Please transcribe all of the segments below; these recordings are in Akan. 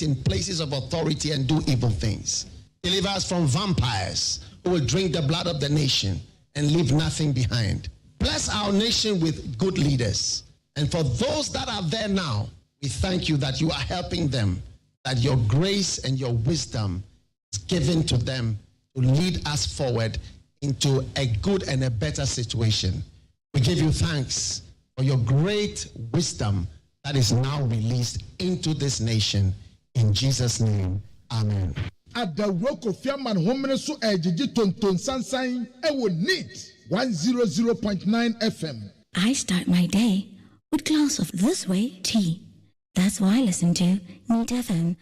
in places of authority and do evil things. Deliver us from vampires who will drink the blood of the nation and leave nothing behind. Bless our nation with good leaders. And for those that are there now, we thank you that you are helping them, that your grace and your wisdom is given to them to lead us forward into a good and a better situation. We give you thanks for your great wisdom that is now released into this nation. In Jesus' name, amen. At the rock of Yaman Homenesu Ejiji Tonton Sansain, I will need 100.9 FM. I start my day with a glass of this way tea. That's why I listen to Neat FM.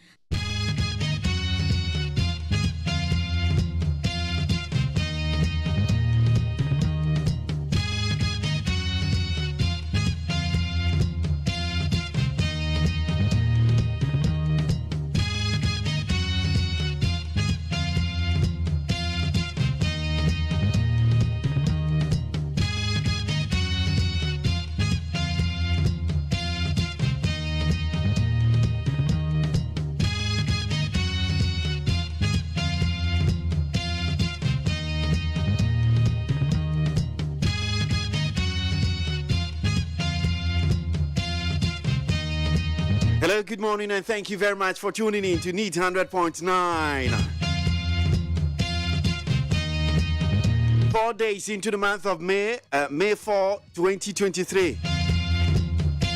Hello, good morning, and thank you very much for tuning in to Neat 100.9. 4 days into the month of May, May 4, 2023.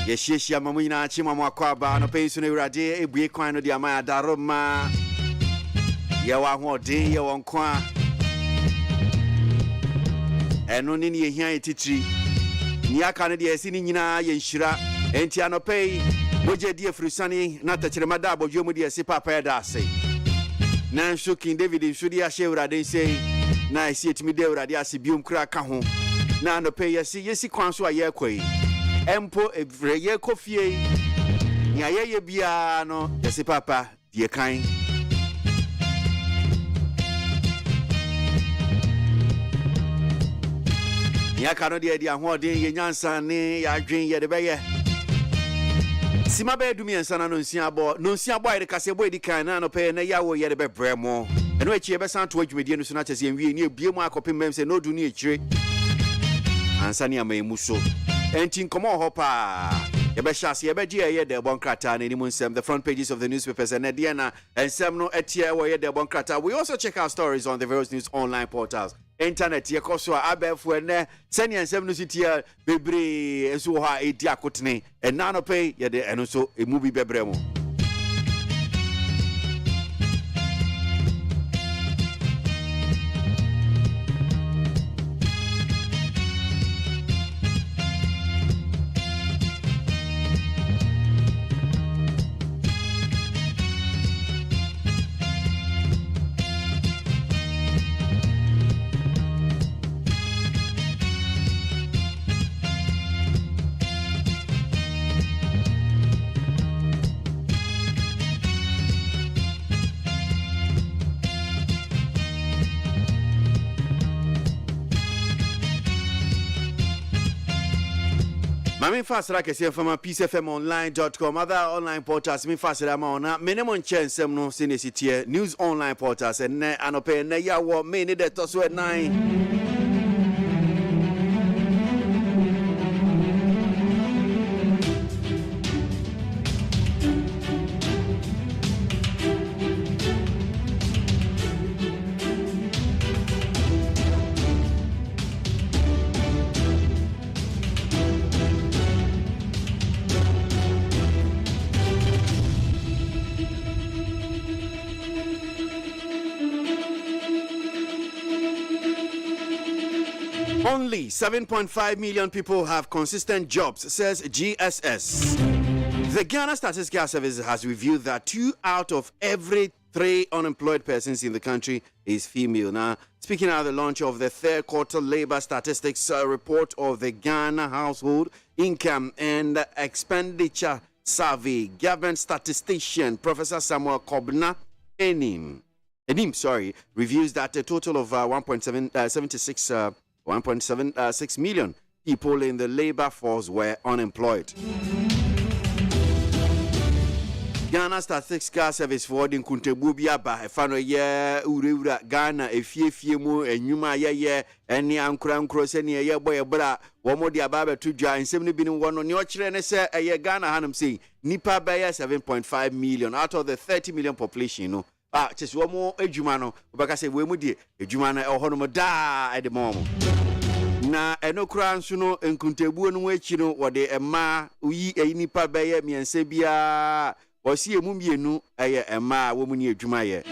Yes, Mamina Chimama Kwaba, no Pension Rade, a Bue Quino de Amaya Daroma. Yawa Wadi, Yawan Kwa. And no Nini here, Titri. Nia Canada, Sinina, Yenshira, and Tiano Pay. Moje dia frusani na tachiremada aboagye mu dia se papa da ase nanso King David nsudi a hye urade sei na esi etimi de urade ase biom kura ka ho na no pe yesi kwanso aye kwai empo evreye kofie nya ye bia no yesi papa die kan nya ka no de dia ho de ye nyansa ne ya adwen ye de beye Sima be dumi ensana no nsia abo ide kase abo edi kan na no pe na yawo ye de be bremo eno echi e be san to adwumedie no so na chese enwie ni ebie mu akopem mem se no du ni echire ansa ni amemu so enti nkomo ho pa ye be hyase ye be die ye de bonkrata na ni mu nsem the front pages of the newspapers and na ensem no etie wo ye de bonkrata. We also check our stories on the various news online portals. Internet ye koso abefo ne sene ensem no sitia bebre enso ha edi akotene and na no pay ye de eno so emu bi bebre mo. Mami fasra kese fama peacefmonline.com other online portals mi fasra ma ona minimum chance no sinesie news online portals and anope na yawo me ni de to so 9 Only 7.5 million people have consistent jobs, says GSS. The Ghana Statistical Service has revealed that 2 out of every 3 unemployed persons in the country is female. Now, speaking of the launch of the third quarter labor statistics report of the Ghana Household Income and Expenditure Survey, government statistician Professor Samuel Kobna Enim reviews that a total of 1.76 million people in the labor force were unemployed. Ghana Statistical Service for the Kuntebu Biaba, a fan of ye, Ura, Ghana, a few more, and Yuma ye, and Nian Crown Cross, and ye boy a bra, one more the Ababa to join, 70 been one on your children, a year Ghana Hanum say, Nipa Bayer 7.5 million out of the 30 million population, no. Just one more Ejumano, but I say, we would a Jumana or Honomoda at the moment. Na eno kura nso no nkuntebu no wachi no wode ema uyi nipa beye miense bia osi emu mienu eye ema wo mu ni adwuma ye.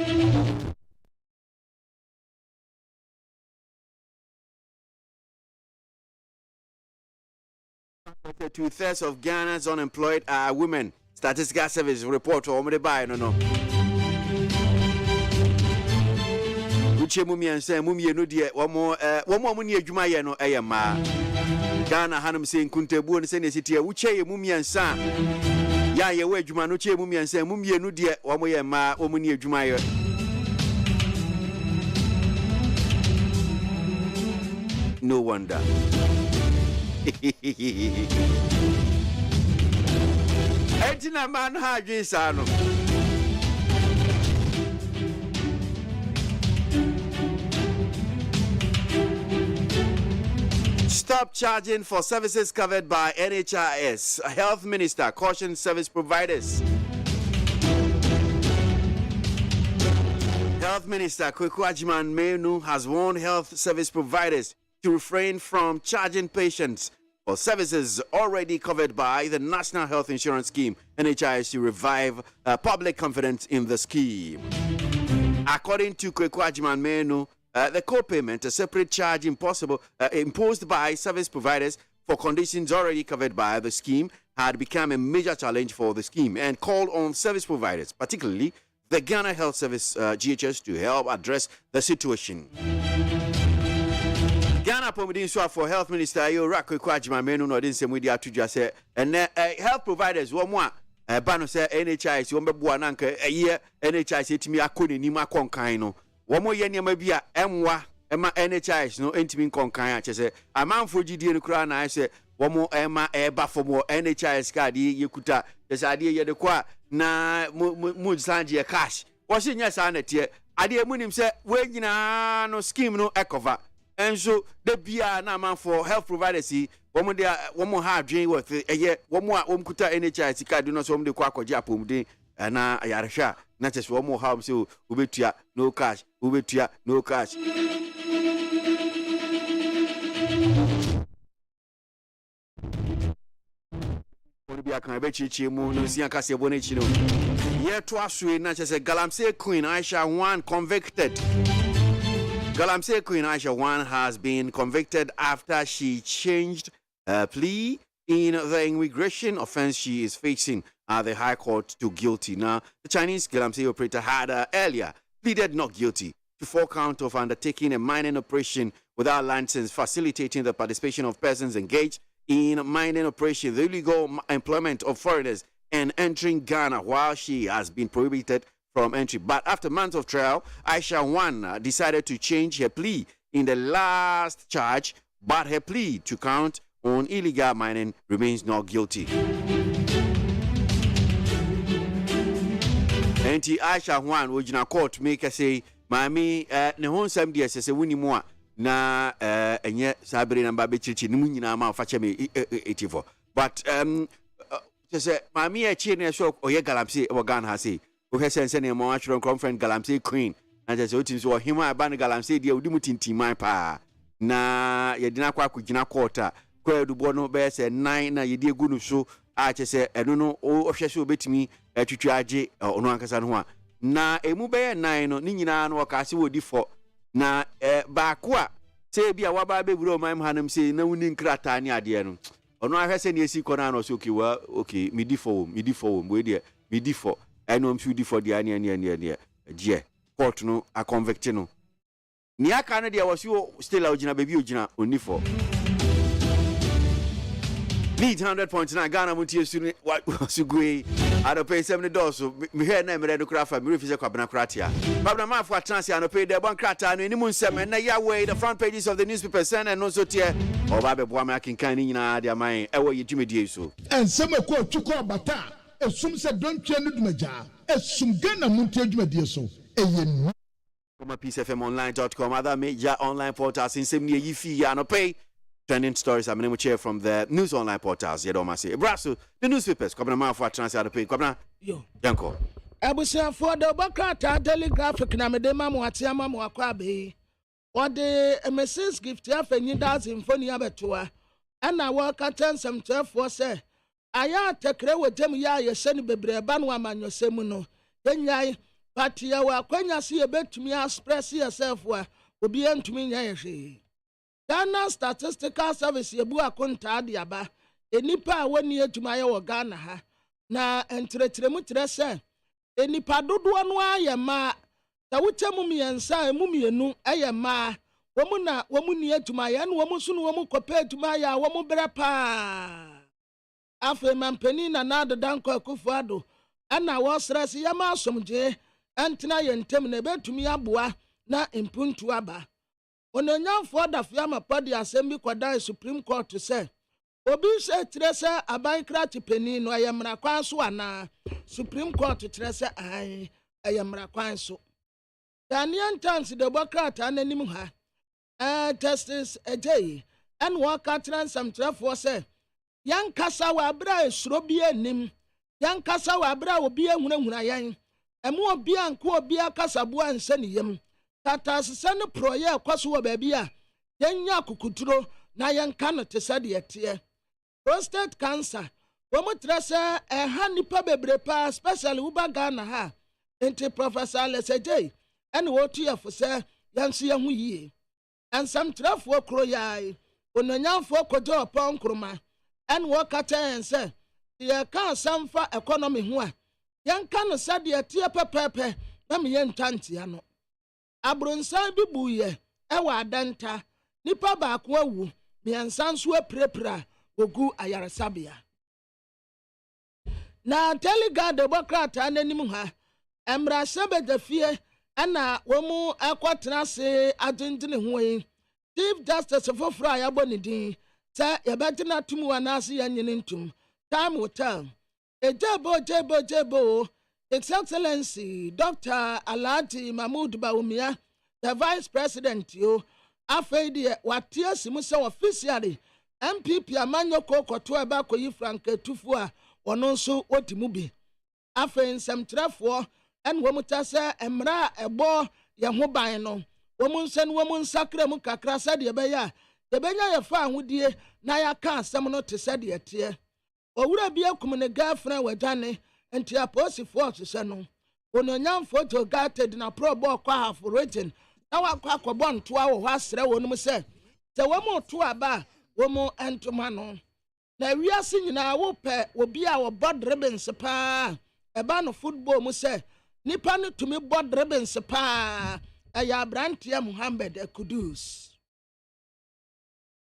Two-thirds of Ghana's unemployed are women. Statistical Service report o mo buy no. Uche mumiense mumienu de womo mu ni adwuma ye no eye ma. Ghana hanum se nkuntebu no se ne sitie uche ye mumiensa. Ya ye we adwuma no che mumiensa mumienu de womo ye ma womo ni adwuma ye. No wonder. Etina man ha dwesa no. Stop charging for services covered by NHIS. A health minister cautions service providers. Health Minister KWASI Menu has warned health service providers to refrain from charging patients for services already covered by the National Health Insurance Scheme, NHIS, to revive public confidence in the scheme. According to KWASI Menu, the co-payment, a separate charge imposed by service providers for conditions already covered by the scheme, had become a major challenge for the scheme and called on service providers, particularly the Ghana Health Service GHS, to help address the situation. Ghana Pomidin Swap for Health Minister Ayo KWASI Menu no didn't say we to just say and health providers one more bano say NHIS one be buananka a year NHIS etimi akoni ni ma konkan no one more yenya mabia emwa ema NHIS no entimi konkan a chese amanfo gidie no kra na say one more ema eba for more NHIS card yekuta chese ade ye de kwa na mu sanje cash wo se nya sa na tie ade mu nim say we nyina no scheme no ekova. And so the bia na man for health providers see one more hard drain worth a year one more kuta NHIS card do not so de kwa kwaji apomde na ayaresha na just one more how so ubetua no cash ubetua no cash. Oni bia kan be chichi mu no sia kase bo na chi no ye to aso na just Galamsey Queen Aisha 1 convicted. Galamsey Queen Aisha 1 has been convicted after she changed her plea in the immigration offense she is facing at the High Court to guilty. Now, the Chinese Galamsey operator had earlier pleaded not guilty to 4 counts of undertaking a mining operation without license, facilitating the participation of persons engaged in mining operation, the illegal employment of foreigners, and entering Ghana while she has been prohibited from entry. But after months of trial, Aisha 1 decided to change her plea in the last charge, but her plea to count on illegal mining remains not guilty. And Aisha 1 ojina court make say, "Mami, ne hon sam dia se wuni mo a na enye sabere namba be chichi nimu nyina ma fa cheme 84." But say mami e chi ne so oye Galamsey e Ghana ha say we sense ne mo atro conference Galamsey Queen na just otin so hima aba ne Galamsey dia odi mutintiman pa na ye dina kwa kugina court a kwa dubo no be se 9 na ye die gu no so a che se eno no o hwe se obetimi atwitwaje ono ankasa no a na emu be 9 no ni nyina no ka se wodi fo na ba ko a se bia waba be buro mam hanam se na wuni nkrata ni ade no ono ahwe se ne esi kona no so kiwa okay midi fo we de midi fo eno mfi di fo de ani je court no a convict no ni aka no de wasi still ogina baby ogina oni fo Need 100.9 Ghana MONTIE student Sugui I pay $70 me here na me do craft me refuse kwabena kratia babna ma for transi I pay the one krata no enimu nsem na ya way the front pages of the newspaper send and no so tie oba be boa me akinkan ni nyina de aman e wo yedwumedie so ensem ko twuko bata esum se dontwe no dumaja esum Ghana Montie dwumadie so eye PeaceFMOnline.com, other major online portals in same near Yifi and pay trending stories. I'm going to share from the news online portals. You don't must say, Brasso, the newspapers. Come on, for transfer the pay. Come on, yo, Yanko. Abusia for the Bakata Daily Graphic Namadema Mwatiama Mwakwabe. Or the MSS gift ya fenyidas in Foni Abetua. And I work at 10 some 12 for say. Aya tekre with them ya yeseni bebre banwa man yosemuno. Then yai. But ya wa kwenya si ebe to me express yourself wa obi entumi nya yehwe. Ghana Statistical Service yebu akonta adiaba enipa a woni atuma ye wo Ghana ha na entretremu tre se enipa dodo no ayema ta wuchemu miensa emu mienu ayema womu ni atuma ye no womu so no womu kopa atuma ya womu bere pa afa mampani na nado danko akufuado ana wo stress yema asomje antina ye ntem na betumi aboa na impuntu aba ononyamfo dafia mapadi assembly kwada Supreme Court to say obi se trese abankra tipeni no ayemra kwan so ana Supreme Court trese ai ayemra kwan so Daniel Tans de Bokrat ananim ha justice ejay and work at some trafo say yan kasa wa bra esuro bi anim yan kasa wa bra obi ehunahuna yan emu obi anko obi akasa bo anse ne yam tata sene proye kwaso wa baabi a yenya kukuturo na yenka no tesade ete prostate cancer womo trese ha nipa bebrepa especially uba Ghana ha enti Professor Lesejay ene wotu yefo se yanso ye hu yie ansam trafo kro yai ononyamfo kojo opon kroma ene wo kata ense ye kan samfa economy ho a yenka no sade ete pepepe na me yentantia no Abronsan bi buye ewa adanta nipa baako awu miensan so aprepra ogu ayaresabia na Telegraph Democrat ananim ha emra sebedafie ana womu akwatena se agengene hoyi Chief Justice foforo ayabonidin sa yabagina tumu anase yanyene ntum time hotel ejebo His Excellency Dr. Alhaji Mahmoud Bawumia, the Vice President, you afeidi watia simusa officially MPP amanyo kokoto eba koyi Frank Tufu a ono nso otimubi afen semtrefo en womuta se emra ebo ye ho ban no womunse no womunsakra mu kakra sade ebeya ebenya ye fa ahodie na ya ka asem no te sade ete owura bi akum ne girlfriend wadane enti aposi force se no ononyamfo to gated na pro ball kwa half region na wakwa akobon to a wo asre wonum se womo to aba womo entoma no na wiase nyina wo pe obi a wo bod ribbons pa eba no football mu se nipa no tumi bod ribbons pa aya brantia Muhammad Kudus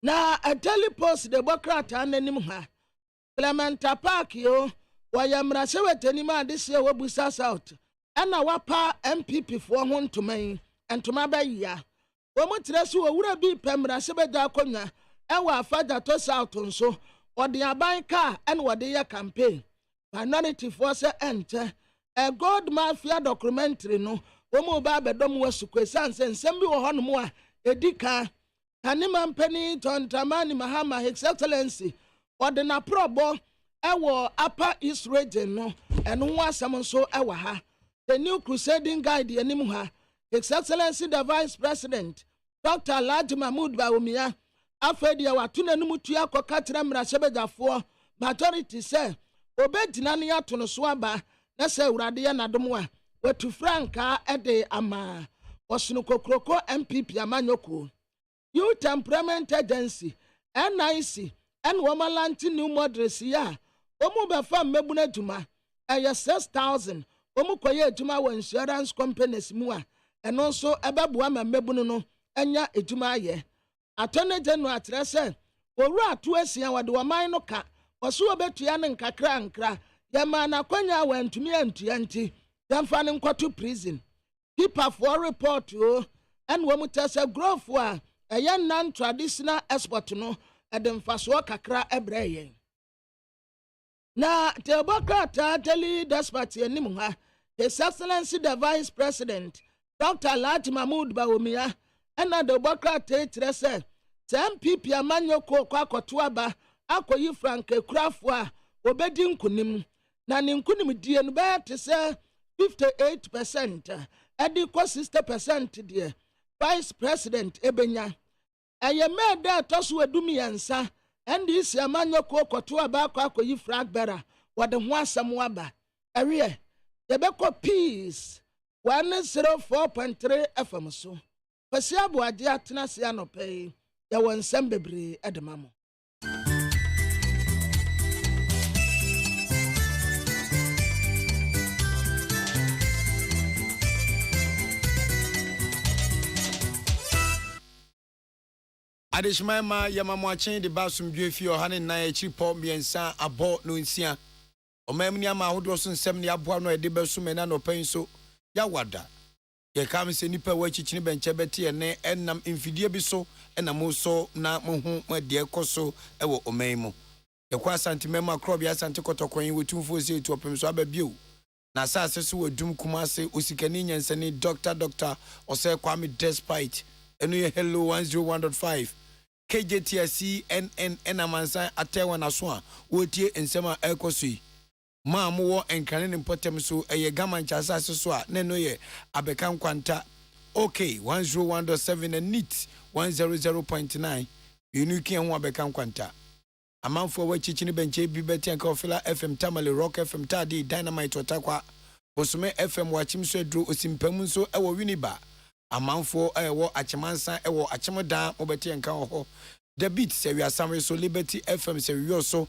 na a Daily Post Democrat ananim ha Clementa Park yo wayamra sewetani ma de se wabusa south ana wapa MPP fo ho ntoman entoma bayia wo mutre so wura bi pemra sebeda akonya ewa afada to south nso ode aban ka ene wode ya campaign minority force ente a gold mafia documentary no wo mu ba bedom wasukwesa nsem bi wo ho no mu a edika kanima mpani tontamani mahama His Excellency ode na probo ewo upper east region no eno ho asem nso ewa ha the new crusading guide enim ha His Excellency the Vice President Dr. Alhaji Mahmoud Bawumia afedi awatu nanum tua kokatra mra sebedafo majority say obedina ne ato no so aba na say urade ye nadom a watu franka ede ama osunu kokroko MPP amanyoko Youth Temperament Agency NIC en womalanti new moderacy ya omu befa mmebu na djuma eye 6,000 omu koye djuma wa insurance companies mu a eno nso ebeboa ma mmebu no enya edjuma aye Attorney General atrese oru atu asia wade waman no ka oso obetua ne nkakra nkra ye ma na kwanya wa ntumi antua nti yamfa ne nkwato prison people for report o en wo mutase growth a eye non traditional export no edemfaso kakra ebreye Na Democrat Daily Despatch anim ha His Excellency the Vice President Dr. Alhaji Mahmood Bawumia and the Democrat kyerɛ sɛ MPP amanyɔko kwakoto aba akɔyi Frank Ekurafo a obedi nkunim na ne nkunim die no bɛyɛ te sɛ 58% ɛde kɔ 60% deɛ Vice President ebenya ɛyɛ mɛɛdɛ ɛtɔ so adumiɛnsa ɛnde isi amanyɔko kwato aba akɔyi Frank Bera wɔde ho asɛm aba ɛwiɛ yɛbɛkɔ peace 104.3 FM so kwasi aboagye atena se anɔpɛ yi yɛwɔ nsɛm bebree ɛdema mo Adishmaima Yamamuachin, the Basum Buffy or Hanin Naya Chipo, Miensa, Abo, Nunsia, or Mamnia Mahudoson, 70 Abuano, Debesum, and no pain so Yawada. Ye comes in Nipa Wachichin Ben Chebeti and Ne and Nam Infidiabiso and Amoso, Na Muhu, my dear Coso, Ewo Omemo. The Quasantimema Crobia Santicoto Coin with 240 to open Swabbe Bew. Nasa Sesu, Dum Kumase, Usikanini and Sani, Doctor, or Sir Kwame Despite, and hello 101.5. KJTSC NN Amansa Atewa Naswa Wotie Nsema Ekosui Ma Mo Enkanin Potem so a Gaman Chasa Swa Neno ye Abekam Kwanta OK 101.7 and NEAT 100.9 Unique and Wabekam Kwanta a man for which Chini Benche Bibeti and Kofila FM Tamale Rock FM Tadi Dynamite Otakwa Bosume FM Wachim so drew Usimpemunso Ewa Winiba a man for Ewo Achamansa Ewo Achamadan Obeti and Kao The beat say we are somewhere so Liberty FM say we also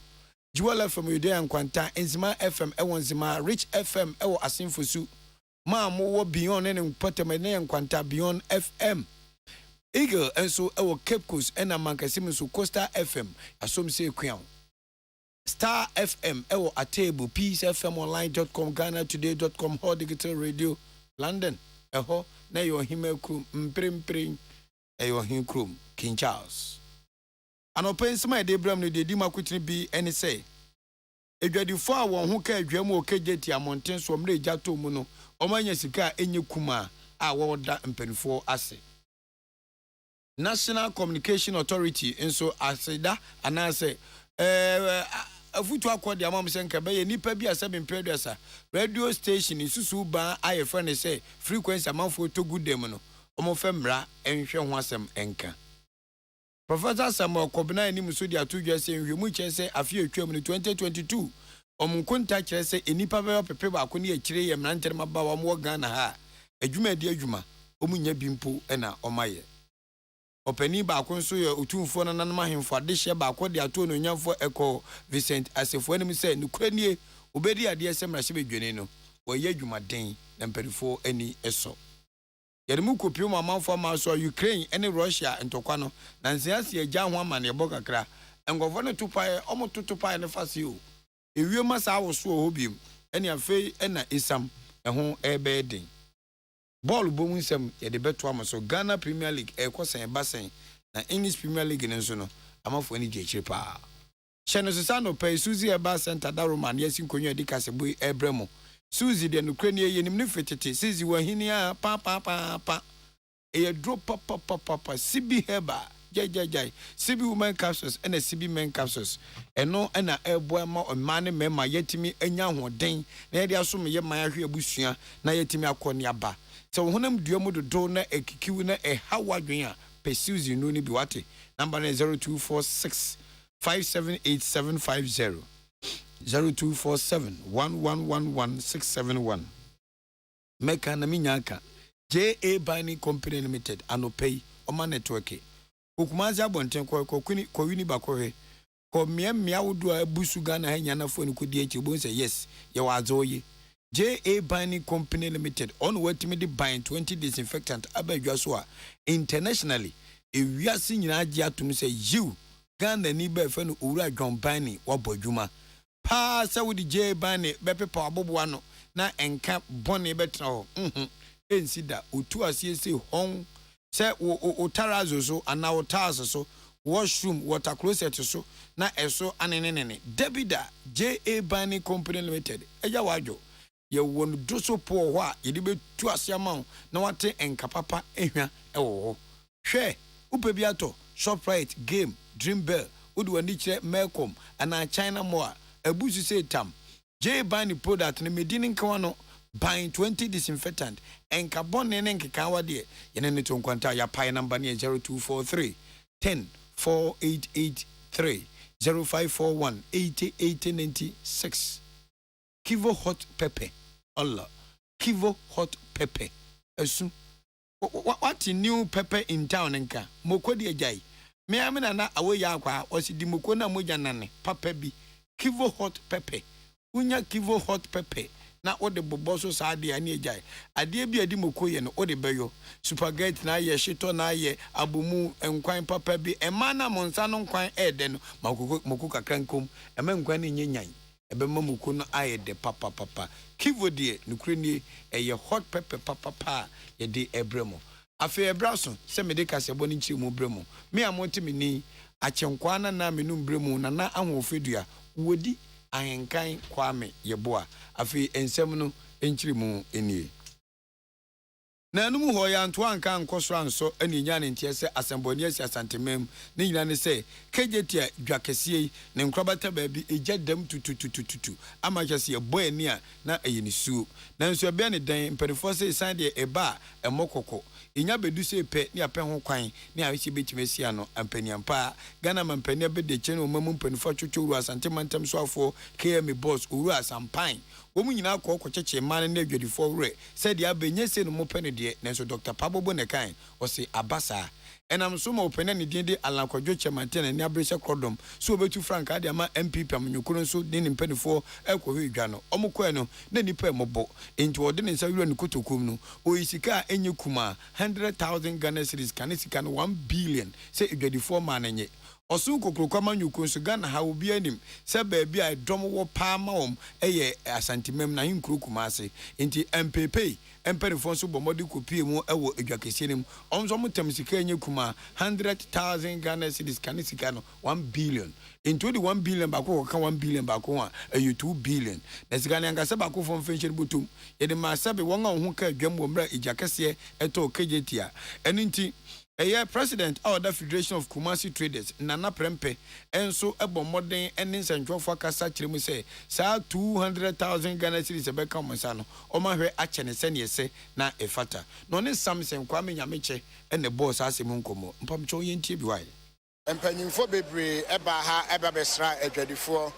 Jewel FM Ude and Kwanta Enzima FM Ewonzima Rich FM Ewo Asinfusu Ma Mo beyond any Potemene and Kwanta beyond FM Eagle and so Ewo Cape Coast and Amankasimu so Costa FM asom say Kwian Star FM Ewo Atable Peace FM online.com GhanaToday.com Hot Digital Radio London Eho na yo hime krum mprempren eyo hin krum King Charles anopen sma de bram no de di makutini bi ene say edwadifo a won ho ka adwam o kejeti amonten so mre jato mu no omanya sika enye kuma a woda mpanifo ase National Communication Authority enso aseda anase afutu akwodi amam senka be ye nipa bi asebin producer radio station isusu ba aye friend say frequency amanfo to good dem no omo femra enhwe ho asem enka Professor Samuel Kobina ni muso di atudwa se nhwemu che se afie atwam no 2022 omunkunta kire se enipa be pepe ba ko ne akire ye mrantere maba wa mo Ghana ha adwuma di adwuma omunya bimpo na omaye Openi ba ko nso ye otumfo na nanam ahemfo adehye ba ko de ato no nyamfo eko Vincent asefo anim se nukranie obedi ade semra hye bedwene no woye adwumaden na mperifo ani eso Yerimu kopio mamanfo ma so Ukraine ene Russia ntokwa no na nsiase agya ho amane ebo kakra engofo ne tupae omo tutupae ne fase o ewie masa awoso ohobiem ene afei ena isam eho ebeden Ball bomu nsem ye de beto amaso Ghana Premier League ekosen basen na English Premier League nenso no amafo ani di pa Cheno Susano pay Suzy Eba Center Daroman yesin konyo edi kasebo ebremo Suzy de nukrani ye nim ne fetete Suzy wahini a pa e drop pa Sibi Heba jai Sibi women capsules and Sibi men capsules eno na ebo ma omane mema yetimi anya hoden na ye de aso ye man ahwe abusua na yetimi akoni aba so honam duamu do na ekikiwu na hawadwen a Suzy no ni bi wate number 0246 578 0247 1111671 Meka na minyaka JA Binding Company Limited anopay oma network Okumazi abonten ko wini bakohe ko mia wodu abusu Ghana hanya na fo ni kodi echi bo say yes ye wazoye JA Binding Company Limited on wetimi di bind 20 disinfectant abadwa so a internationally ewiase nyina agi atum say you Ghana ni be fe no owura John Binding wabodwuma pa sa wodi JA Binding be pepa aboboa no na enka bone betra ho ensida otu asiese hon se o tarazo so ana o tazo so washroom water closet so na eso anenenene debida JA Bani Company Limited eja wajo ye won doso po ho a ye de betu ase ama na wate enkapapa ehwa ewo hwe upebi ato Shoprite Game Dream Bell udu wani kire Melcom ana China Moa abusu say tam JA Bani product ne medini nka no buying 20 disinfectant enkabon ne nkeka wade ye ne to nkwanta ya pai number ne 0243 10 4883 0541 8896 Kivo hot pepper Allah Kivo hot pepper esu what new pepper in town nka mokodi ajai me amena na awoya akwa osidi moko na moja nane papa bi Kivo hot pepper unya Kivo hot pepper na ode boboso saade ani ajai ade bi adi moko ye no ode beyo spaghetti na ye shito na ye abumu enkwan papa bi emana monsa no nkwan ede no moko kakrankom ema nkwan ni nyenyan ebe mamuko no ayede papa Kivo de nukure ni eye hot pepper papa ye de ebremo afi ebraso se me de kasebo ni nchi mu bremo me amonte me ni achenkwa na menum bremo na ahofedua wodi ahenkan kwame yeboa afi ensem no enchiri mu enie na anumu ho ya nto anka nkosoro anso ani nya ne ntie se asemboni asi asantemem ne nyina ne se kejetia dwakesie ne nkrobata baabi ejadam tututututu amachase ye boy ani a na ayini suo na nso bia ne dan mperifo se san de eba emokoko inya bedu se pe ne apɛ ho kwan ne ahye betimesi ano ampaniampa Ghana mampania bede chene o mamu mpanifo twotwo asantemantem so afo KM boss uru asampan womu nyina akọ cheche man na adwadifo wure said ya benye se no mopene de nenso Dr. Pabobo ne kan o se abasa enam so ma opene ne din de alankwadwo chemantene ne abrese krodom so obetu frank ade ama MPP amnyukuru so ne mpanifo ekwohwe dwa no omukọ no na nipa mobo enti wode ne nsa wure ne kotokum no o isika enye kuma 100,000 Ghana cedis kanisika no 1 billion se adwadifo ma nenye osun kokoro kwama nyuko so Ghana ha obi anim se baabi a dom wo pa ma wom eye asantimem na hinkuru kumase enti MPP emperifo so bomodi kopie mu ewo adwakesenim onzo motam sika enye kuma 100,000 Ghana cedis kanisika no 1 billion into the 1 billion bako ka 1 billion bako a 2 billion na sika ne angasa bako fon fenche butum ye de ma sabe won a ho ka adwam mra ejakese eto kejetia eninti president of the Federation of Kumasi Traders Nana Prempe enso ebo modern eni nsentwofo kasa kiremu se sa 200,000 Ghana cedis ebeka omonsa no omahwe ache ne se ne se na efata no ne Samson Kwame Nyameche ene boss asemu nkomo mpamcho yentie bi wae empanyimfo bebre eba ha eba besra adwadifo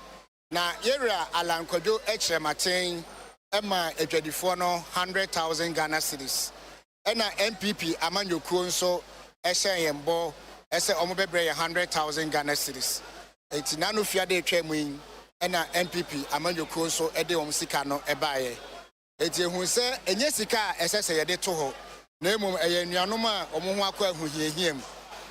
na yera alankwadwo ekrematen ema adwadifo no 100,000 Ghana cedis ena MPP amanyokuo nso eshen yembo ese omobebre 100,000 Ghana cedis eti nanu fiade etwamu ena MPP amanyokuo nso ede omsika no ebaaye eti ehun se enye sika esese yede to ho na emom eye nuanom a omo ho akwa ahuhiehiem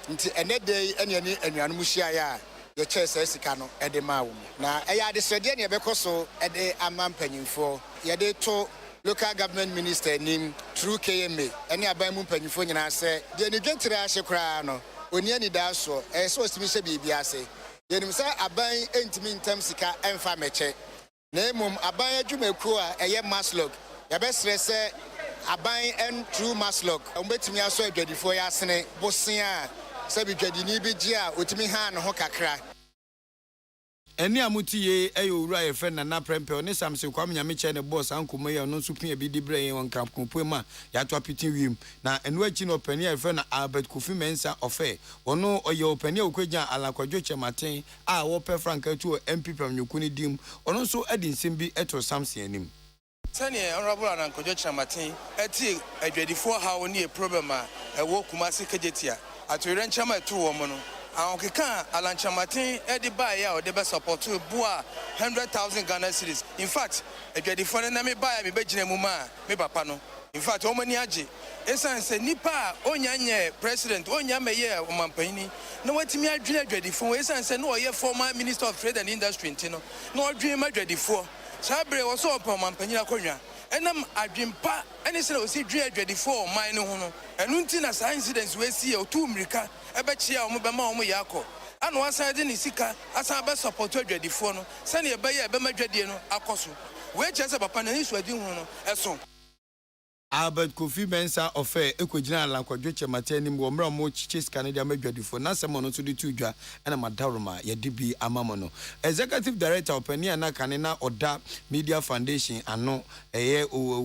nti enede ene anuanom hia ya ye chese sika no ede maawo na eya de srede ne ebekoso ede amampanyimfo yede to local government minister nim through KMA any abamu mpanyifo nyina se de ni dwetire ahye kra no oni ani da so so osimi hye bibia se de nim se aban entimi ntam sika emfa meche na emom aban adwumaku a eye maslog ya besre se aban en through maslog ombetimi aso adwadifo ya sene bosia se bidwadini bi gi a otimi ha no ho kakra eni amutie owura efe Nana Prempe oni Samson Kwame Nyameche ne boss ankomo ye no supin e bi di bre won krampompo ma ya to apitin wiem na enu achi no pani efe na Albert Kofi Mensa ofe ono oye opani okwagia alakwadwo chematen a wo pe frank atu MPP amnyukuni dim ono so edi nsimbi eto Samson anim Sani honorable Anankodwo chematen eti adwadifo ha oni e problem a ewo Kumasi kejetia atoyere nchama etu wo mo no Ankeka Alanchamatin edi buy ya o de be support to bua 100,000 Ghana cedis. In fact, adwadifo na me buy me begina mu ma me papa no. In fact, o mani age. Esan se nipa onyanye president onyameye omampani na watimi adwene adwadifo esan se no ye former minister of trade and industry ntino. Na odwene ma adwadifo. Sabre wo so omampani akonwa. enam adwempa ene se o si dwe adwadifo man no ho no enu nti na sa incidents we si e otu mrika ebe chia o mo be ma o mo yakọ ana wasan de ni sika asan be support adwadifo no se ne ebe ya ebe ma dwadie no akoso we chese papa na hisu adi ho no eso Albert Kofi Mensa offer ekojina alankwadwe chematani mu omra mo chiches Canada madwadifo na semo no so de tudwa na madaroma ye dibi amamono executive director openia na kanena oda media foundation ano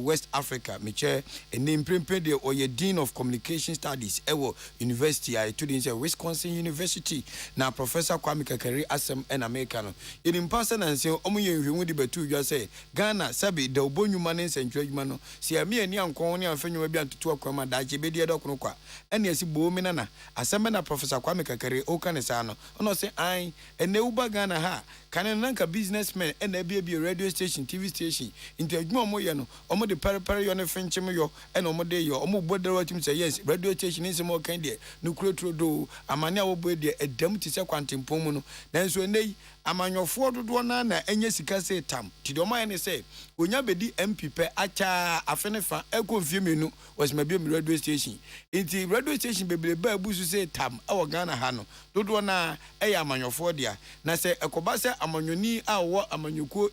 West Africa meche eni mprempe de oye dean of communication studies ewo university I to the Wisconsin University na professor Kwame Kakari asem en America no ye mpasa na nse omoye nhwemu de betudwa say Ghana sabi de obonyuma ne nsentwadwuma no se ami ani kon afenyo bi antutu akwama daje be die dokono kwa ene asi bo mi na asembe na professor Kwame Kakari o kan sa no ono se ai ene uba Ghana ha kan nanka businessmen ene bi radio station TV station into adwuma mo ye no omo de pare yo ne fenchim yo ene omo de yo omo bodere watim say yes radio station is mo kan de no kuretro do amane a wo bo de edam ti se kwantempom mu no nanso ene amanyofo dodo na enye sika se tam ti do ma ene say onya bedi MP pe acha afenefa konfiemenu was maybe radio station inti radio station bebrebe abusu say tam awo Ghana ha no dodo na amanyofo dia na se ekoba se amanyoni a wo amanyoko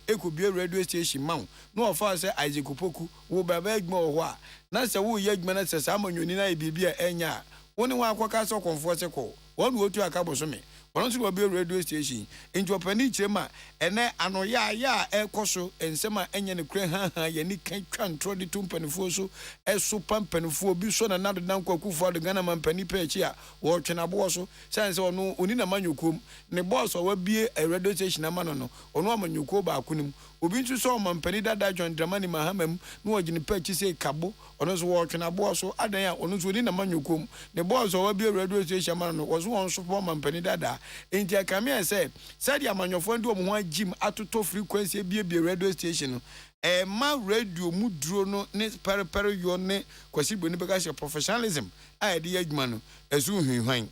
ekobie radio station maw no ofa se Isaac Poku wo baba adwuma wo a na se wo ye adwuma na se amanyoni na bibia enya woni wa akwaka so konfo se ko wonu otu akaboso me wono so be radio station inti opani chema ene anoya ya ekoso ensema enye ne kure ha ye ni kan twantro de tumpanifo so eso pampanifo bi so na nado dan kwakufo de Ghana mampani pe echi a wo twena bo so sense ono oni na manyokom ne boss wa bie radio station na mano no ono amanyoko ba akunim obi ntu so mampani dada John Dramani Mahamam no ogine pe echi se kabo ono so wo twena bo so adan a ono so oni na manyokom ne boss wa bie radio station mano no wo so won so mampani dada enti akamia say said amanyofo ndi omo ho agim atoto frequency bie radio station ma radio mu duro no ne pere yo ne kwasi boni beka professionalism a de adwuma no ezu hwehwan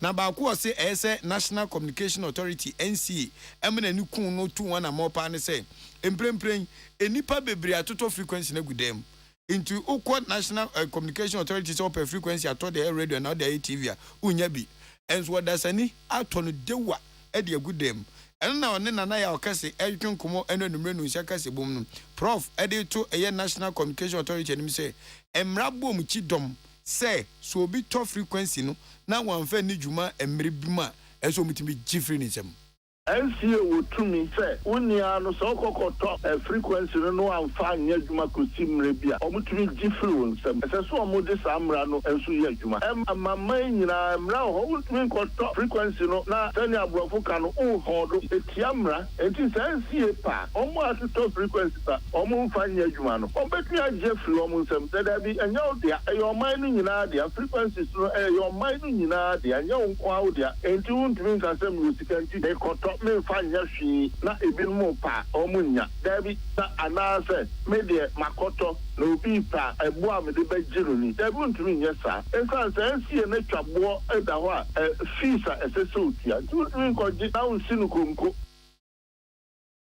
na ba ko se ese National Communication Authority NCA emna ni kun no tu wana mopa ne say emprempren enipa bebre atoto frequency na gudem into ukwa National Communication Authority so per frequency ato the radio na the TV a unya bi enso wadasani atonu dewa e de agudem na one na ya okase etwen komo eno numre no nsia kase bom no prof ede to eye National Communication Authority nim say emra bom chi dom say so obi to frequency no na wanfa ni djuma emre bima enso mutimi gifri ni nsem NCA wotumi say unia no so kokoto frequency no amfa anya adwuma kosi mre bia omutumi gifri wonsem ese so omode samra no enso ye adwuma amama nyina mra ho wotumi koto frequency no na tani abrofo ka no hodo etiamra enti NCA pa omo atoto frequency pa omo mfa anya adwuma no obetumi agifri omonsem da bi anya odia eyoman no nyina dia frequencies no eyoman no nyina dia anya onko awdia enti wontumi kasem musikanti ekoto me fanya shi na ebinmu pa omunya dabi na anase media makoto na obi pa ebu amede bejiro ni dabi ntumi nyesa ensa nsie na twabo eda ho a fisa esese otia ntumi nkoji na unsinu konko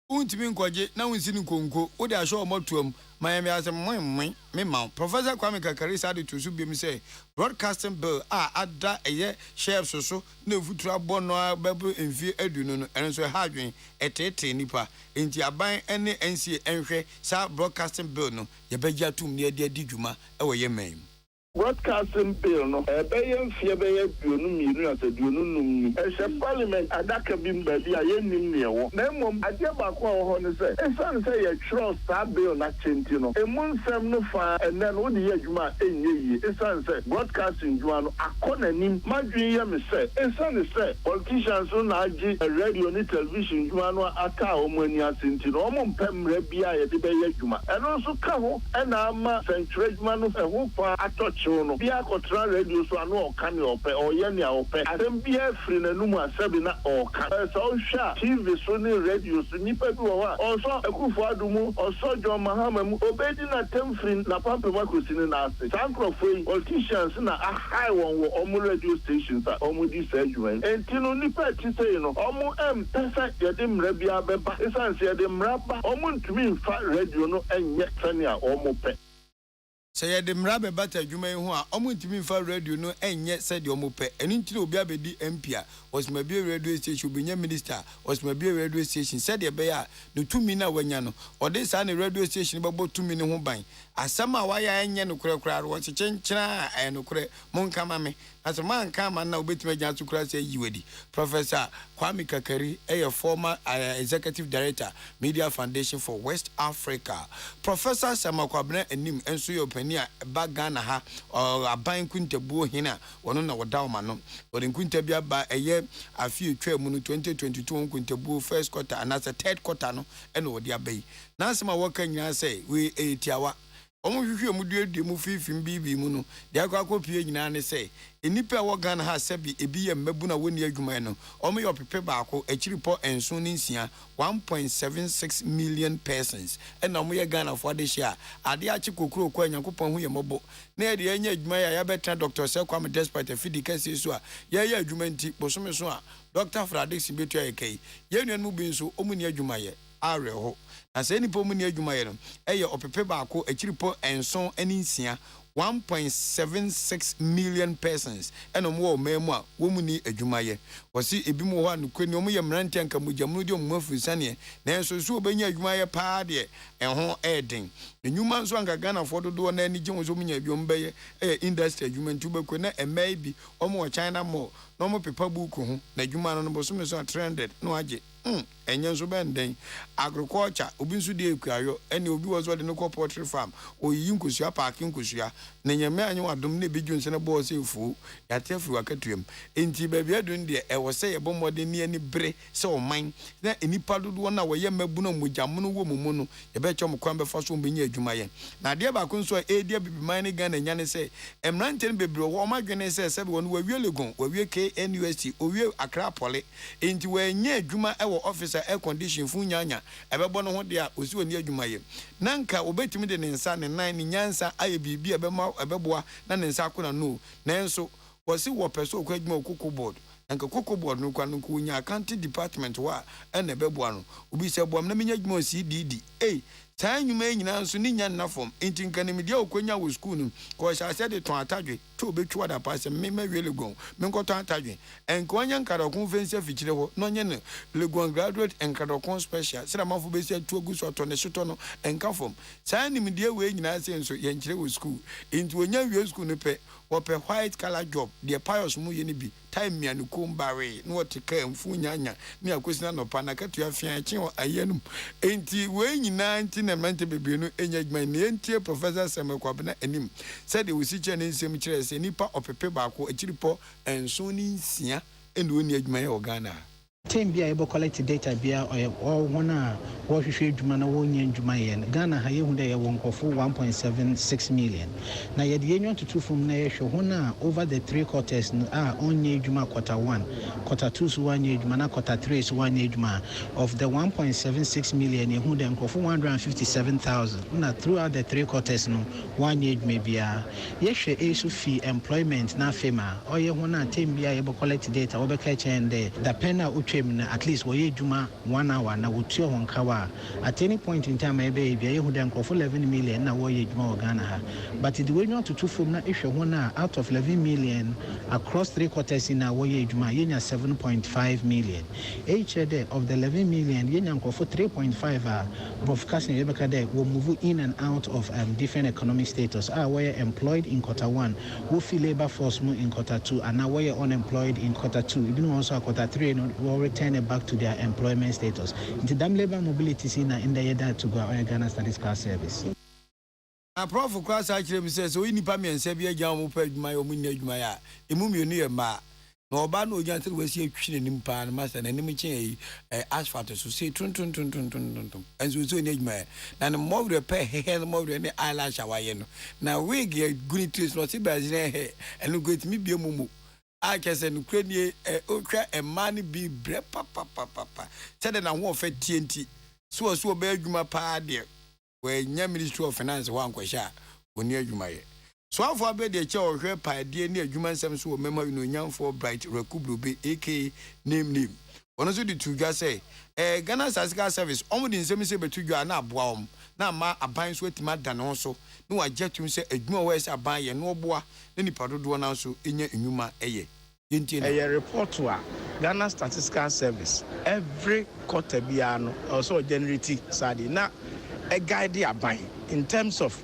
untimi nkoji na unsinu konko odi ahwe omotuam mayami asem me ma Professor Kwame Kakari said to su bim say broadcasting bill ada eye shares so na futura bono babu enfi adunu no enso ha adwen etete nipa enti aban ene NCA enhwe sa broadcasting bill no ye begya tum ne ade adidwuma e wo ye man broadcasting bill no ebeye fie beye bionu miru asaduonu num parliament adaka bim ba bia ye nim ne wo na mom ade ba ko ho ne se esan se ye trust sa bill na chenti no emunsem no fa enen wo de ye adwuma enye yi esan se broadcasting dwuma no akona nim madwen ye me se esan se politicians na agi radio ni television dwuma no aka o mani asenti no mo mpemre bia ye de beye adwuma eno so ka ho na ama central dwuma no ho fa atoch show no bia kotra radio so ano o ka ne ope o ye ne ope asem bia free na numu asabi na o ka so sha TV so ne radio so nipa bi wo ha oso akufo adumu oso John Mahama mu obedi na temfree na pampe makosini na ase sankrofo politicians na a high one wo omu radio stations a omu di sedwen entino nipa ti say no omu pesa yede mra bia beba esanse yede mra ba omu ntumi mfa radio no enye sane a omu pe say yede mra beba ta adwuma yi ho a omu ntumi mfa radio no enye sade omu pe eni ntino obi abedi MP a osmabie radio station obinya minister osmabie radio station sade be ya no tumi na wanya no ode sa ne radio station bebo tumi ne ho ban asama waya enye no kurakura ro chenchenchena no kure monka mame asema nka ma na obetima gya tukura se yiwedi Professor Kwame Kakari former executive director Media Foundation for West Africa Professor Samakwabena enim enso ye opani a ba Ghana ha aban kuntabuo hina wono na wodawma no wodin kuntabia ba afie twa mu no 2022 kuntabuo first quarter and as a third quarter no ene wodi abai na asema woka nyina say we etiawa omo hwehwe mu duadua mu fifim bibi mu no de akopie nyina ne say enipa wo Ghana ha sabi ebi ye mmabu na woni adwuma no omo ye opepe baako akiripo enso ne nsia 1.76 million persons ena omo ye Ghana for de share ade achi kokuro kwa nyankopon hu ye mobo na ye de anya adwuma ya betra Dr. Sekwam despite fidi kase so a ye adwuma nti bosome so a Dr. Fradix betu ayekai ye nuanu bi nso omo ni adwuma ye areho na se nipo mu ni adwuma ye no eye opepe baako akiripo enso ani nsia 1.76 million persons eno mo memu a wo mu ni adwuma ye wosi ebi mo ho anukwe ni omo ye mrante anka mojamu di omo afusane na enso so obenya adwuma ye paa de enho eden enyuma nso anka Ghana fododo na ani gye so munya adwuma beye industry adwuma ntu bekwe na emai bi omo China mo na omo pepa buku ho na adwuma no bo so me so trended no age enye nso benden agriculture obi nso de ekuayo ene obi wo so de no poultry farm oyi nkosua park nkosua na nyame anyi wadom na bidwu nse na bo se fu ya tefu wakatuem enti ba bia dun de e wo se ye bomode ni ani bre se o man na enipa dodo na wo ye mabu no mojamu no wo mumu no ye be chom kwan be fa so mbenye adwuma ye na de ba ko nso e de bibiman ni Ghana nya ne se emrante bebre wo madwene se se be wo no wawie legon wawie KNUST owie Accra Pole enti wo nya adwuma e officer air condition fu nyanya ebebo no ho de a osi oni adwuma ye nanka obetimi de ne nsa ne nan ne nyansa aye bibi ebeboa na ne nsa akona no nanso wasi wo peso okwa adwuma okoko board nanka kokoko board no kwa no ku nya accounting department wa ene ebeboa no obi se boam na menya adwuma osi didi saa nyuma nyina nso ni nya nnafom enti nkane media okonya wo school no ko sha se de ton atadwe to betwa da passe me legon me nkoto atadwe enko anya nkadokon fensia fichire ho no nye ne legon graduate enkadokon special sira mafo besi atu agu so to ne hyeto no enkafom saa ni media we nyina se nso ye nkire wo school enti onya wie school no pe wo pe white collar job de pious mu ye ne bi time mia no kombare no wotika mfu nyanya ne akosina no pa na katu afia kyen ayenum enti we nyina nti na mante bebe no enya adwuma ne entie Professor Samakwabena enim said we see chen nsem kire se nipa opepe baako akiripo enso ni nsia ene oni adwuma ye Ghana Team be able to collect data bia or one what you should Jumana Jumayan. Ghana ha you there won for 1.76 million. Now you the to two from there show over the 3 quarters on ye Juma quarter 1, quarter 2 is 1 year Jumana, quarter 3 is 1 year Juma of the 1.76 million you them for 157,000. Now throughout the 3 quarters no 1 year maybe yes she fee employment na fema or you wanna team be able to collect data over catch and the penna at least we juma 1 hour na wutio honkawa at any point in time ebe bia ye hudan for 11 million na we juma Ghana but the way not to two from na issue one out of 11 million across 3 quarters in our ye juma yenya 7.5 million each day of the 11 million yenya for 3.5 broadcasting ebeka there will move in and out of different economic status we employed in quarter 1 who feel labor force more in quarter 2 and now we are unemployed in quarter 2 even also quarter 3 will return it back to their employment status. The dam labor mobility in the year to go Ghana Statistical Service. A prof KWASI actually says so. We need payment. Say be a jam up my omunya jumaya. Imumi ni ma. no oba no ojan tell we see atwi ne nimpa na master na nim chen asphalt so say tun enso so ne adwuma na no more repair he more ne eyelash awaye no na wig guni trees no see ba jine he eno go timi bie mumu a kese no kranie otwa e man bi bre papa said na ho fe TNT so be adwuma pa de we nya Ministry of Finance ho ankwahia oni adwuma ye so afọ abe de che ohwe pa de ne adwuma nsem so mema no nyamfo bright rekubrobe aka name ono so di tudwa say Ghana Statistical Service omo di nsem se betudwa na aboa om na ma aban so atima da no so no wajetum se adwuma we se aban ye no oboa ne nipa dodo na so enya enwuma eye yentie a report to Ghana Statistical Service every quarter biano also generate sadi na a guide aban in terms of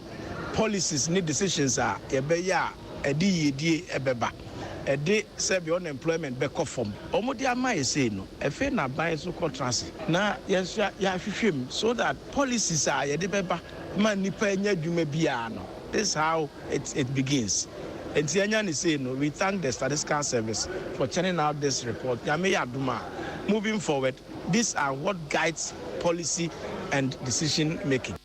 policies need decisions are ebeya edi ebeba edi serve unemployment back from omodi amai say no efe na ban so contrast na yes ya hwehwem so that policies are yede beba man nipa enya dwuma bia no this how it begins. And Tianyani say no, we thank the Statistical Service for churning out this report. Moving forward, these are what guides policy and decision making.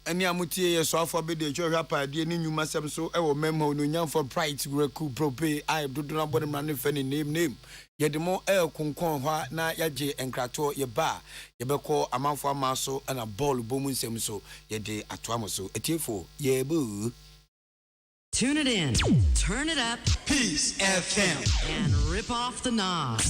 Any amutie so afọ be de chwa pa de ni nyuma sem so e wo memo no nyam for bright reku probe I dodo na body man fe ni name ye de mo konkon hwa na yaje enkrato ye ba ye beko amanfo amaso na ball bomu nsem so ye de atoa mo so etiefo ye bu. Tune it in, turn it up, Peace FM, and rip off the knob.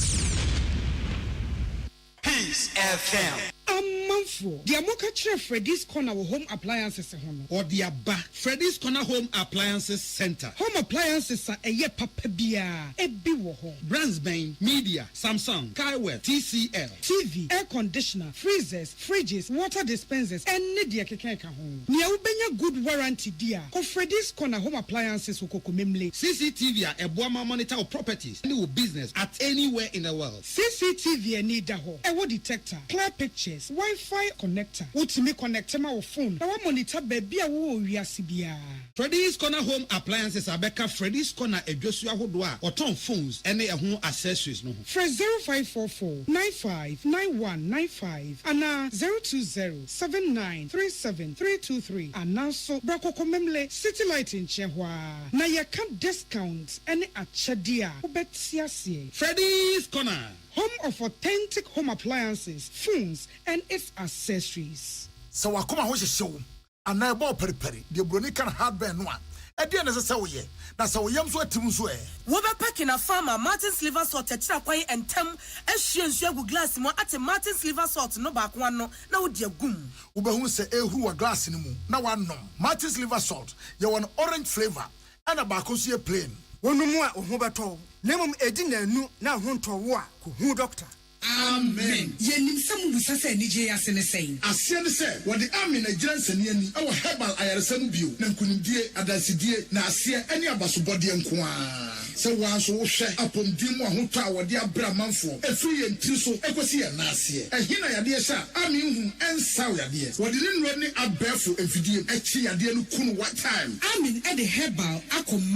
Peace FM. Amanfo, the Amoka Chef Freddy's Corner Home Appliances or the Abba Freddy's Corner Home Appliances Center. Home appliances are a ye papabia, a biwo brands Bain, Media, Samsung, Kaiware, TCL, TV, air conditioner, freezers, fridges, water dispensers, and Nidia Kekeka home. Nia ubenya good warranty dear. Of Freddy's Corner Home Appliances Ukokumemle. CCTV a Boama monitor of properties, any business at anywhere in the world. CCTV and Nidaho, a wood detector, clear pictures. Wi-Fi connector. Ultimate connector my phone. Now monitor baby we are CBA. Freddy's Corner Home Appliances Abeka Freddy's Corner a Joshua Hodwa or Tom phones any home accessories no. Fresh 0544 959195 and 02079373323 and now so Brako Komemle City Light in Chehwa. Now you can't discount any achadia. Ubetiasi. Freddy's Corner. Home of authentic home appliances, phones, and its accessories. So I come and show and I bought peri the Bronican hardware one. At the end of the say, that's how we am so timswe. Woba packing a farmer, Martin's liver salt, Tetraquay, and Tem, as she and Shagu glass more at a Martin's liver salt, no back one, no dear goom. Uba who say, who are glass in the moon. Now one no. Martin's liver salt, you want orange flavor, and a bacosia plain. One more Hobato. Name Edina nu na hunto wa ku doctor. Amen. Yenim some will say Nigeria saying. As say, what the army Nigerians and Yenny, our herbal IRSM view, Nankunimdie, Adasidie, Nasia, any abasubody and Kwa. So once so share upon Dimo Huta or dear Bramanfo, a free and Tiso, Ecosia Nasia, and Hina Yadia, I mean, and Sauya dear. What didn't run it up barefoot and video, actually, I didn't kun what time. I mean, at the herbal,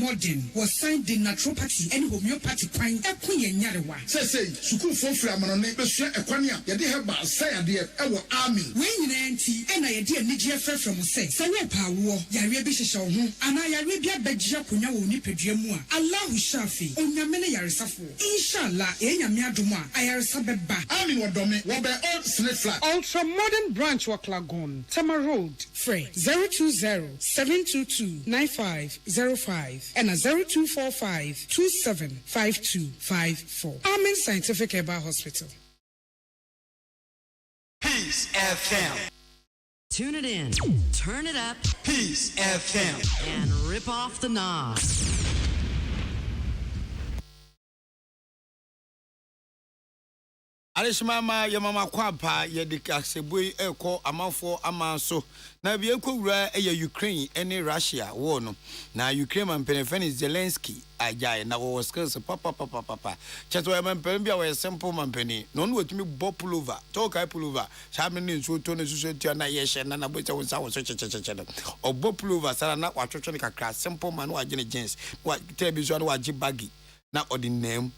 Modern was signed the naturopathy and homeopathy pine, a queen and Yarawa. Say, Suku Fofra. Equania, Yadi Heba, say a dear, our army. When you auntie, and I dear Niger from say, Sanepa war, Yarabish show, and I Arabia Beja Puna Nipediamua, Allah Shafi, Unyamene Yarisafu, Inshallah, Enyamiaduma, Ayarasabeba, Army Wadome, Wabe old snifla, Ultra Modern Branch Waklagon, Tama Road, Frey, 020-722-9505, and a 0245-275254. Amen Scientific Herbal Hospital. Peace FM. Tune it in, turn it up, Peace FM, and rip off the knob. Alishmama ya mama kwapa ya dikasebui eko amanfo amanso na bi ekowura ya Ukraine ene Russia wo no na Ukraine man penefeni Zelensky ajay na wo skills papa chato ya man pen bia wo simple man peni no no wetumi bo pullover to kai pullover sha me ni nso to ne susu tia na yeshe na bo cha wo sa wo so checheche obo pullover sara na watwotwe ne kakra simple man wa gene jeans wa television wa ji baggy na odi name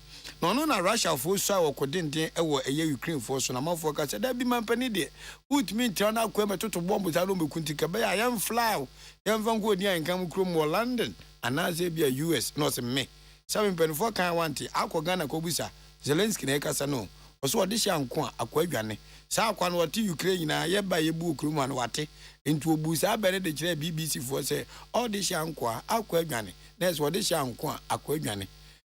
no na Russia for so akodenden ewo eye Ukraine for so na mafo ka se da bi mampani de utmi ntia na akwa metoto bomb ta no mekuntika be ya yam fly yam vango ni ankam krom wo London anaze bia US no se me seven pen for kan wanti akọ Ghana ko busa Zelensky na ekasa no oso ode hia nko akọ adwane sa akwa no wate Ukraine na ye ba ye bu krom an wate ntu obusa abere de kire BBC for say ode hia nko akọ adwane na so ode hia nko akọ adwane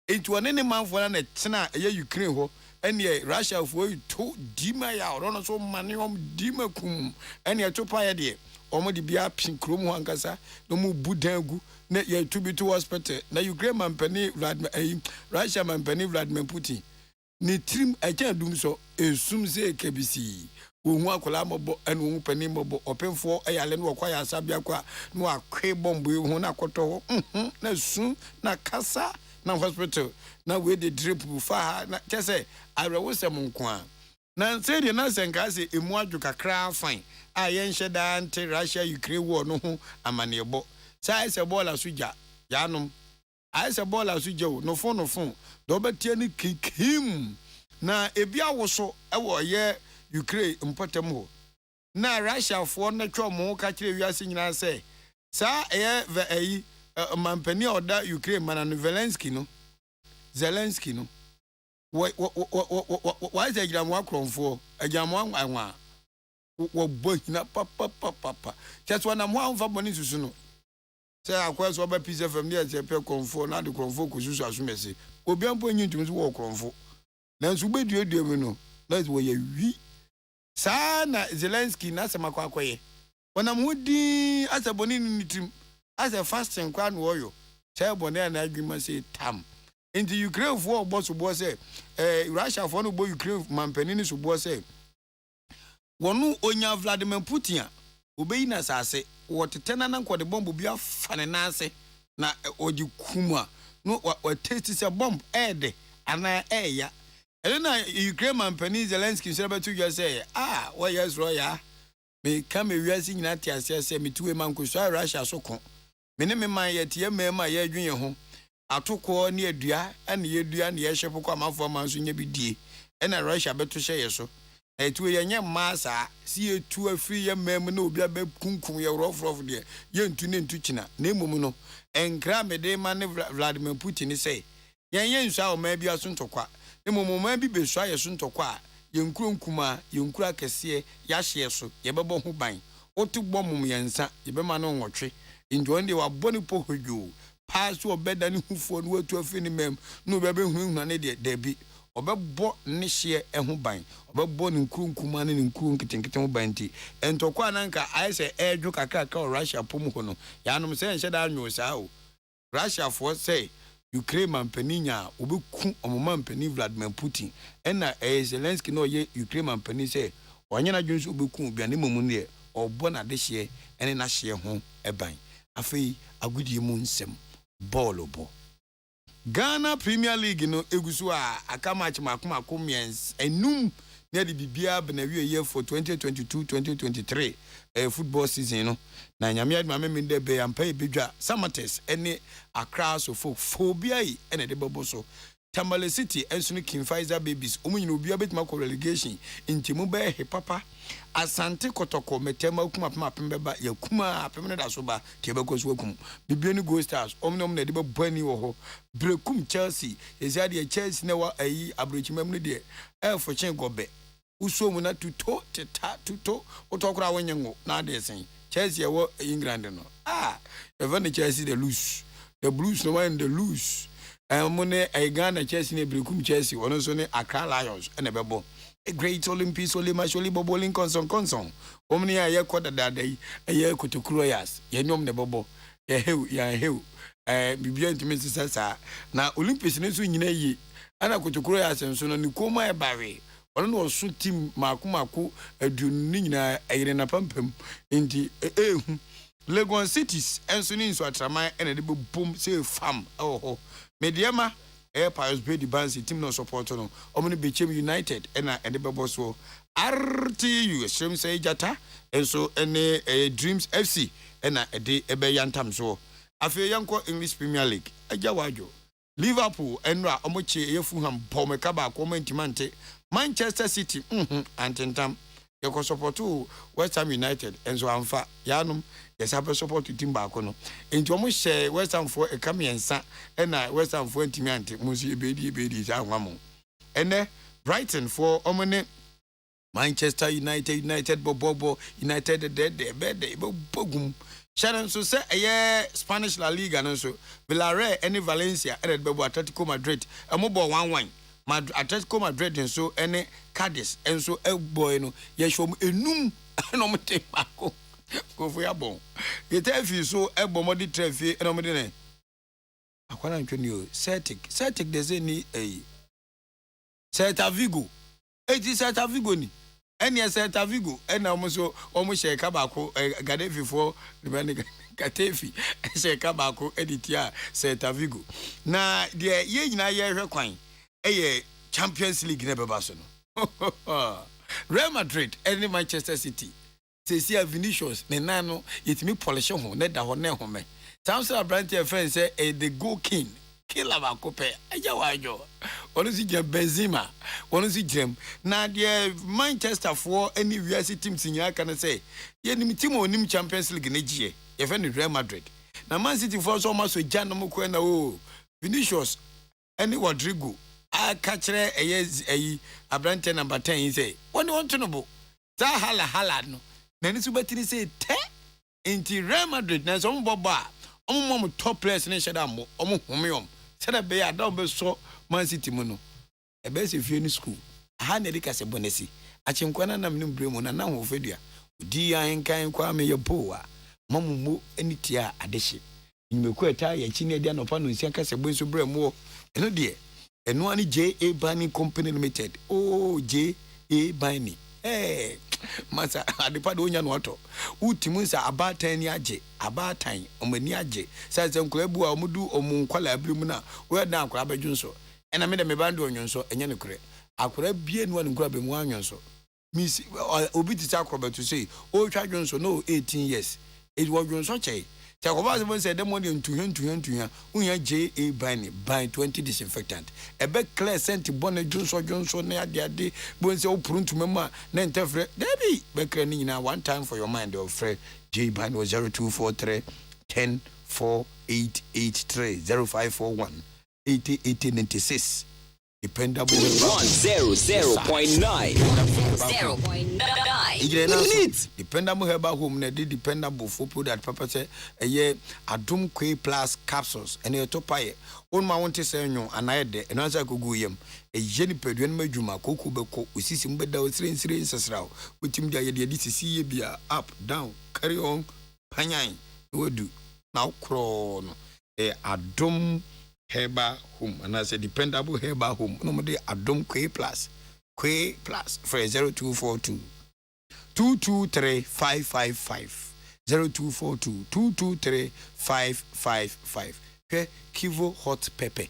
ntu one ne manfo na tena ye Ukraine ho ene Russia for to dima ya oro so maniom dima kum ene topa ye de omo de bia pin krom ho ankasa no mu budangu na ye to be to hospital na Ukraine mampani Vladimir Russia mampani Vladimir Putin ni trim aja dum so esum se KBC wo akola mobo enu wo pani mobo openfo eyale no kwa ya sabia kwa no akwe bombo ho na koto ho na su na kasa na hospital na we dey drip fa na chese arewo sem nko a na say de na senka se emu adwo kakra fine a ye nhye da ante Russia Ukraine war no ho amanebo sai se bola suja yanom ai se bola suja no fon do betie ni kikim na ebi awoso ewo ye Ukraine mpotem ho na Russia for na twomo ka kire wiase nyina se sa ye mampani oda Ukraine manano Zelensky no why is agiram akronfo agiram anwa wo bohina papa just one am one for boni susu no say akwa so ba pizza from there say pe konfo na de konfo ko susu asumese obi ampo nyi ntumi so wo konfo na nso beduedue me no let wo ye wi sa na Zelensky na semakwa akoye wonam hodi asaboni ni tim asa fasting kwa no oyo say boni na agreement say tam into Ukraine for boss bo say Russia for no bo Ukraine mampani ni so bo say wonu onya Vladimir Putin obeyi na sase wotete na nko de bomb bia fane na ase na oji kuma no wa taste se bomb ede ana eya elena Ukraine mampani Zelensky se betu you say why yes roya me come wiase nyina ti ase se metuwe manko so Russia so kon me ne me man ye tie mema ye adwen ye ho atoko ne adua ane ye dua ne ye hyepo kwa mafo man so nya bidie ena Russia beto hye ye so etu ye nya masa si etu afiri ye mem na obi abakunkun ye rofrof de ye ntu ne ntu kina na emom no enkra mede ma ne Vladimir Putin say ye nsu a o ma bia so ntokwa emom ma bi besu aye so ntokwa ye nkronkuma ye nkura kese ya hye so ye bebo ho ban otu bomum ye nsa ye be ma no nwotwe njo ndi wa boni pohojo pass obeda ni hufo no watu afiri ni mem no be hu na ne de debi obebo ne hye eho ban obebo ne nkrunkuma ne nkru nkitenkete ho ban ti entokwa nanka ayese edwo kakaka o Russia pom ho no yanom se nhye da anwo sa o Russia for say Ukraine mampani nya obeku omoma mampani Vladimir Putin ena Zelensky no ye Ukraine mampani say onye na dwonso obeku bia ne momu ne obo na de hye ene na hye ho eban afei agudie mu nsem ball obo Ghana Premier League no egusu a aka match makoma miens enum na de bibia be na wiye for 2022-2023 football season no na nyame adma me de be ampa ebedwa Samates ene Accra so phobia yi ene de bobo so Tamale City enso no King Faisal Babies omunyina obia betima ko relegation intimu be he papa Asante Kotoko metema kuma pembeba yakuma pemne da so ba tebeko so akum bibie ni Go Stars omnom na de be bani wo ho brekum Chelsea eziade Chelsea na wa ayi abrochimam ne de elfo chen gobe uso mu na tuto otokura wonyengo na de sen Chelsea wo England no even Chelsea the lose the Blues no one the lose mone Ghana Chelsea ne brekum Chelsea ono so ne Accra Lions ene bebo a great Olympics Olymasholi boboling konson omni ya ye koda dadai ye kotokuro yas ye nyom ne bobo ye heu bibia ntimi sisa na Olympics ne so nyina yi ana kotokuro yas nso no ni koma e bawe ono no so team mako aduonu ni nyina ayire na pampam nti Lagos cities enso ni nso atraman ene de bom say farm mediama Pius Bedi Bansi team no support no omni Bechem United ena ede bebo so RTU Shem say Jata enso ene Dreams FC ena ede ebe yantam so afi yanko English Premier League aja wajo Liverpool enra omoche Fulham pomeka ba ko mantimante Manchester City antentam yeko support West Ham United enzo amfa yanum yesabe support team ba ko no enti omo share West Ham for ekamiensa na West Ham for ntimiante musu ebedi za anwamo ene Brighton for omone Manchester United bobo United de bogum Sharon so say Spanish La Liga no so Villarreal any Valencia and Bebo Atletico Madrid amobo 1-1 Atletico Madrid and so any Cadiz and so boy no yeshom enum no mete bako go for ya bon you tell you so ebomodi trafie no mede ne akwana ntweni o Celtic de say ni Celta Vigo Celta Vigo ni Any Celta Vigo, and almost share Kabako, Gadefi for the Gatefi, share Kabako, editia, Celta Vigo. Now, dear, ye na ye requine, Champions League never Barcelona. Real Madrid, any Manchester City. See Vinicius, Nenano, it me polish home, net da hone home. Samson Brandt, friend say, the go king. Kila bakope ajawajo onusi je Benzema onusi jem na de Manchester for any university team sinya kan say ye nim team onim Champions League na gie ye fe Real Madrid na Man City for so ma so ja no ko na o Vinicius any Rodrigo a kachre ayi Abrante number 10 say won want to know za hala no na ni su batiri say te inti Real Madrid na so mboba mom top players na sheda mo home said a bear don't be so Man City mono. A best if you in school. A hand edicas a bonesi. A chinkwana nam bremo na ho fedia. Dia and kind kwame your poa. Mamu any tia adeshi. In me queta ya chine dian upon Siakas a bunso bremo. And no dear. And no any J.A. Bani Company Limited. Oh, J.A. Bani. Hey, Masa, Adipadonia Noto. Utimusa about 10 yaje, about time, Omeniaje, says Uncle Ebu Mudu or Munquala Blumuna, where now Crabbe Junso, and I made a mebando on Yonso, and Yanocre. I could have been one grabbing one Yonso. Miss Obiti Acrobat to say, oh, Chad Jonso, no 18 years. It was Jonso. Takobazi said the money to him, Unya J.A. Bani, buy 20 disinfectant. A bed clear sent to Bonnet Johnson near the day, Bonse open to Mamma, Nentefre, Debbie, Beccanina, one time for your mind of Fred J. Bani was 0243 10 4883 0541 8096. Dependable 100.9 0.9 dependable herbal home na dey dependable for product papa say adum K plus capsules and e to paye on ma wonte say nyon anaye de eno asa kogu yam ni peduan madwuma koku beko osisi mbeda osirensiren nsesrawo otim dia ye de sisi ye bia up down carry on panyan wodu na ukro no adum Heba home and I said dependable Heba home. No more Adom K plus for 0242 223 555 0242 223 555. Okay, Kivo hot pepper.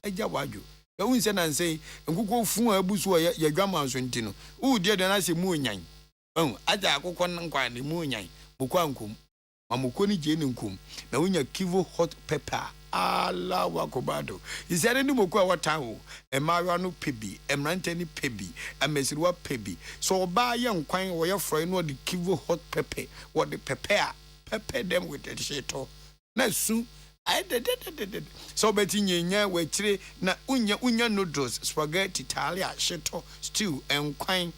Eja waju. Ya unse na say nkuko fun abusu ya dwama so ntino. U de na se mu onyan. Aja akokọ nkwa ne mu onyan. Mukwa nkom. Mamukoni jeni nkum na unya Kivo hot pepper ala wakobado isere ni mokwa watawo emawa no pebi emrante ni pebi amesiriwa pebi so oba ye nkwan wo ye froy no the Kivo hot pepper what the pepper them with the shito na su I did so beti nyenya we kire na unya noodles spaghetti Italia shito stew enkwan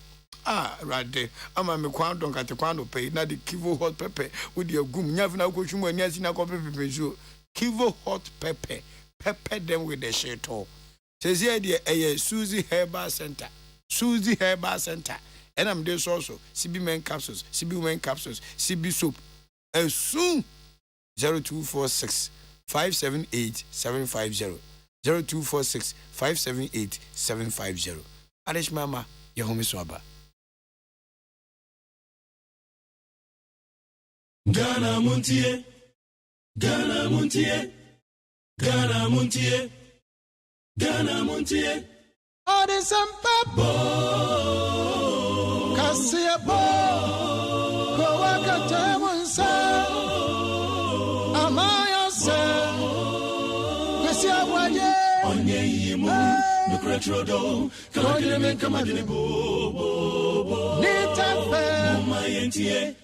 rade ama me kwando nkate kwando pay na the Kivo hot pepper with your gum nyavu na ko twumu ani asi na ko pepper so Kivo hot pepper them with the shit all says here the Suzy Herbal Center and I'm there also CB men capsules CB soap and soon 0246 578 750 0246 578 750 Alish mama your home swaba Ghana Montie Odisampa Kasia Kowaka Tamunsa Amaya Kwasi Aboagye onye yimu no kretrodo kamadine men kamadine bo nitafe mama yentie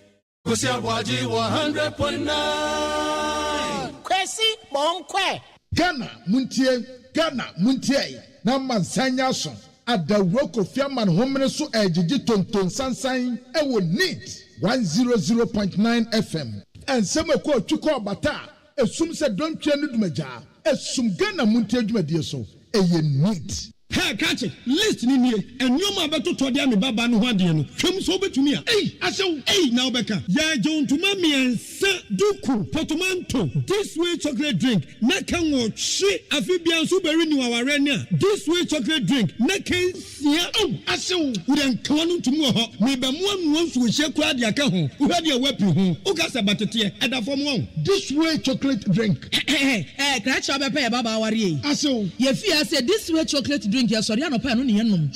Kwasi Aboagye 100.9 Kwasi Bonkwe Ghana muntie na mansanya so adawro kofiaman homene so ejiji tonton sansan ewo neat 100.9 FM ensem ko atwiko bata esum se dontwe no dumaja esum Ghana muntie dwumadie so eye neat. Hey, catch it. List ni nie. And you ma beto to dia me baba no ho ade no. Twem so betumi a. Asew. Now beka. Ya jontuma mi ense duku potomanto. This way chocolate drink. Na kan wo hwe afi bia so beri ni waware ni a. This way chocolate drink. Na kan sia. Asew. Wo den kan no ntumi ho. Me be mo anu nso hye kwa de aka ho. Wo hwe de wapi ho. Wo ka se batete. Eda fom wo. This way chocolate drink. Kracha obepe ya baba aware yi. Asew. Ye fi ase this way chocolate drink. Drink ya sorry anopa no ne yenom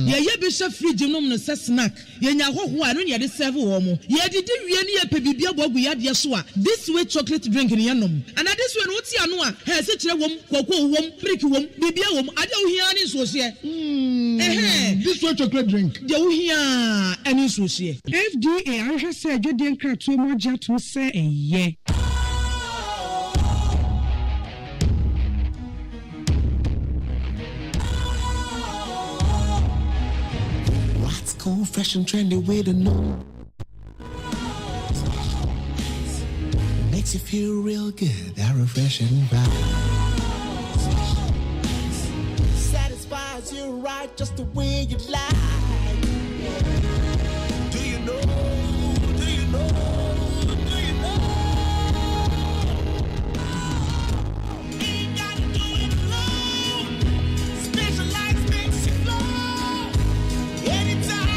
ye be hwe fridge nom no se snack ye nya hoho a no ne de serve wo mo ye didi wie ne ye pe bibia bogu ya de so a this way chocolate drink ne yenom and this way no ti ano a he se kire wom kokko wom brick wom bibia wom ade wo hia ne so se this way chocolate drink de wo hia ani so se FDA ahwe se adwodie nkrato mo gya to se eye cool, fresh and trendy way to know. Makes you feel real good, that refreshing vibe. Satisfies you right just the way you like. Do you know? Do you know? Do you know? Ain't gotta do it alone. Specialized makes you flow. Anytime.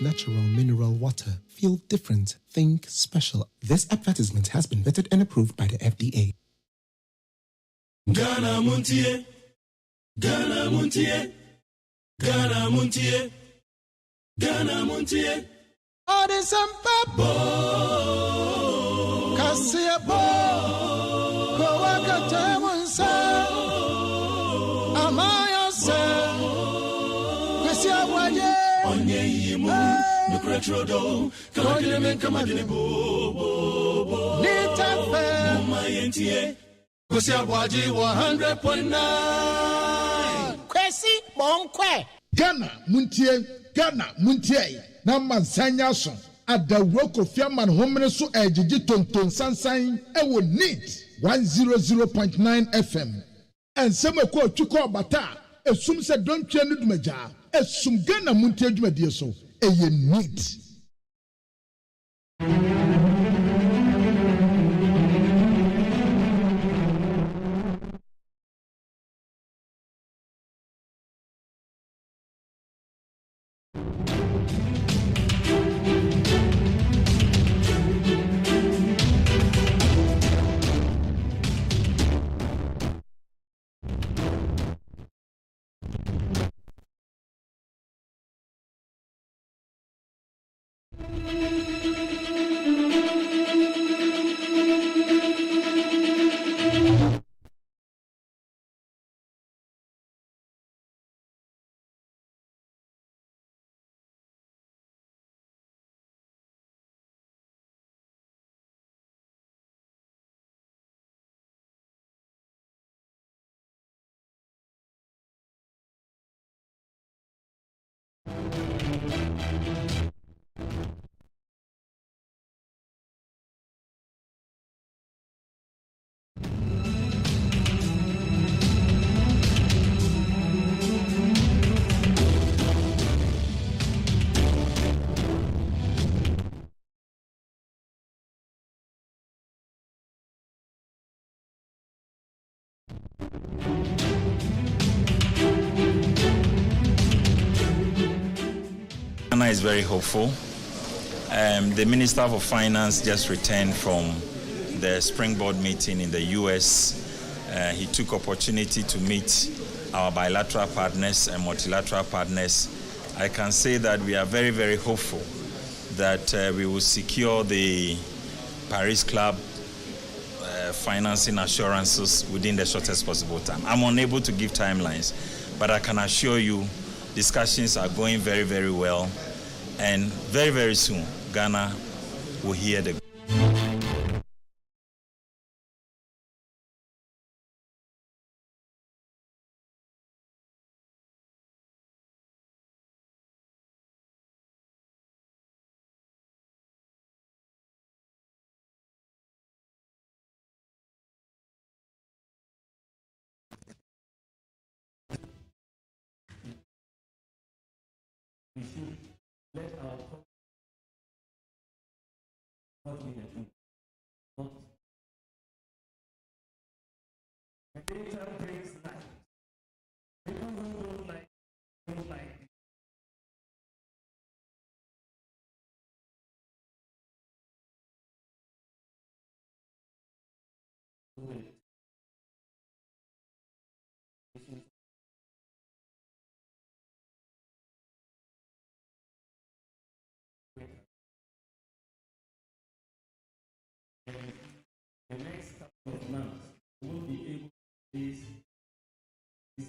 Natural mineral water. Feel different. Think special. This advertisement has been vetted and approved by the FDA. Ghana Montie. Ghana Montie. Ghana Montie. Ghana Montie. Odisempa Kasia bo Kowaka Temunsa Amaya se Kwasi Aboagye onye yimu no kretrodo kamadine men kamadine bo nitafe mama yentie Kwasi Aboagye 100.9 Kwasi Bonkwe Ghana muntie na mansanya so adawro kofiaman homene so ejiji tonton sansan ewo neat 100.9 FM ensem ko atwiko bata esum se dontwe no dumaja esum Ghana muntie dwumadie so eye neat. Ghana is very hopeful. The Minister for Finance just returned from the Springboard meeting in the US. He took opportunity to meet our bilateral partners and multilateral partners. I can say that we are very, very hopeful that we will secure the Paris Club financing assurances within the shortest possible time. I'm unable to give timelines, but I can assure you discussions are going very, very well, and very, very soon Ghana will hear the the next couple of months, we will be able to face this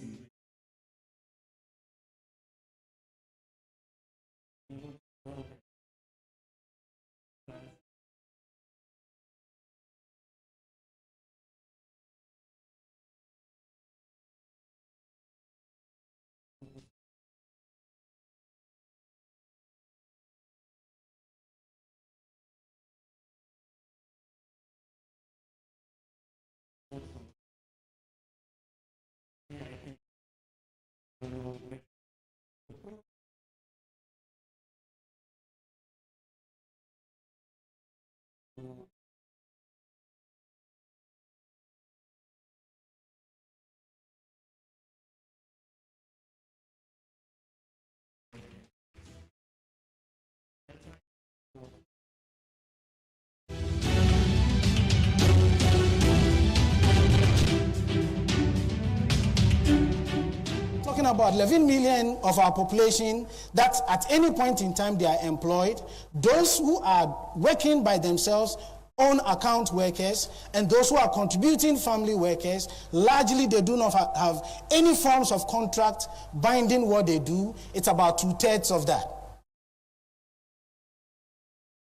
Talking about 11 million of our population that at any point in time they are employed, those who are working by themselves, own account workers, and those who are contributing family workers, largely they do not have any forms of contract binding what they do. It's about 2/3 of that.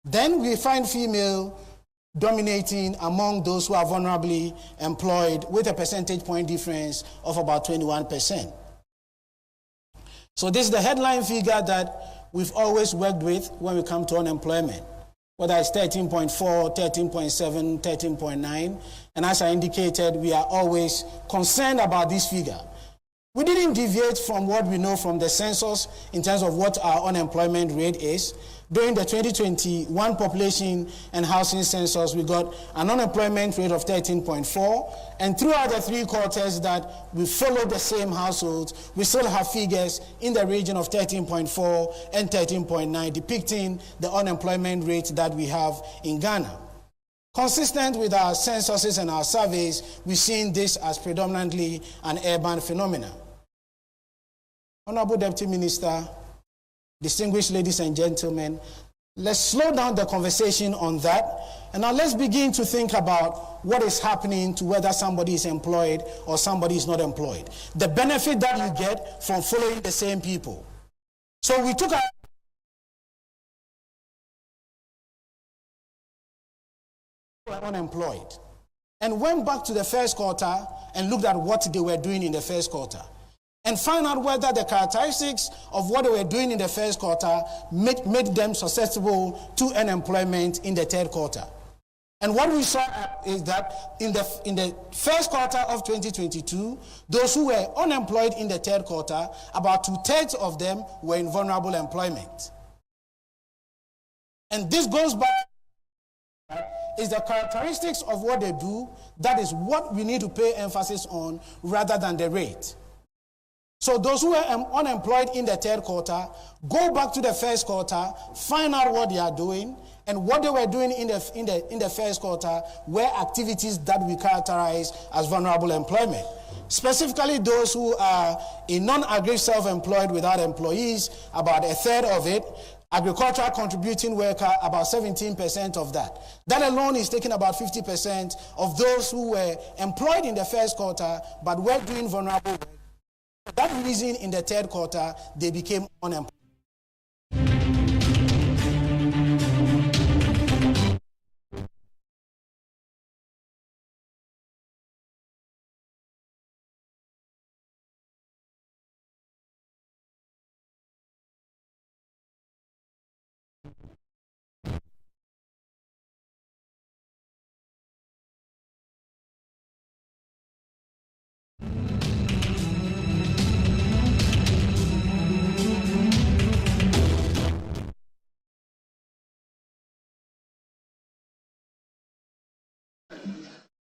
Then we find female dominating among those who are vulnerably employed with a percentage point difference of about 21%. So this is the headline figure that we've always worked with when we come to unemployment, whether it's 13.4, 13.7, 13.9. And as I indicated, we are always concerned about this figure. We didn't deviate from what we know from the census in terms of what our unemployment rate is. During the 2021 population and housing census, we got an unemployment rate of 13.4, and throughout the 3 quarters that we followed the same households, we still have figures in the region of 13.4 and 13.9, depicting the unemployment rate that we have in Ghana. Consistent with our censuses and our surveys, we've seen this as predominantly an urban phenomenon. Honorable Deputy Minister, distinguished ladies and gentlemen, let's slow down the conversation on that, and now let's begin to think about what is happening to whether somebody is employed or somebody is not employed. The benefit that you get from following the same people. So we took unemployed and went back to the first quarter and looked at what they were doing in the first quarter, and find out whether the characteristics of what they were doing in the first quarter made them susceptible to unemployment in the third quarter. And what we saw is that in the first quarter of 2022, those who were unemployed in the third quarter, about 2/3 of them were in vulnerable employment. And this goes back is the characteristics of what they do. That is what we need to pay emphasis on rather than the rate. So those who are unemployed in the third quarter, go back to the first quarter, find out what they are doing, And what they were doing in the first quarter were activities that we characterize as vulnerable employment. Specifically those who are in non-agri self-employed without employees, about a third of it. Agricultural contributing worker, about 17% of that. That alone is taking about 50% of those who were employed in the first quarter but were doing vulnerable work. For that reason, in the third quarter, they became unemployed.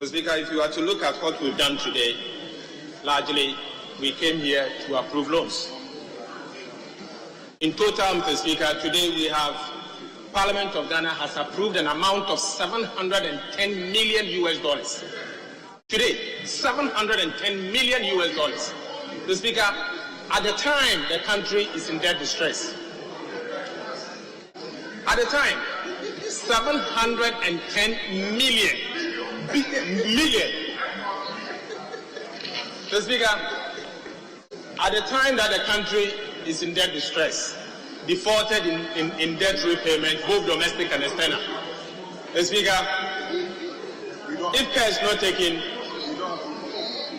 Mr. Speaker, if you are to look at what we've done today, largely we came here to approve loans. In total, Mr. Speaker, today we have Parliament of Ghana has approved an amount of $710 million US. Today, $710 million US. Mr. Speaker, at the time the country is in debt distress, at the time, 710 million. Mr. Speaker, at the time that the country is in debt distress, defaulted in debt repayment, both domestic and external. Mr. Speaker, if care is not taken,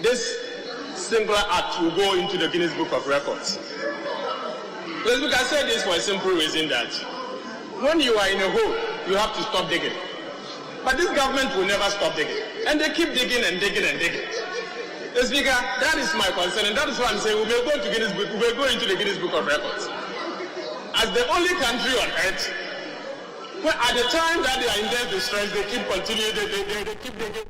this singular act will go into the Guinness Book of Records. Mr. Speaker, I say this for a simple reason that when you are in a hole, you have to stop digging. But this government will never stop digging. And they keep digging and digging and digging. Mr. Speaker, that is my concern, and that is why I'm saying we may go into the Guinness Book of Records. As the only country on earth, where at the time that they are in debt distress, they keep continuing, they keep digging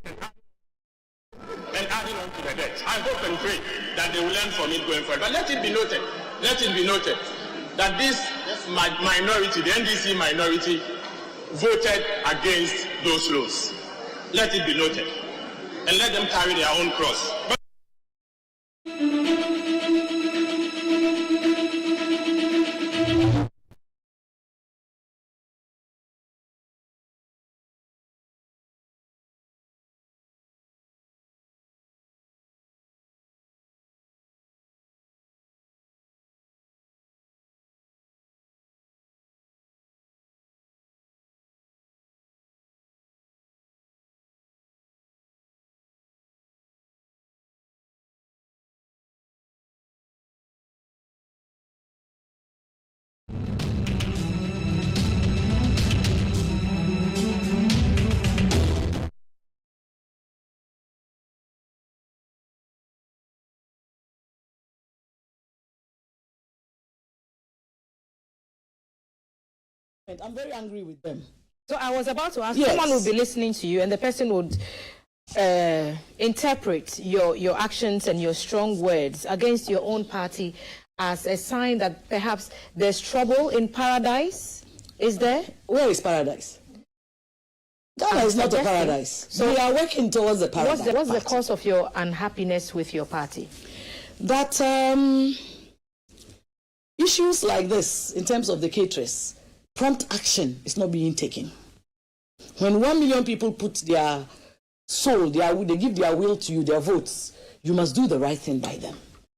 and adding on to the debt. I hope and pray that they will learn from it going forward. But let it be noted that this minority, the NDC minority, voted against those laws. Let it be noted. And let them carry their own cross. I'm very angry with them. So I was about to ask, yes. Someone will be listening to you and the person would interpret your actions and your strong words against your own party as a sign that perhaps there's trouble in paradise. Is there? Where is paradise? Ghana is not a paradise. So we are working towards the paradise. What's the cause of your unhappiness with your party? That issues like this, in terms of the caterers, prompt action is not being taken. When 1 million people put their soul, they give their will to you, their votes, you must do the right thing by them.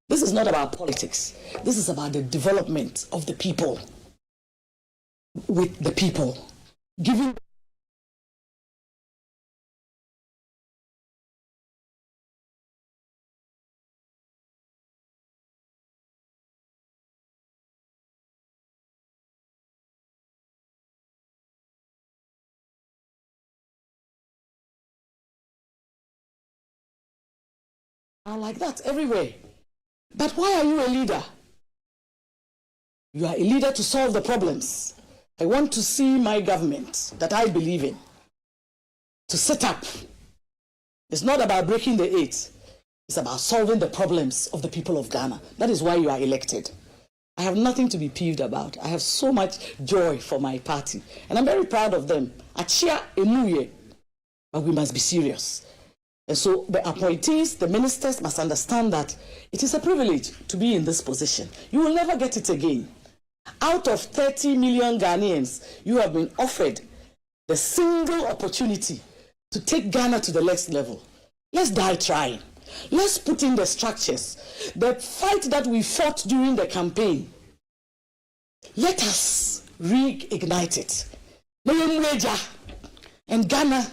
This is not about politics. This is about the development of the people, with the people. Giving are like that everywhere. But why are you a leader? You are a leader to solve the problems. I want to see my government that I believe in to set up. It's not about breaking the eight. It's about solving the problems of the people of Ghana. That is why you are elected. I have nothing to be peeved about. I have so much joy for my party, and I'm very proud of them. Achia emuye, but we must be serious. And so the appointees, the ministers must understand that it is a privilege to be in this position. You will never get it again. Out of 30 million Ghanaians, you have been offered the single opportunity to take Ghana to the next level. Let's die trying. Let's put in the structures. The fight that we fought during the campaign, let us reignite it. And Ghana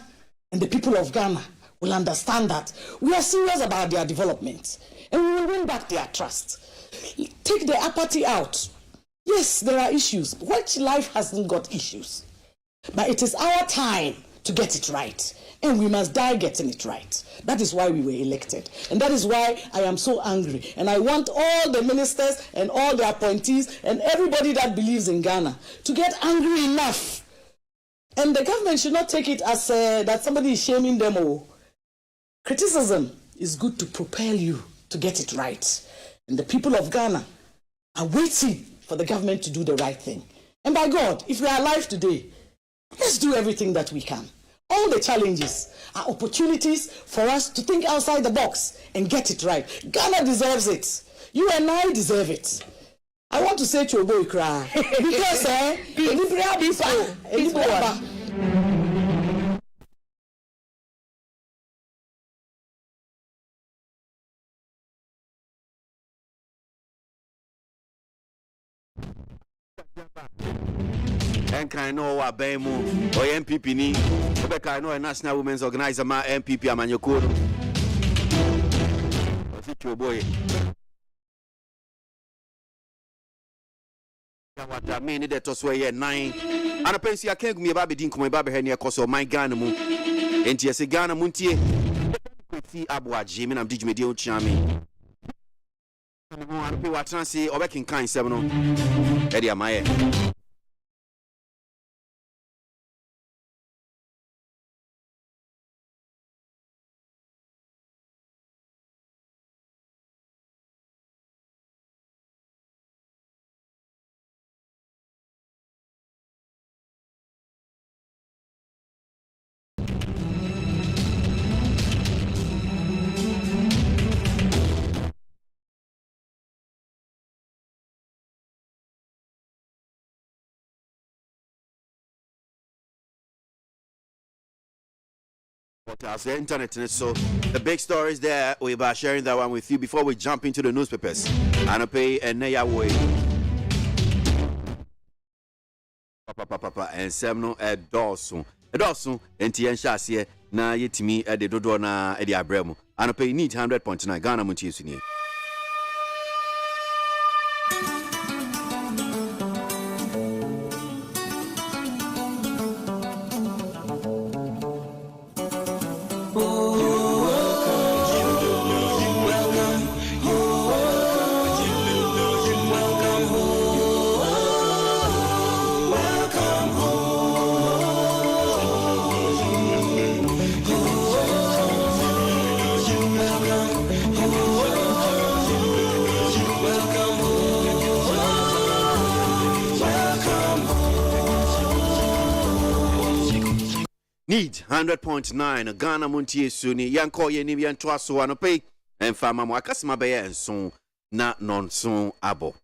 and the people of Ghana will understand that we are serious about their development and we will win back their trust. Take the apathy out. Yes, there are issues. Which life hasn't got issues? But it is our time to get it right. And we must die getting it right. That is why we were elected. And that is why I am so angry. And I want all the ministers and all the appointees and everybody that believes in Ghana to get angry enough. And the government should not take it as that somebody is shaming them all. Criticism is good to propel you to get it right. And the people of Ghana are waiting for the government to do the right thing. And by God, if we are alive today, let's do everything that we can. All the challenges are opportunities for us to think outside the box and get it right. Ghana deserves it. You and I deserve it. I want to say to your boy, cry. Because, and kind know what Bemu or MPP ni Rebecca know a national women's organizer ma MPP amanyokoro. What's it your boy? What I mean that was where 9 and I pense I can't me baby din come baby here near cause of my Ghana mu enti ese Ghana MONTIE see ABOAGYE me nam digi me dey chiame I be what tran say obekin kan 7 no e dey amaye. As the internet, so the big stories there, we're about sharing that one with you before we jump into the newspapers. And I pay a naya way. Papa and Semno at Dawson. A Dawson, and Tian Shasia, na yetimi at the Dodona at the Abremo. And I pay need 100.9 Ghana MONTIE. Need 100.9 Ghana MONTIE Suni Yanko Yenim Yantoa so anope and Fama Mwakasima Beye and son na non son abo.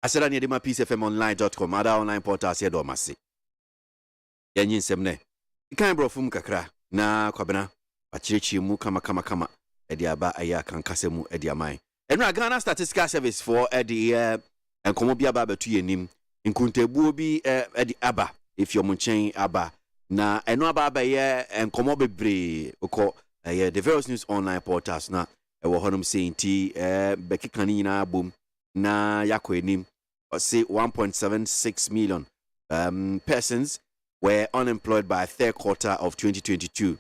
I said I need my peacefmonline.com other online portals here do masi. Yanyin semne. Ikan bro fum kakra na kwabena bachirichi mu kama ediaba aya kan kasemu ediamai. Enra Ghana Statistical Service for edi and komobia ba betu yenim nkuntebuo bi edi aba if your munchen aba na eno aba ye enkomo bebre uko the various news online portals na ewo honum saying ti bekika ni na bom na yakọ enim say 1.76 million persons were unemployed by third quarter of 2022.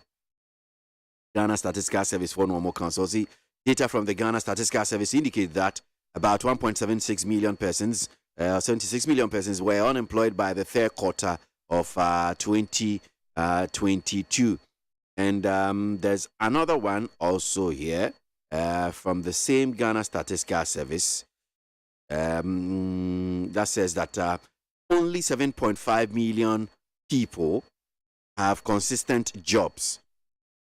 Ghana Statistical Service for normal council. See, data from the Ghana Statistical Service indicate that about 1.76 million persons, 76 million persons were unemployed by the third quarter of 2022. And there's another one also here from the same Ghana Statistical Service. that says that only 7.5 million people have consistent jobs.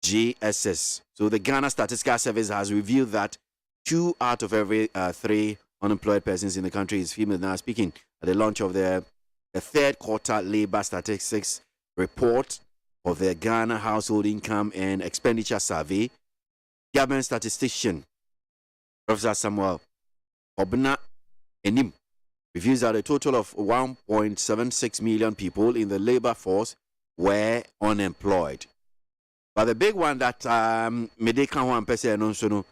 GSS. So the Ghana Statistical Service has revealed that 2 out of every 3 unemployed persons in the country is female. Now speaking at the launch of the third quarter labor statistics report of the Ghana Household Income and Expenditure Survey, government statistician Professor Samuel Obna Enim reveals that a total of 1.76 million people in the labor force were unemployed. But the big one that Medeka one person also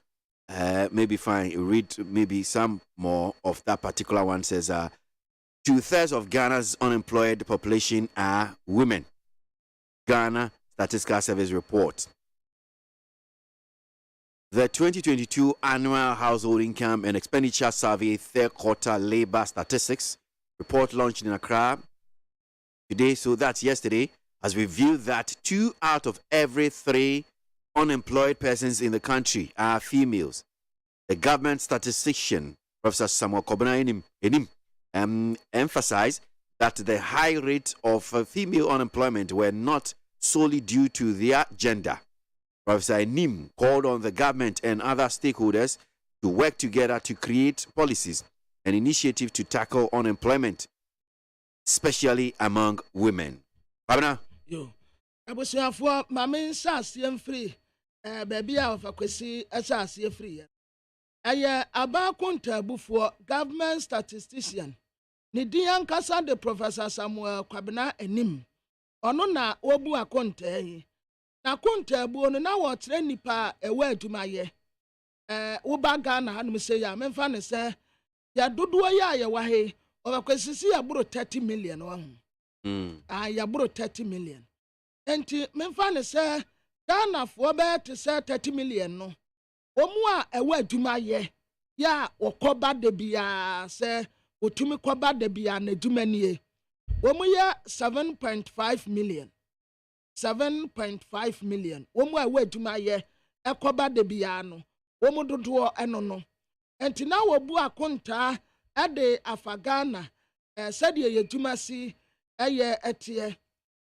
maybe fine read maybe some more of that particular one says 2/3 of Ghana's unemployed population are women. Ghana Statistical Service report. The 2022 Annual Household Income and Expenditure Survey third quarter labor statistics report launched in Accra today, so that's yesterday, has revealed that 2 out of every 3 unemployed persons in the country are females. The government statistician, Professor Samuel Obna Enim, emphasized that the high rate of female unemployment were not solely due to their gender. Professor Enim called on the government and other stakeholders to work together to create policies and initiatives to tackle unemployment, especially among women. Babna? Yo, abusuafo mame nsa asiem free baby a of akwesi esa asie free. Aye aba kontabufo government statistician. Ni dian kasa de Professor Samuel Kwabena Enim. Ono na obu akonta yi. Na kontabu no na wo tre nipa ewa adumaye. Wo ba Ghana hanum se ya memfa ne se ya dodo ya ye wa he obakwesisi ya buro 30 million wa hu. Ya buro 30 million. Enti memfa ne se Ghana fo be te se 30 million no. Omu a ewa adumaye ya okoba de bia se otumi koba de bia na adumanie. Omu ya 7.5 million. 7.5 million. Omu a ewa adumaye ekoba de bia no. Omu dodo eno no. Enti na wobu akonta ade afagana sade ye adumasi eye etie.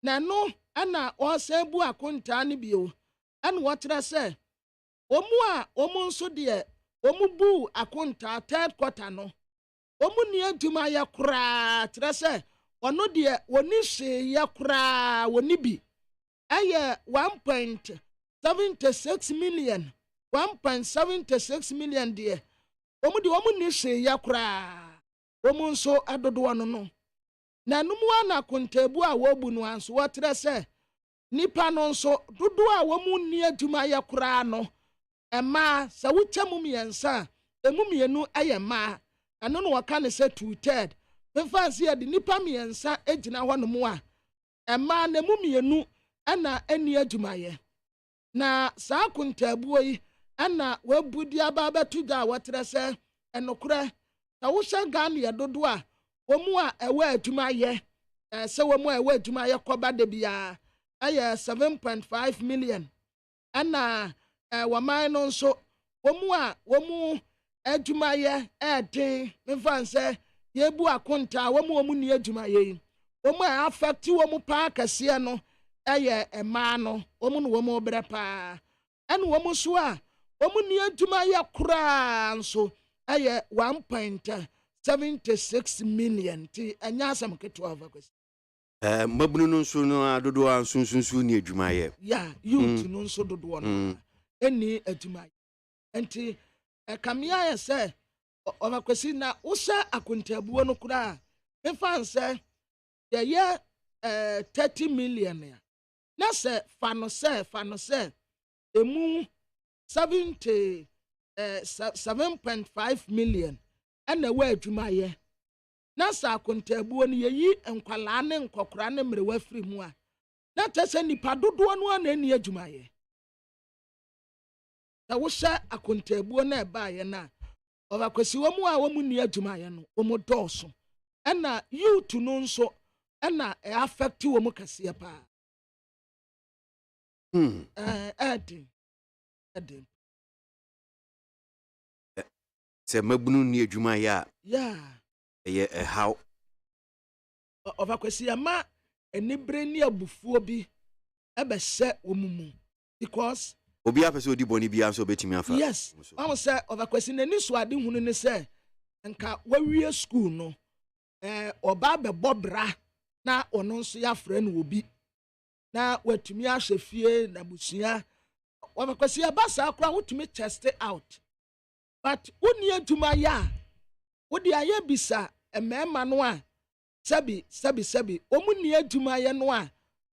Na no ana o se bu akonta ne bio. Ana wo kire se omu nso de omu bu akonta third quarter no. Omu ni adumaya kura kire se ono de woni hwe ya kura woni bi. Eye 1.76 million. 1.76 million de omu ni hwe ya kura. Omu nso adodo no no. Na numu ana kontabu a wobu no anso wotre se nipa no nso dodo a womu ni aduma ya kura no ema sa wuchemu miensa emu mienu aye ma ano no waka ne se 2/3 memfansi ya de nipa miensa ejina ho no mu a ema na emu mienu ana eni aduma ye na sa kontabu yi ana wabudi aba betu da wotre se enokure na wo hye Ghana ya dodo a omu a ewa aduma ye se omu a ewa aduma ye koba de bia aye 7.5 million ana waman no nso omu aduma ye eden memfanse ye bu akonta omu ni aduma ye omu a affect omu pa kase no aye ema no omu no omu bre pa ana omu so a omu ni aduma ye kura nso aye 1.76 million ti anya sam keto avakwesi mabunu no nso no adodo ansunsunsu ni adwumaye ya youth no nso dodo no eni adwumaye enti kamia ya se avakwesi na usa akontabuo no kura mefanse ye 30 million ya na se fano se emu 7.5 million ana wa adwumaye na sa kontabuo no yeyi enkwala ne nkokora ne mrewa firi mu a na tese nipa dodo no na eni adwumaye na wo hye akontabuo na eba ye na obakwesi womu a womu ni adwumaye no omo dɔɔso ana youth no nso ana affect womu kase pa Adi Se mabunu ni adwuma ya. Yeah. How Ovakwesi ama enibre ni abufuo bi ebese omumu because obi apese odi boni bia so betimi afa. Yes. I say Ovakwesi nani so ade hunu ne say nka wawie school no oba be bobra na ono nso ya frɛ no obi na watumi ahye fie na busua Ovakwesi abasa akra wotumi test it out but woni adwuma ya wodi aye bisa emema no a sabi omuni adwuma ye no a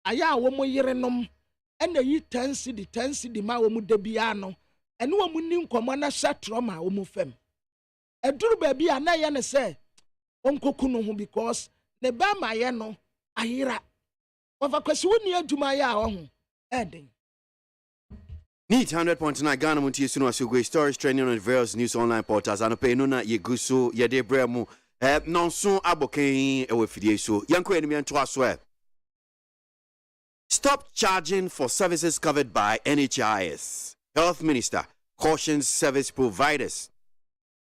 aya a wo mo yerenom ena yi 10 cedi ma wo mu da bia no ene wo mu ni nkomo na shatro ma wo mu fam eduru ba bia na ye ne se onkoku no ho because ne ba ma ye no ayira Ovakwesi woni adwuma ye a ho eden. Need 100.9 Ghana Montie Suno Asugwe stories trending on various news online portals and pay no na yeguso yede bremu nonso aboken ewe fidie so yanko enemi anto aso. Stop charging for services covered by NHIS. Health Minister cautions service providers.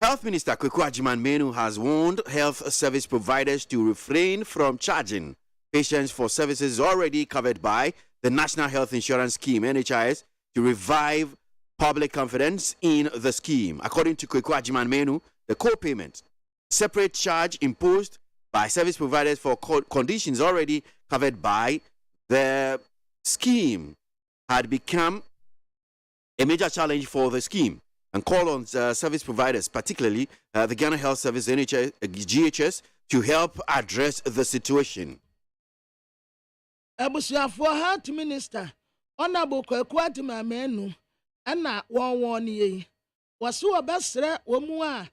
Health Minister KWASI Menu has warned health service providers to refrain from charging patients for services already covered by the National Health Insurance Scheme NHIS to revive public confidence in the scheme. According to KWASI Menu, the co-payment, separate charge imposed by service providers for conditions already covered by the scheme, had become a major challenge for the scheme, and call on service providers, particularly the Ghana Health Service, NHS, GHS, to help address the situation. Abusuafo Health Minister Honorable KWASI Menu ana won ye waso obesre omu a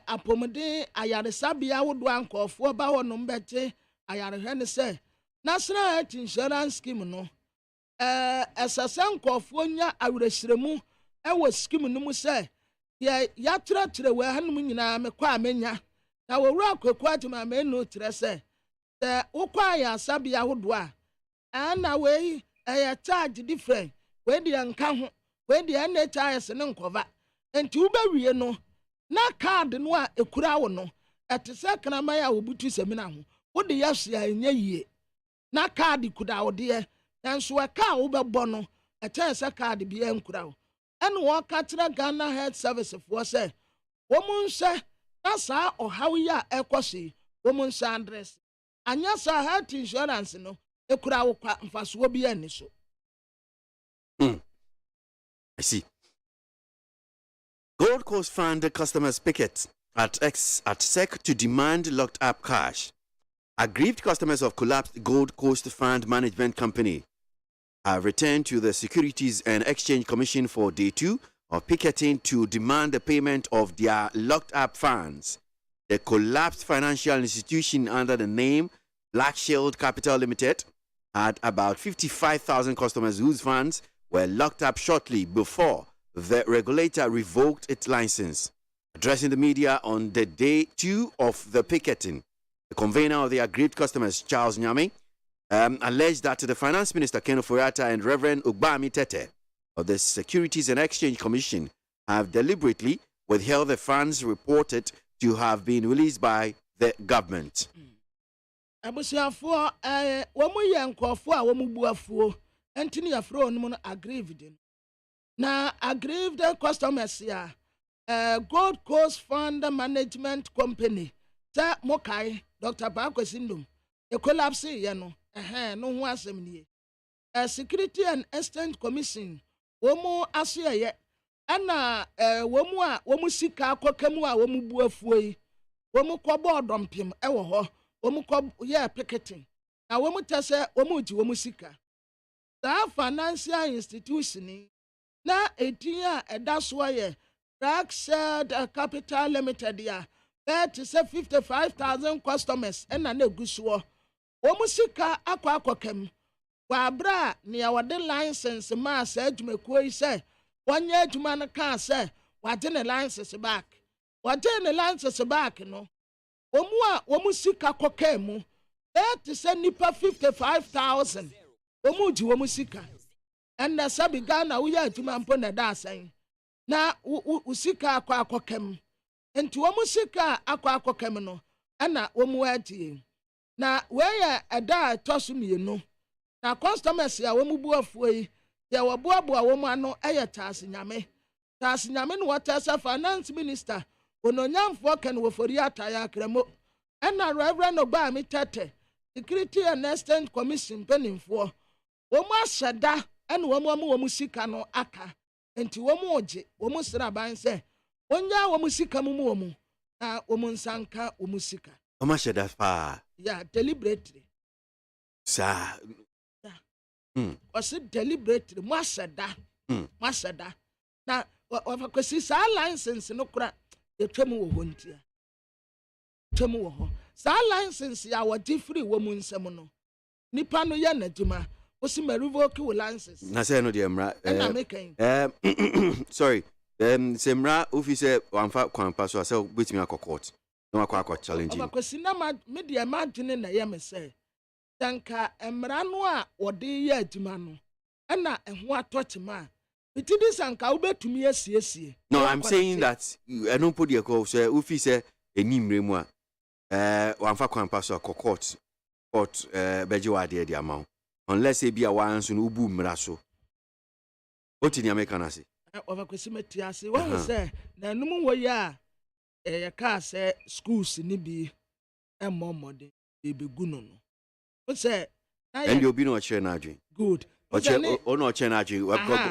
apomode ayaresabia wodo ankofo ba wonom bete ayarehwe ne se National Health Insurance Scheme no esasan kofo nya awrehiremu ewo scheme no mu se ya tratre we hanum nyina mekwa amenya na wowura KWASI Menu tre se ukwa ya sabia wodo a ana we charge different we di anka ho we di NHIS ne nkova enti wo ba wie no na card no a ekura wo no etese kanama ya obutu semina ho wo di yahia enya yie na card kuda wo de enso we ka wo be bo no etese card bi enkura wo ene wo ka tira Ghana Health Service for say wo mun se na sa ohaw ya ekosi wo mun se address anya sa health insurance no ekura wo kwa mfaso bi ani so. I see. Gold Coast Fund customers picket at SEC to demand locked up cash. Aggrieved customers of collapsed Gold Coast Fund Management Company have returned to the Securities and Exchange Commission for day 2 of picketing to demand the payment of their locked up funds. The collapsed financial institution under the name Black Shield Capital Limited had about 55,000 customers whose funds were locked up shortly before the regulator revoked its license. Addressing the media on the day 2 of the picketing, the convener of the aggrieved customers, Charles Nyame, alleged that the Finance Minister, Ken Ofori-Atta, and Reverend Ugbami Tete of the Securities and Exchange Commission have deliberately withheld the funds reported to have been released by the government. Abusuafo womu ye nkofo a womu buafuo entini afro no aggrieved na aggrieved customers ya Gold Coast Fund Management Company ta mokai Dr. Bakwesindum e collapse ye no no ho asem nie Security and Exchange Commission womu aseye ana womu sika akokemu a womu buafuo yi womu kobo odompem ewo ho womu ko ye picketing na womu tese womu ji womu sika the financial institution na etia edaso ye Black Shield Capital Limited ya that is 55,000 customers and na neguso womu sika akwakokem wa bra ne awode license ma sa adwumako yi se wonye adwuma no ka se wade ne license back no womu sika kokemu that is nipa 55,000 womu ji womu sika and na sabi Ghana wo ya adwuma mpo na da asan na usika akwakokem enti wɔn sika akɔ kam no ɛna wɔn agye na wɔyɛ ɛda ɛtɔ so mmienu na customers a wɔn bu afuo yi deɛ wɔboaboa wɔn ano ɛyɛ taasinyame no wɔtɛ sɛ finance minister ononyamfoɔ kan wɔfori ataya akramo ɛna reverend Obami Tete security and exchange commission mpanimfoɔ wɔn ahyɛda ɛna wɔn sika no aka enti wɔn ogye wɔn sraban sɛ onya wɔn sika mu wɔn na wɔn nsanka wɔn sika Oma sheda pa. Yeah, deliberately. Sa. Was it deliberately? Mwasada. Mwasada. Na wafakwesi sa license no kura ye twemu wo ho ntia. Twemu wo ho. Sa license ya wadi free wo mu nsem no. Nipa no ye nadwuma. Osi ma revoke wo license. Na say no de mra. Sorry. Semra officer wamfa kwampa so say betimi akọ no akwa challenge. Abakwesi na media madwene na ye me say. Danka emra no a wode ye adwuma no. Na eho atochema. Itidi sanka ubetumi asiesie. No, I'm saying that I don't put your call say officer enimre mu a wamfa kwampa so court beje wa de amount unless e bia wan so no ubu mra so. Oti ni America na say. Ovakwesi metiase wo say na enum wo ya ye ka say schools ni bi emomode e begu no no. Wo say and you be no chere na adwen. Good. No chere na adwen.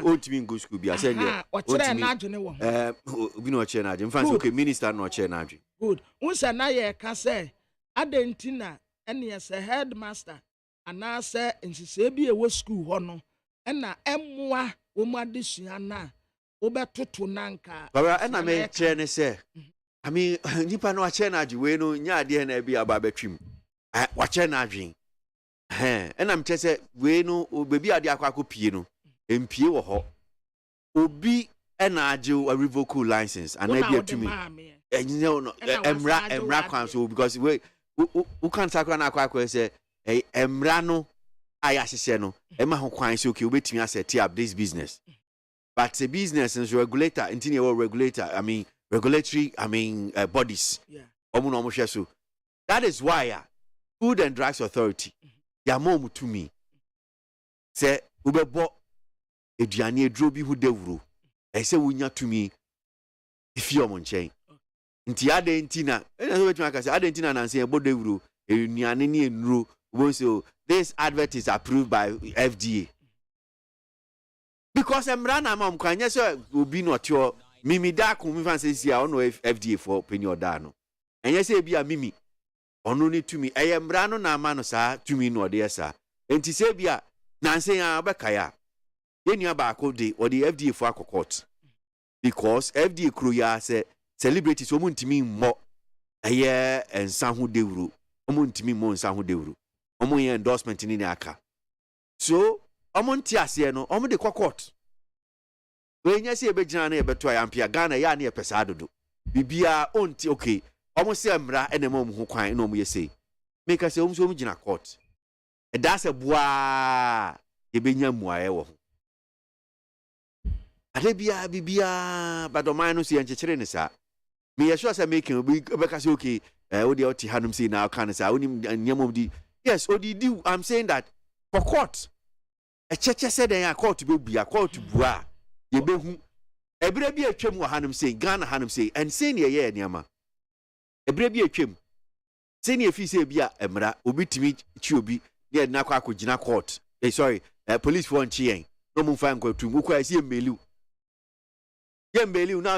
O timi go school bi ase ne. O chere na adwen wo. Obi no chere na adwen. Fancy okay minister no chere na adwen. Good. Wo say na ye ka say adentina ene say headmaster ana say nsise bi e wo school ho no na emmoa wo mu adesua na obetoto nanka. Baba na me chere ne say I mean nipa no chere na adwen we no nya ade na bi aba betwim. Wa chere na adwen. And I'm just saying, we know, baby, I dear Piano, and Pie or Ho. Obi and Ajo a revoke license, and maybe to me. And you know, Emra so because we who can't talk on Aqua say, a Emrano, I aseseno, Emma who quines okay, wait me as a tear up this business. But the business is regulator, internal regulator, regulatory, bodies. Yeah. That is why Food and Drugs Authority. Ya mom to me say ubebo eduane edro bi hu dawuro e say wunya to me if you mon chen nti ade ntina ena so betuma ka say ade ntina na say ebo dawuro enuane ne enuro won say this advert is approved by FDA because emra na mam kwanya say obi no tio mimi da ko mi fan say sia ono FDA for penny oda no enye say bia mimi ono ni tumi eyemra no na ama no saa tumi no de esa enti se bia nanse ya obeka ya yenu ba akode o the FDA for court because FDA kru ya say celebrities omo ntimi mmo eye ensa ho dewuro omo ntimi mmo ensa ho dewuro omo ye endorsement ni aka so omo nti ase no omo de court we nya se ebegina na ebeto ya mpia Ghana ya na epesa adodo bibia onti okay almost say mra ene mom ho kwan no mo yesi make us so mo gina court e da se boa e benya muaye wo ho ade bibia badoman no se enchekere ne sa me yesho say making obi be say okay we dey oti hanum say na kan say oni nyamom di yes odi do I'm saying that for court e cheche say den court be bua court bua ye be hu ebire bi atwam wo hanum say Ghana hanum say and say ne ye niama ebre bi atwam se ne efi se bia emra obi timi chi obi ne na kwa akogina court police for nchien no mu fa nkwatu mu kwa se yembeliu na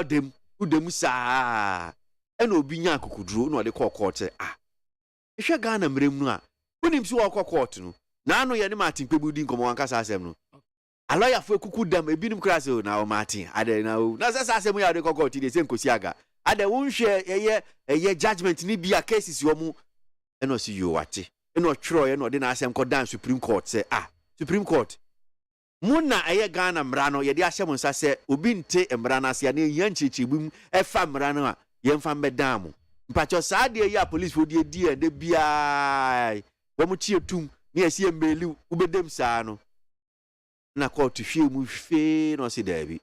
udem saa ena obi nya akokuduro na ode court ehwe Ghana mrem no a onim si wo court no na ano ye ne Martin Kpebudi nkomo wankasa asem no aloya fo kuku dam ebinim kra se na o Martin ade na sasa asem ya ode court de se nkosi aga ade wonhwe eye judgment ni bia cases wo mu eno si yo wate eno twro ye no de na asem ko dan Supreme Court say Supreme Court muna eye Ghana mra no ye de ahyem nsa se obi nte mra na se na ehia nchichibum efa mra no a ye mfa mbedam mu mpacho saa de ye police fo de di de bia wo mu tie tum na esi embeli ubedem saa no na court hwe mu hwe no se da bi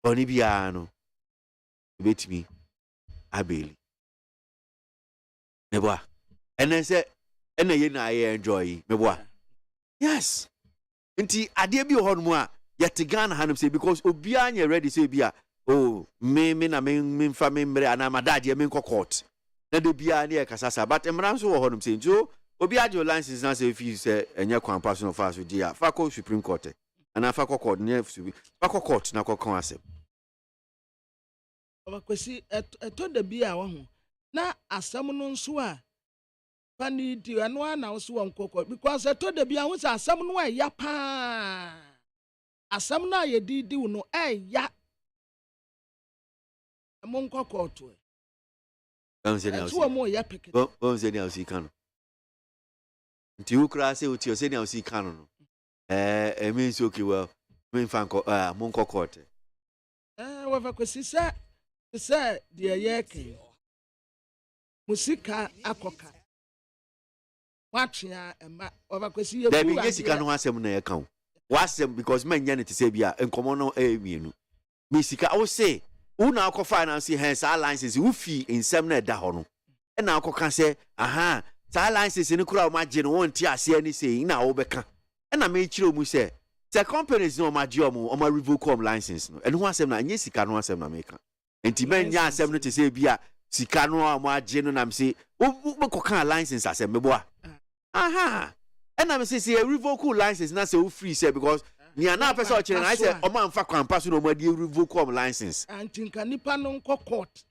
oni bia no betimi abeli meboa ene se ene ye na ye enjoy meboa yes nti ade bi ho no mu a yet Ghana hanum say because obia anya ready say bia oh me na me fa me mre ana madade me nko court na de bia na e kasasa but emran so ho honum say njo obia age license na say fi say enye kwan pass no fa so dia fa ko Supreme Court ana fa ko court na fa ko court na ko kan asem obakwesi eto de bia wo ho na asem no nso a pani di anu ana wo so won kokko because eto de bia wo say asem no ya pa asem na ye di no ya amon kokko to onse ni ausi kanu nti ukra se uti ose ni ausi kanu no mean so okay well me fanko mon kokko wa kwesi se de yeke musika akoka watchia ema wa kwesi ye ku da bi sika no asem na ye kan wasem because man nya ne te se bia enkomo no mienu me sika wo say una akọ finance hence our license wo fi nsem na da ho no e na akọ se aha sa license ni kura o ma je no won ti ase ni say na wo beka e na me chire mu se companies no ma je o ma revoke license no e no asem na anya sika no asem na me ka enti men nya asem no te se bia sika no a ma je no na me say wo ko kan license asem me bo aha e na me say revoke license na say wo free say because ni ana person o chere na say o ma nfa kwampa so no ma di revoke license antinka nipa no nko court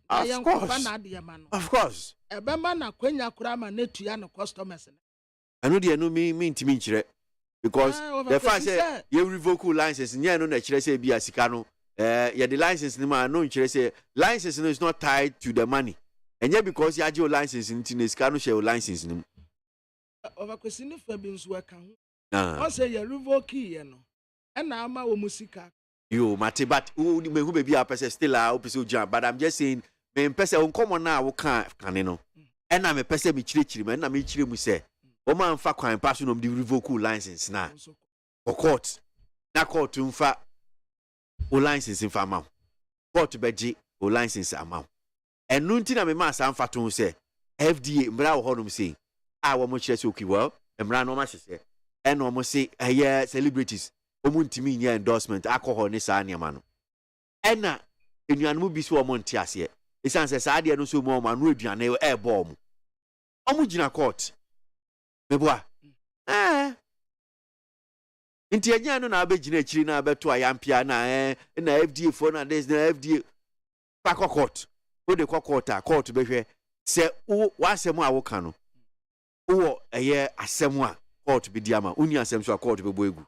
of course e be ma na kwanya kura ma netua no customers anu de no me ntimi nkyere because the fact say you revoke license nya no na kyere say bia sika no the license ni ma no nkyere say license no is not tied to the money enye because ya je license nti na sika no share license ni overkwesi ni fa bi nso aka ho o say you revoke ye no na ama wo musika yo mate but me hu be bia pese still a o pese ojan but I'm just saying me pese on common na wo kan no na me pese me chire me na me chire mu se o ma nfa kwan pass no di revoke license na o court na court nfa o license nfa ma court beji o license ama enu nti na me ma sa nfa to se FDA mbra wo honum se a wo mo chire se okiwa mbra no ma hye eno mo se celebrities omuntimi nya endorsement alcohol ni saa niam no ena enuanmu bi so omonti ase esan se saa de no so mo manu aduane e bo mo omu gina court meboa nti anya no na abegina akiri na abeto ayampia na na FDA for na this na FDA pa court o de court a court behwe se wo asem a wo ka no wo asem a court bi diama uni asem so a court bebo egu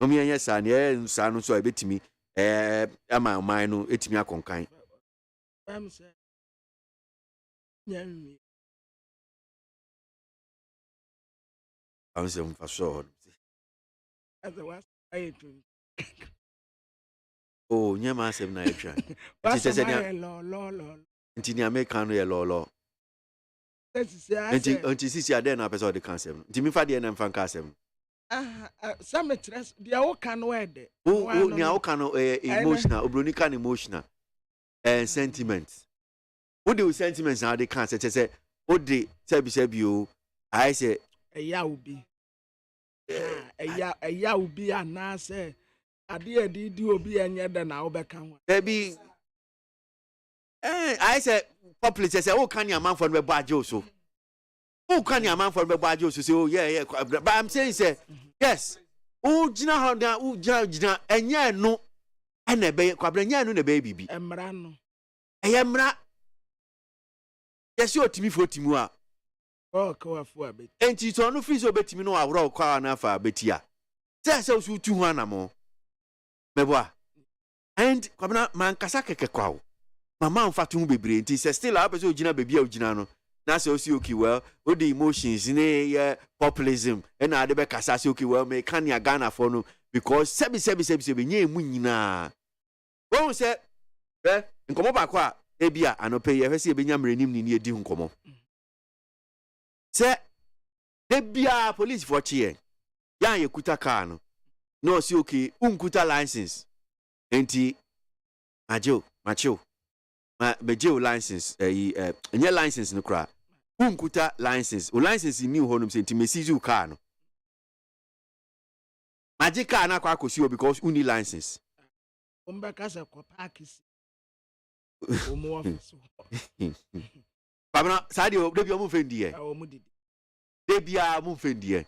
omi anya sa ne sa no so ebetimi ama man no etimi akonkan say nyami am say for sure as the was I oh nyama asem na etwa nti ni American no ye lolo nti sisi ade na person de cancel nti mi fa de na mfa cancel some stress dia wo kan wede ni wo kan emotional obroni kan emotional sentiment wo de sentiments na de kan say wo de sebi o I say eya obi eya obi ana say ade di obi enye de na wo be kan ho baby I say public say wo kan ya man for no be aje so who can your man for the badge to say, oh, yeah, but I'm saying, say, yes, oh, Gina Honda, oh, Gina, and ya no, and a baby, Quabrania, no, the baby, Emrano. I am not. Yes, you're to me for Timua. Oh, go for a bit. And it's on the fees of Betty, no, I will call enough for Bettia. That's also 200 more. Meboa. And Quabna man Casaka Cow. Mamma Fatum be brain, tis still up as Gina baby of Ginano. Na so si okay well o the emotions ne populism and na de be kasa si okay well me kan ya Ghana for no because sebi nye mu nyina wo se nkomo ba kwa e bia anope ye hwese e benya mrenim ni edi nkomo se de bia police for chie ya ye kuta car no si okay unkuta license enti macho beje license nye license no kra unkuta license o license ni ho no senti mesizi u car no magic car na kwa akosi because uni license umbeka se ko park isi omo office pamna sadi o debi o mu fendi e o mu didi debi a mu fendi e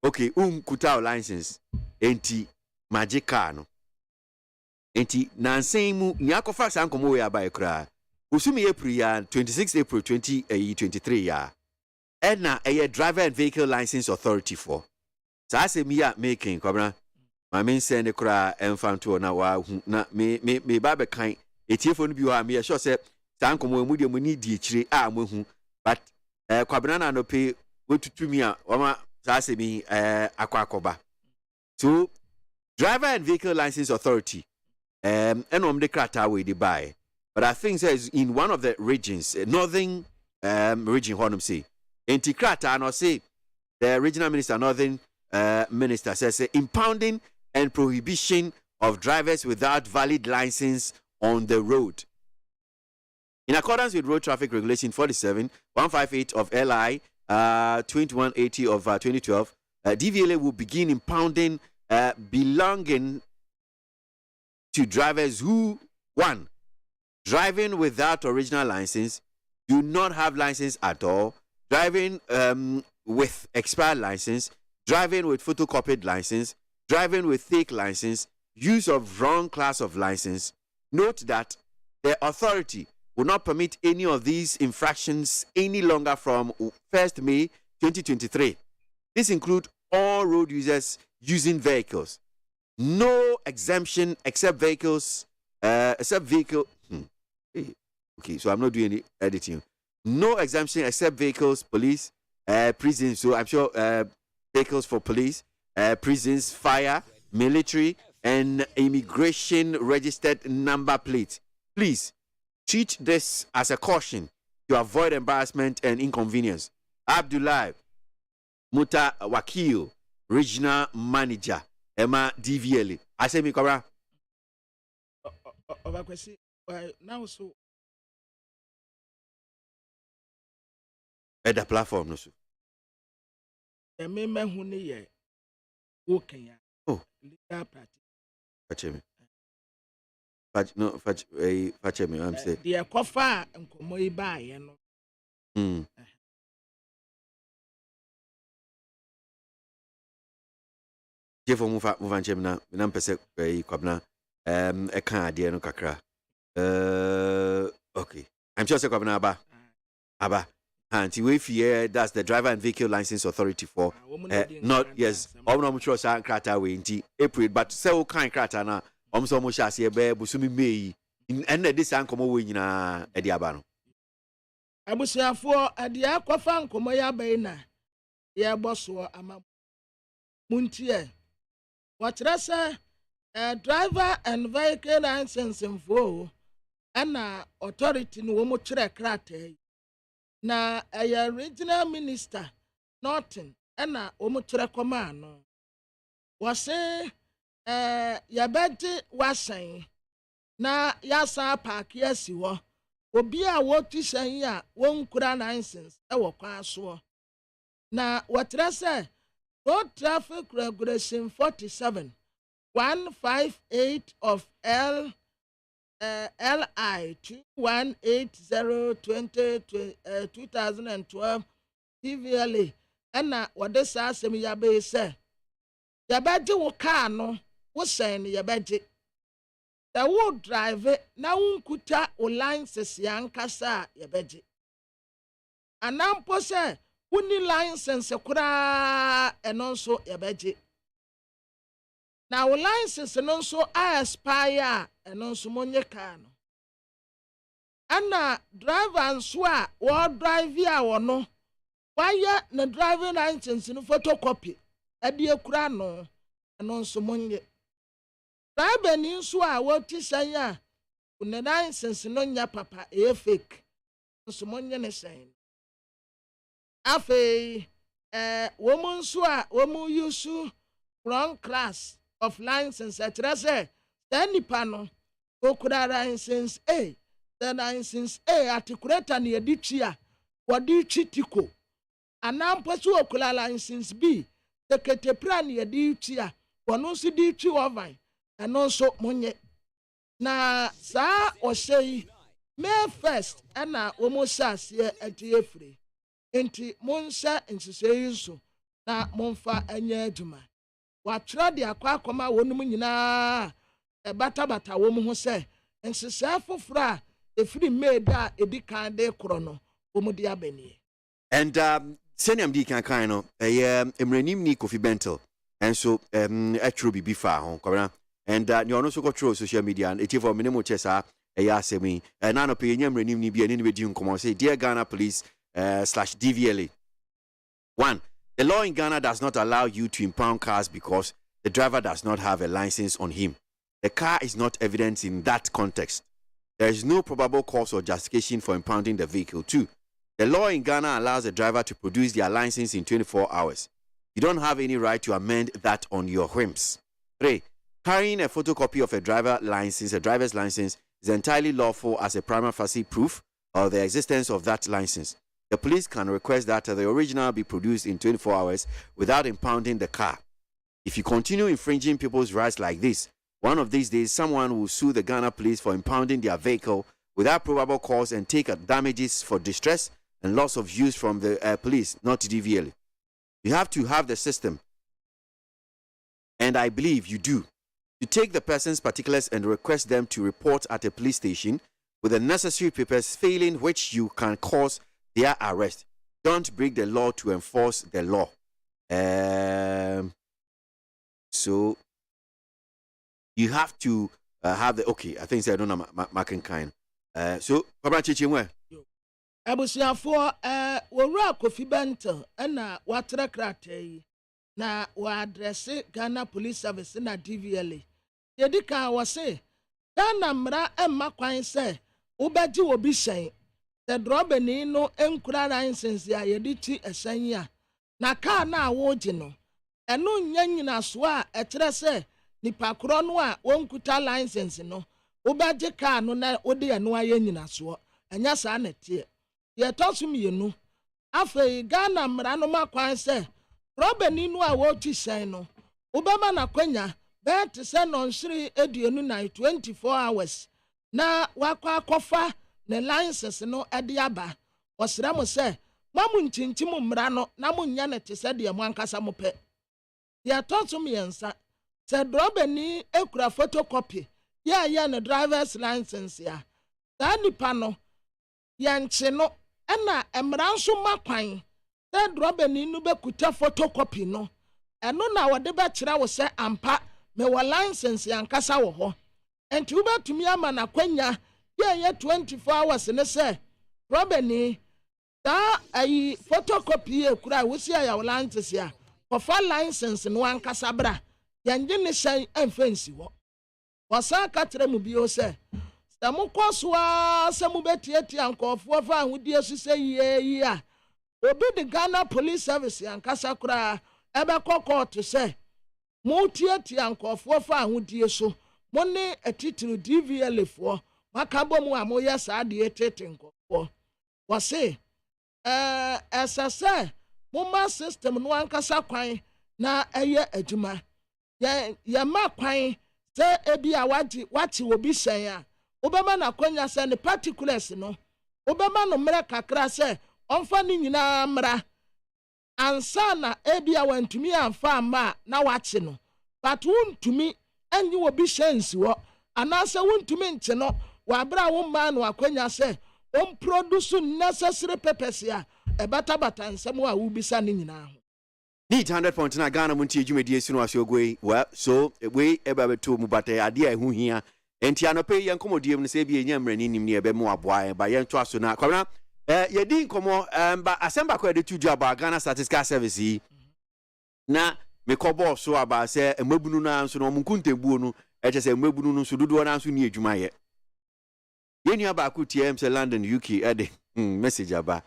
okay unkuta license enti magic car no enti nansen mu ni akofa sankomo we abai kra usumi April ya 26 April 2023 ya ena eye driver and vehicle license authority for sa se mi ya making kwabra ma men send kra enfanto na wa na me ba be kan etiefo no bi wa me sure say sankomo mu de mu ni di ekire a mo hu but kwabra na no pe wotutumi a wa sa se mi akwakoba so driver and vehicle license authority and the krata we buy. But I think says in one of the regions, northern region, Honum say, Krata and I say the regional minister, northern minister says impounding and prohibition of drivers without valid license on the road. In accordance with Road Traffic Regulation 47-158 of LI 2180 of 2012, DVLA will begin impounding belonging to drivers who, 1, driving without original license, do not have license at all, driving with expired license, driving with photocopied license, driving with fake license, use of wrong class of license. Note that the authority will not permit any of these infractions any longer from 1st May 2023. This includes all road users using vehicles. No exemption except vehicles, Okay, so I'm not doing any editing. No exemption except vehicles, police, prisons. So I'm sure vehicles for police, prisons, fire, military, and immigration registered number plate. Please treat this as a caution to avoid embarrassment and inconvenience. Abdullah Muta Wakil, regional manager. Emma DVL. I say me kora. Obakwesi now so at the platform no so. The me hu ne ye working ya. Oh, legal practice. Fetch me. Fetch me. I'm saying. The kofa nkomo yi ba ye no. Jefo move chem na mpese kwabna e kan ade no kakra okay I'm sure say kwabna aba anti we fear that's the driver and vehicle license authority for not yes I'm sure say krata we nti April but say o kan krata na omso mo sha se be busumi May en na this ankomo we nyina e de aba no abusiafo ade akwafa nkomo ya bai na ya boso ama MONTIE What say driver and vehicle license info and authority no mo chere krata na a regional minister nothing and omo chere koma no was say ya bedi wasan na ya sa park yesi wo obi a wo ti san ya won kura license e wo kwa so na what say Road Traffic Regulation 47-158 of LI 2180/2012 TVLA and what this says me yabe say yabaji wo car no wo sen yabaji the wo drive na unkuta o license yankasa yabaji anampo say Uni license kura enonso yabeje. Na o license enonso expire enonso monye car no. Ana driver nso a wo drive ya wo no. Why na driving license no photocopy ade kura no enonso monye. Driver ni nso a wo ti san ya una license no nya papa e fake. Enonso monye ne san. Afe woman swa woman use wrong class of license atrase tani pano okura license the license articulator near Dichia, what do chitiko? And now pursue okula license B, the ketepran near Dichia, one also Dichi ovine, and also Monye. Na sa or say May 1st, and now almost as ye at the free. Enti Monsa and so na Monfa and Yeduma. Watra de akwa wonum nyina bata wo mu se nsesa fofra efiri made a edikan de kro no wo mu de abani. And senior MD kan no emranim ni Kofi Bentel and so atro bibi fa ho kwabra and you also go through social media and it for minimum chesa asemi na no pe emranim ni bia ni be di nkomo say dear Ghana police /DVLA. 1. The law in Ghana does not allow you to impound cars because the driver does not have a license on him. The car is not evidence in that context. There is no probable cause or justification for impounding the vehicle. 2. The law in Ghana allows the driver to produce their license in 24 hours. You don't have any right to amend that on your whims. 3. Carrying a photocopy of a driver's license, is entirely lawful as a prima facie proof of the existence of that license. The police can request that the original be produced in 24 hours without impounding the car. If you continue infringing people's rights like this, one of these days someone will sue the Ghana police for impounding their vehicle without probable cause and take damages for distress and loss of use from the police, not DVL. You have to have the system, and I believe you do, to take the person's particulars and request them to report at a police station with the necessary papers, failing which you can cause their arrest. Don't break the law to enforce the law. So you have to have the okay. I think I don't know marking kind. So Papa Chichimwe. Abusiafo wora Kofi Bentel na watra krate na wa address Ghana Police Service na DVLA. Yedika wase Ghana mra emma kwan se ubeji obi hyen. The drobeni no enkura license ya yediti esanya na car na awoji no eno nyanyina so a etere se nipa kro no a wonkuta license no ubeji car no na odi eno aye nyina so enya sa na tie ye tosum yenu afa Ghana mra no makwan se drobeni no a woti hyen no ubema na kwanya bet se no nsiri eduonu na 24 hours na wakwa kofa ne license no ede aba osra mo se mamu nchinchim mra no na munya ne te se de mo ankasa mo pe ya totum yensa se drobeni ekura photocopy ya ne driver's license ya da nipa no yanche no na emra nso makwan se drobeni no bekuta photocopy no eno na wode be kire wo se ampa me wa license yankasa wo ho enti wo betumi ama na kwanya ye 24 hours ne say robeni da ayi photocopy e kura wosia ya license ya for license no ankasa bra yanje ne shan amfansi wo wasa katre mu bio say samu kwaswa samu betieti ankofo fa ahudie so say yi a obi the Ghana Police Service ankasa kura ebe court say mo tieti ankofo fa ahudie so mo ne atitiri DVL fo makabo mu amoya saade etetenko wase esase mumma system no ankasa kwan na eye adwuma ya makwan se ebia wati obi hyen a obema na kwanya se ne particulars no obema no mra kakra se onfa ni nyina mra ansa na ebia wantumi anfa ama na wachi no but wuntumi anyi obi hyen si wo anase wuntumi nche no wabra wo man no akwanya se on produce necessary papers ya bata nsem a wubisa ni nyina ho need 100.9 Ghana Montie dwumedie sinu asogoi well so we eba beto mu bata ade a hu hia enti anope yen komodiem ne se bi enya mrani nim ne ebe mu aboa ba yen to aso na kwabna yedi nkomo ba asemba kwa de tuju aba Ghana Statistical Service yi na me kobo so aba se emabunu na nso no munkuntebuo no eche se emabunu no so dodo na nso ni adwuma ye yeni aba ku TM se London UK ade message aba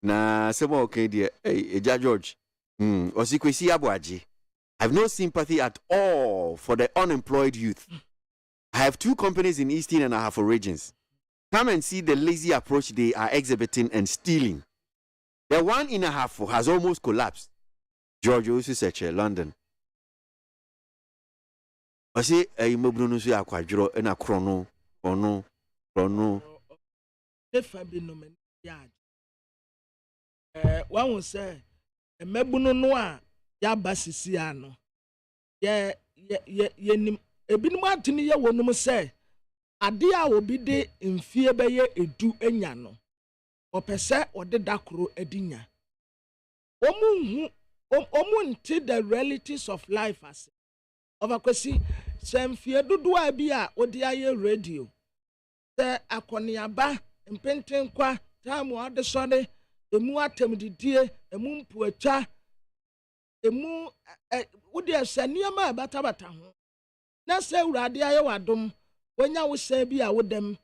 na sebo okay dia Eja George Osikwesi ABOAGYE. I have no sympathy at all for the unemployed youth. I have 2 companies in Eastern and Ahafo regions. Come and see the lazy approach they are exhibiting and stealing. The 1.5 has almost collapsed. George Osuseche, London. I say a mobile so aquadro and a chrono. If I be no man yard. One will say a mebuno noa ya basisiano. Ye bin Martini ya wonum say adia will be de in fear by ye edu enyano. Or per se or the dakro edinya. Omunti the realities of life as overquesi sem fear do abia odiaye radio. The akoniaba impenten kwa tamu ade sone emu atem didie emu mpuacha emu wodi asaniama batabata ho na se urade aye wadom wonya wo se bi a wodem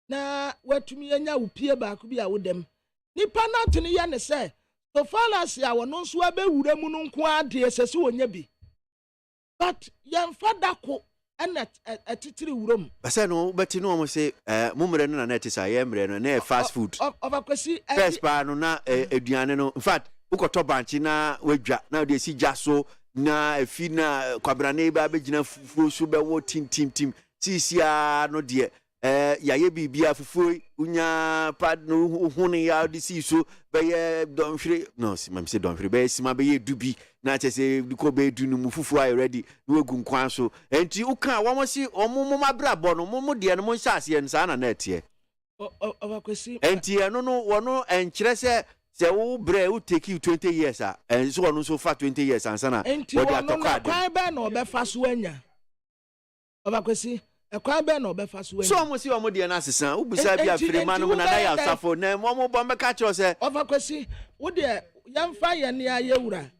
na watumi anya wo pie ba ko bi a wodem nipa na tene ya ne se so far as ya wono nso abewura mu no nko ade sese wonya bi but yemfa dako and titiri wurom basa no beti no mo say mumre no na net say yemre no na fast food overquesi first pa no na aduane no in fact ukoto banchi na wadwa na de si jaso na efi na kwabrane ba begina fufuo so be wo tim sisia no de yaye bibia fufuo unya pad no hune ya de si so be don hwere no si mam say don hwere be sima be dubi na chese ko be du no mu fufuo ay ready no egu nkwan so enti uka wo si omo mabrabo no mo de no mo nhyase en sa na net ye overquesi enti no wono enkyere se wo bre wo take you 20 years and so wono so for 20 years ansa na wo de atoka kwa be na obefa so anya overquesi ekwa be na obefa so anya so mo si wo de na asesa wo busa bia fire man no na ya safo na mo bo meka cho se overquesi wo de yamfa ye ne ayewura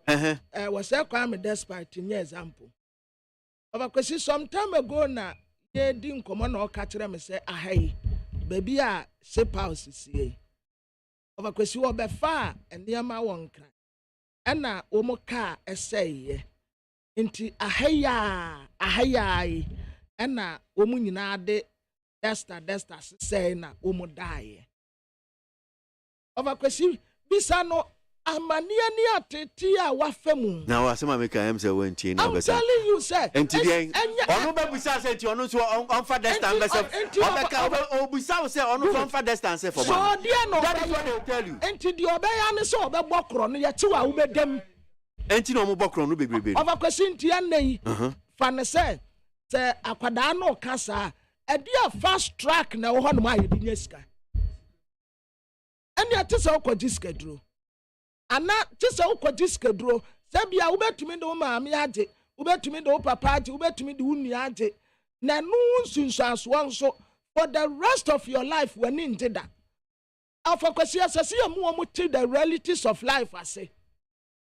wo se kwa me despite nye example overquesi some time ago na ye di nkomo na o ka kire me se ahai baby a shape house sie overquesi wo be fa eniama wonkra ena wo mo ka eseye nti ahaya ena wo mu nyina de desta say na wo mo dae overquesi bisa no amania ni ateti a wafemu na wa sema make am say wenti na besa I'm telling you sir enti den onu be busa say ti onu so on fa distance besa obeka obusa say onu so on fa distance for so dia no that is what they will tell you enti di obeya ne so obegbo kro no ye ti wa wo bedem enti no mo bokro no bebrebe overquesi nti anei fa ne say akwada no kasa e dia fast track na wo ho no ma ye di nyesika eni ati say okodi schedule ana tisa ukodi skedro sabia ubetumi do maami age ubetumi do papa age ubetumi do unu age na nu nsunsanso nso for the rest of your life when intida afakwasi asase yamu omuti the realities of life ase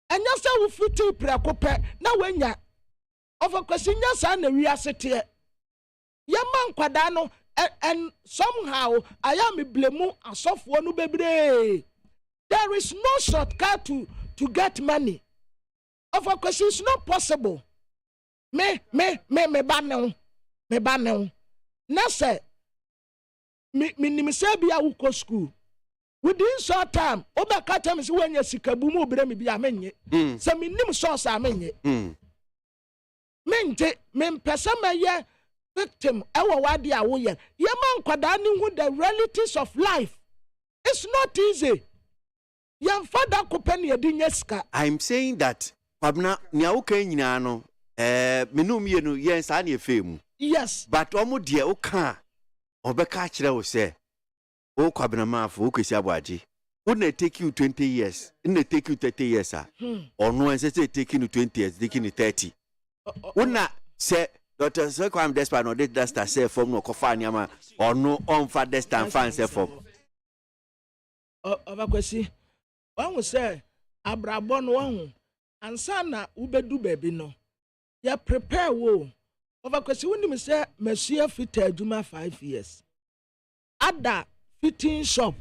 anya se wo fiti prekope na wanya afakwasi nya sa na wi asete yama nkwada no and somehow I am blame asofo no bebre. There is no shortcut to get money. Of course, it's not possible. Me banel. Nase, me nimisebia uko school. Within short time, oba katam is when you sikabumu bremi bi amenye. Se me nim source amenye. Mente, pesama ye victim, ewa wadi awoye. Yaman kwadani who the realities of life. It's not easy. Your father company dinyeska. I'm saying that Pabna Niauke Nyano, Menumi no yes, I fame. Yes. But omo dear Oka Obekachra will say, O Kwabnama for ABOAGYE. Wouldn't it take you 20 years? Wouldn't it take you 30 years, sir? Or no, and say taking you 20 years, taking you 30. Wouldn't I say, Dr. Sir, I'm desperate, or that's the say from no Kofaniama, or no on for destined fancy for. Overquesi. One will say, Abrabon one, and sana ubedu baby no. Ya prepare wo. Overquesi when you say, Monsieur Fitter Juma 5 years. Ada fitting shop,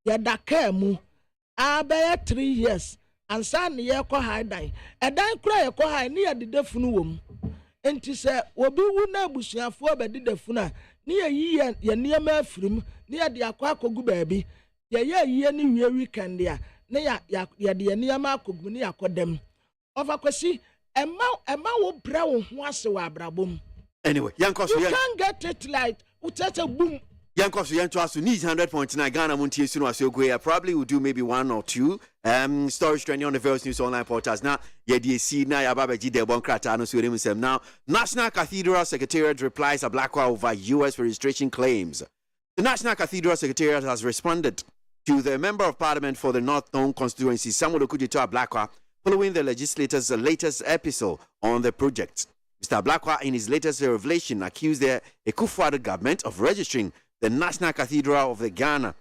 ya dakemu, abaya 3 years, and son ye ko high dine. A dine cry ko high near the defunu. Enti se, wobi wuna busuafo be di defuna, ni ye nneɛma afirim ni ye de akwa akogu baabi ye ni wie weekend ya ne ya de nneɛma akogu ni akodam over kwasi emma wo bra wo ho ase wa abrabom anyway yankos you can't get it like utata boom Yankos Yantoasu needs 100.9 Ghana Montie Suno Asiogoya. Probably will do maybe one or two. Stories trending on the various news online portals. Now, see now Ababaji de Bonkrata no Surim now. National Cathedral Secretariat replies a Blackwa over US registration claims. The National Cathedral Secretariat has responded to the Member of Parliament for the North Tongue constituency, Samuel Okudito Blackwa, following the legislator's latest episode on the project. Mr. Blackwa, in his latest revelation, accused the Ekufuado government of registering the National Cathedral of Ghana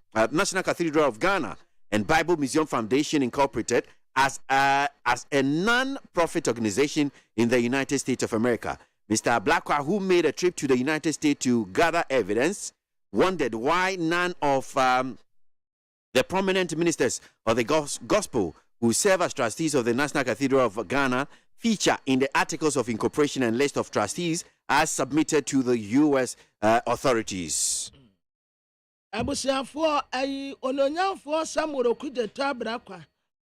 and Bible Museum Foundation Incorporated as a non-profit organization in the United States of America. Mr. Blackwa, who made a trip to the United States to gather evidence, wondered why none of the prominent ministers of the gospel who serve as trustees of the National Cathedral of Ghana feature in the articles of incorporation and list of trustees as submitted to the U.S. authorities. Abusiafo ayi ononyamfo Samuel Okudeta Brakwa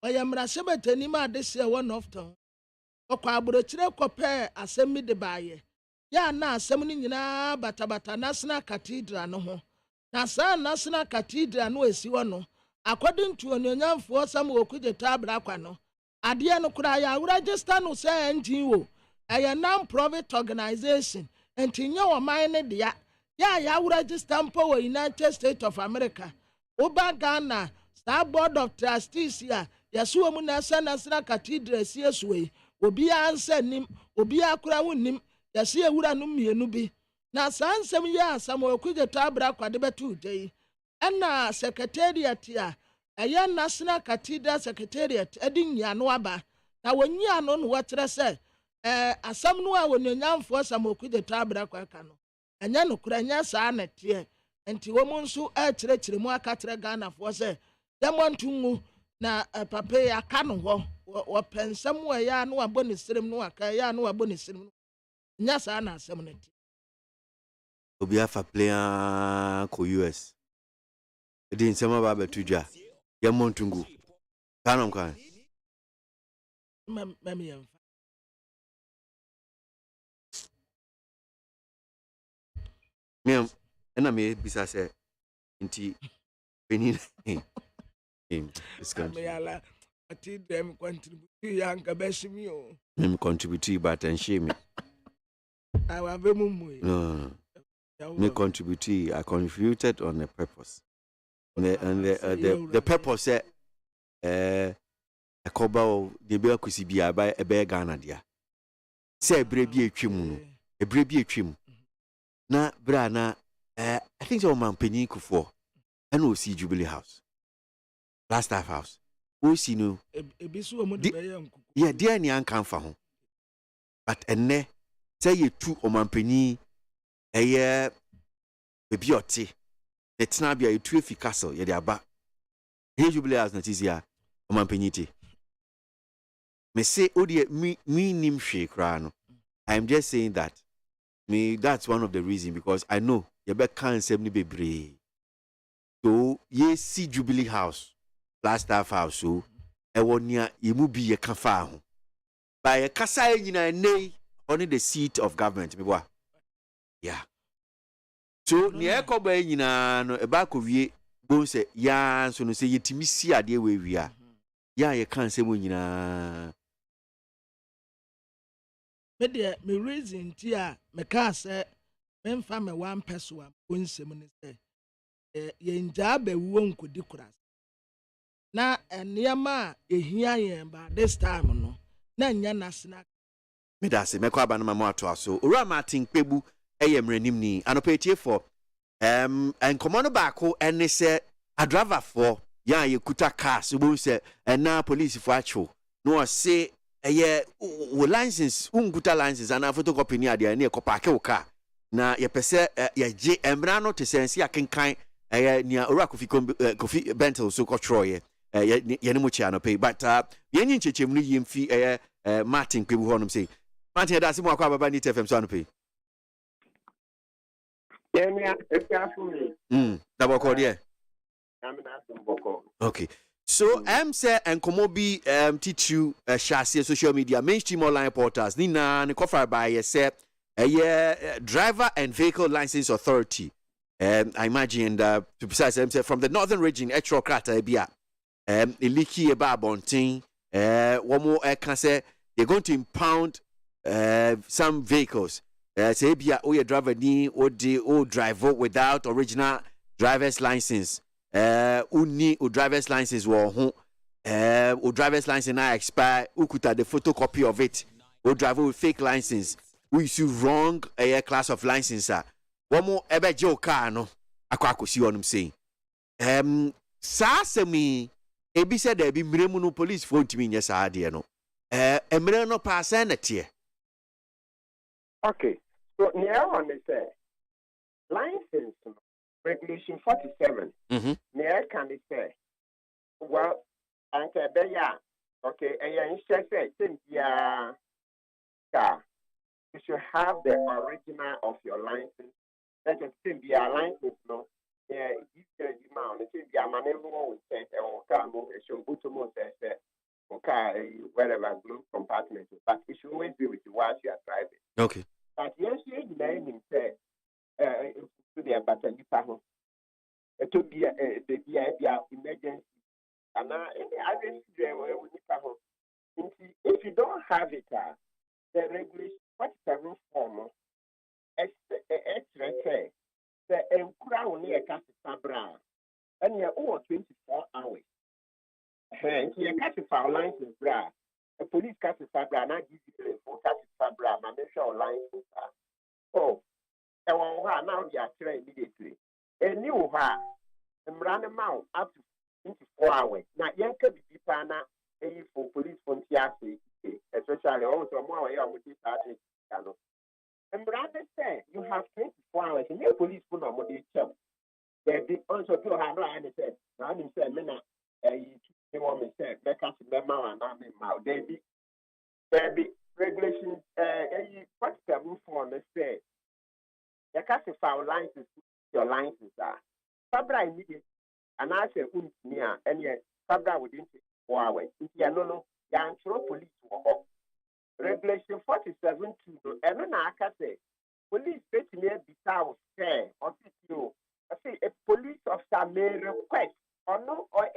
oyamra sebetani ma dese one of town okwa abrochire kope asemi de baye ya na asem ni nyina batabata National Cathedral no ho na sa National Cathedral no esi wo no according to ononyamfo Samuel Okudeta Brakwa no ade no kura ya register no say NGO a non-profit organization entinye wo man ne dia ya register for United States of America. Oba Ghana, Star Board of Trustees here. Yasu mu National Cathedral CSW. Obi answer nim, obi akura wunim. Yasi ewura no mienu bi. Na sansem ya Samuel Okudeta Brakwa de betu dey. Enna secretariat ya. Aya National Cathedral Secretariat edin ya no aba. Na wonyi ano no watre se asam no a wonyamfo Samuel Okudeta Brakwa ka no. Anya no kura nya saa na tie enti wo mu nso a kyerɛkyerɛ mu akatere Ghana fo se demontungu na papa ya ka no ho wo pensam wo ya no abɔ ne srem no aka ya no abɔ ne srem nya saa na asɛm na tie obi afa player ko US edi nsɛm aba betudwa demontungu kanom kan mem Miam, and I may be say, inti, Benin, this country. I think them contribute young Cabessimio. Contribute, but and shame me. I have a mum. No, me contribute. I contributed on the purpose. The purpose said, a coba de Belcusibia by a bear Ghana, dear. Say, brave trim, a brave trim. Na brana I think so man penny for and we see Jubilee House last staff house we see no yeah dear ni ankan fa ho but enne say you two o man penny eye bebi oti the tena bia you two fi castle ye de aba here Jubilee House na tizia o man penny ti me say odi me nim hwe kra no I am just saying that that's one of the reasons because I know you be can't send me be so ye see Jubilee House last staff house so e wonia ye mu bi ye ka fa ho by a kasa nyina nei only the seat of government me boa yeah so ni e ko ba nyina no e ba ko wie bon se ya so no se yetimi si ade we wia ya ye kan se mo nyina me reason tia me ka say me mfa me one person onsem ne say ye nja ba wuo nkodi kura na enema ehia yen ba this time no na nya national me da se me kwa ba no ma ato aso ora Martin Kpebu mranim ni anopetie for enkomo no ba ko ene se driver for ya ye kuta cars bo se na police for acho no say wo license unguta license ana photocopy ni ade na ekopa ke car na ye pese ye je emra no te sense akenkan ni ora kofi bentel so control ye ne mo chia no pay but ye nyin chechem no yemfi Martin Kwebu honum say Martin da se mo akwa baba ni TFM so no pay Double code, yeah. Okay. So, say and Komobi teach you chassis social media, mainstream online portals. Nina, and cover by say a driver and vehicle license authority. I imagine to precise, from the northern region, extra crata ebia. Iliki eba bonting. One more can say they're going to impound some vehicles. Say ebia o driver ni o drive without original driver's license. Uni o driver's license wo o driver's license na expire ukuta the photocopy of it o driver with fake license we issue wrong class of license one more ebe je o car no akwakosi onum say sa semi ebi said there be mremu no police phone timi nya sa de no emre no pass na tie. Okay, so near on say license Regulation 47. Near can be say, well, and okay, and you say, you should have the original of your license. That is be a license, no. Yeah, you can demand it. Be a man who says, or car move, it should go to more says, okay, wherever blue compartment, but it should always be with you while you are driving. Okay. But yes, you name say, to their battery panel. It would be the emergency. And if you don't have it, the regulation 47 form, the only a Casabra, and you're over 24 hours. And you Casabra license, a police Casabra, and I give you for Casabra, my national license. Oh, now they are trained immediately. A new run them out up to 24 hours. Now, young could be pana for police from Tiasi, especially also more with this artist. And rather say you have 24 hours and your police put on the chum. They also do have no said, I didn't say, Mena, you want me to say, because the mouth and I'm in mouth. There be regulations, what's the roof on the say? You can't file license, your license are. Fabra immediately, and I say, near, and yet Fabra within 4 hours. If you know, you are police work. Regulation 47 2, and then I can say, police bet me without fair or you. I say a police officer may request or no or a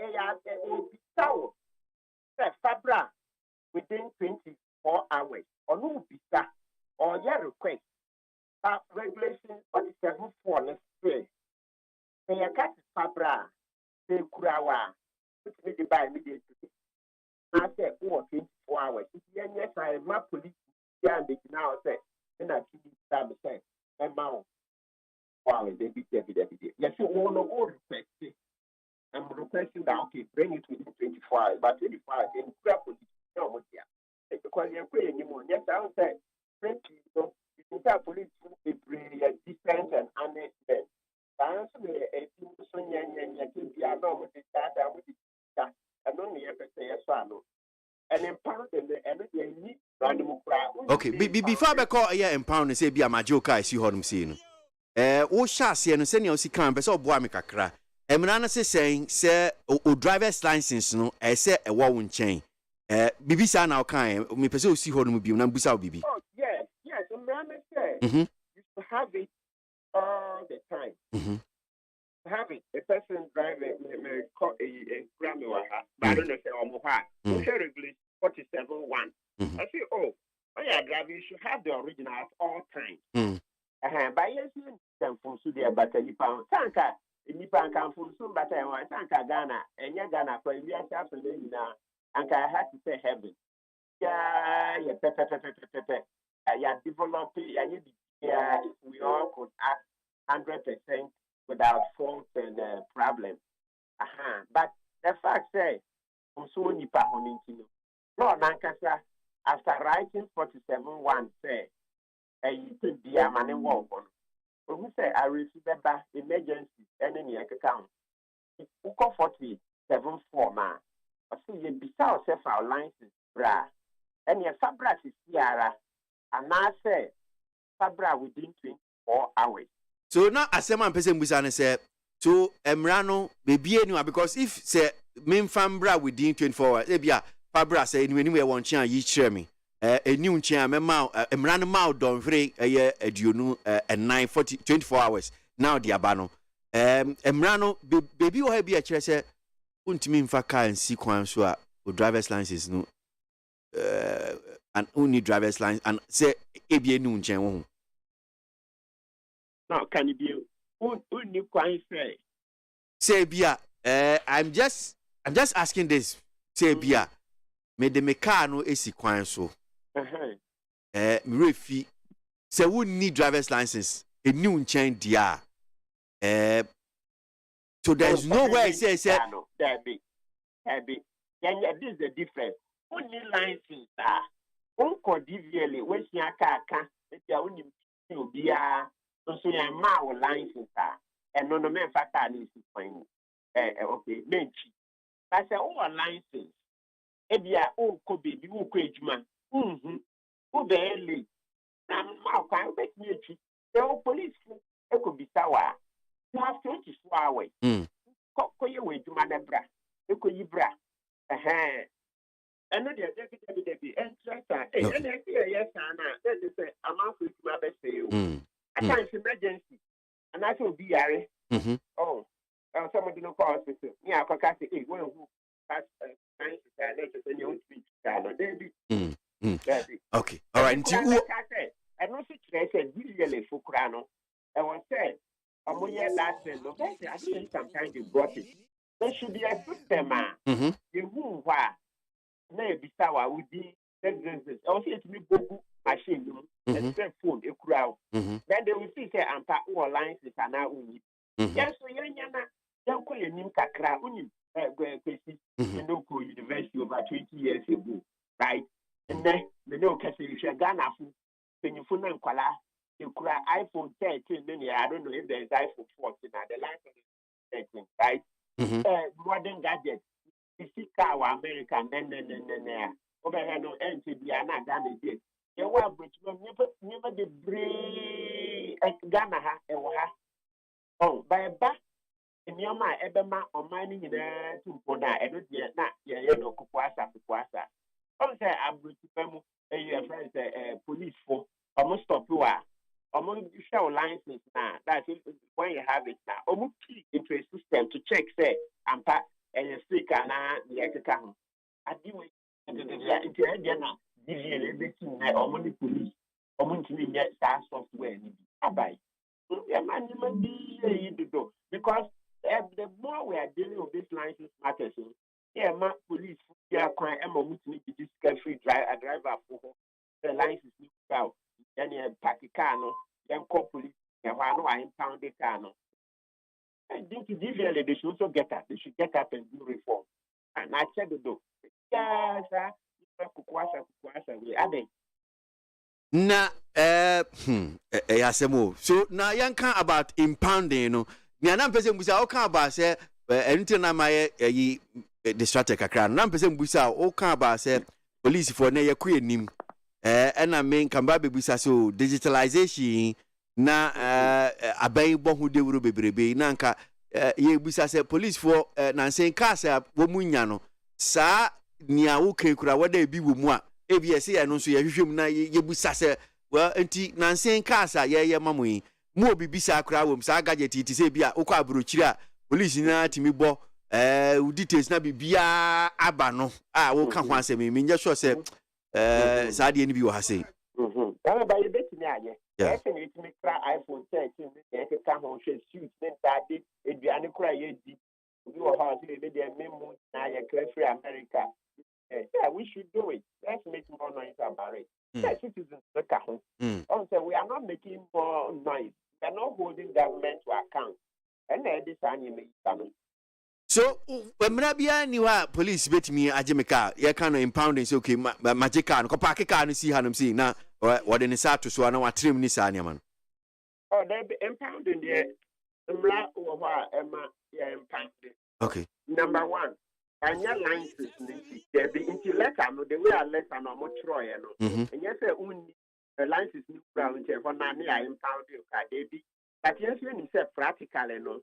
without Fabra within 24 hours or no visa or your request. Regulation 47 4 let's say. When you catch Fabra, say Kurawa, which may buy immediately. I said, 24 hours. If you yes, I am my police, and they now say, then I keep time to say, and now, wow, they be there. Yes, you want to request. I'm requesting that, okay, bring it within 24 hours, but 24 hours, then grab police, no more here. Because you're quitting anymore. Yes, I will say, thank you. So, if you have police, they bring a defense and honest men. Okay, before I call a empower and say, be a majoka, I see how I'm seeing. Oh, Shassi and send you see camp, so Boamicacra. Emrana saying, sir, o driver's license, no, I say a woman chain. Bibisa now kind, me pursue see how to be, Nambusa Bibi. Oh, yes, Emrana said, you should have it all the time. Have it. A person driving may call a grammar, but I don't know say regulation 47 1. I say, oh, when you're driving, you should have the original at all times. But yes, you can fulfill the battery pound. Tanka, Nipan can fulfill battery, Tanka Ghana, and your Ghana for India, and I had to say heaven. Yeah, you're developing, we all could act 100%. Without fault and problem. But the fact says, so nipa honintino. Lord Nankasa, after writing 47 1 say, you could be a man and walk on. When we say I receive a emergency any account, it's 47 4 man. I see you beside self our license, bra. And your Fabra is Tiara, and I say Fabra within 24 hours. So now asema mpese mbusa ne say so emrano baby anyway because if say main fambra within 24 hours e bia fabra say anyway won chan yi kire me eniu chan mema emrano ma don hwere eye aduonu 9:40 24 hours now the abano emrano baby wo ha bia kire say untimi mfa car nsi kwan so a driver's license no and only driver's license and say ebie eniu chan wo now can it be only kwan say bia I'm just asking this say bia me de me car no esi kwan so me refi say we need driver's license a new chain dia so there's no way say that be then this is the difference only license on condivially when you aka if you only bia so you ma license and no me factor is fine okay menchi but say all license ebia o ko baby o ko ejuma o be na ma kwa bet me echi the police e ko bisawa you have 24 hours ko ye we ejuma na bra e ko yibra and no dey interest and yes na that is say amount for ejuma be say o at emergency and I will be yare oh somebody no call hospital me akaka say when who pass science and you okay all right and no sit there say really for krano I was said amoye last no I think sometimes they brought it there should be a system you who na bisawa would be existence I was say to me bogu machine except phone a crowd then they will see say ampa all lines is now only yes so yana then call your name kakra unim university over 20 years ago right and then the no kase you Ghana when you phone and kwala you cry iPhone 13 then I don't know if there is iPhone 14 now the license is 13 right modern gadget you see car American then over here no NTB and Ghana did you want but never the brain Ghana ha oh by back in your mind ebema on mining in the two na and not no kukwasa say I'm going to them your friends police for almost stop you almost show license now that's when you have it now almost key into a system to check say and pack and you speak and the extra I do it now everything almost police almost get that software buy because the more we are dealing with this license matters, police, crime, this free driver for the license out. Then you pack a car, then call police, and I impound the car. And due to this, they should also get up. They should get up and do reform. And I said, do. Yes, sir. We are there. Na yasemo so na yanka about impounding no me na mpese mbusa o kan about say anything na my distracted kakra na mpese mbusa o kan about say police for na yakọ enim na me kan ba bebusa so digitalization na aban bo hu dewuro bebrebe na nka ye busa say police for na sen car say wo munya no sa nia wo kan kura wada bi wo mu a ABS ya no so ya hwehwem na yebusa se well enti nansen kasa ye mamoyi mu obibisa akra wom sa gadget ti se bia ukwa abrochiri a police na timi bo details na bibia aba no a wo ka ho asem mi nye sure se sa de ni bi wo ha sei ba ye betimi aye yes ni timi kra iPhone 13 ye ke ka ho hwe suit ne tade eduane kra ye di obi wo ha se be de memo na ye kra free America. Yeah, we should do it. Let's make more noise about it. Yes, citizens look at home. Also, we are not making more noise. We are not holding government to account. And this anime coming. So, when Rabia knew police bet me a Jamaica, you can't impounding so okay, magic can go park a car and see how I'm seeing now. What in the Sato, so I know what trim this animal. Oh, they be impounding the black or Emma, impounded. Okay. Number one. And your license, there be into letter, no, the way I letter no more Troy, no. And yes, only a license new ground for Nani, I impound you, baby. But yes, when you say practically, no,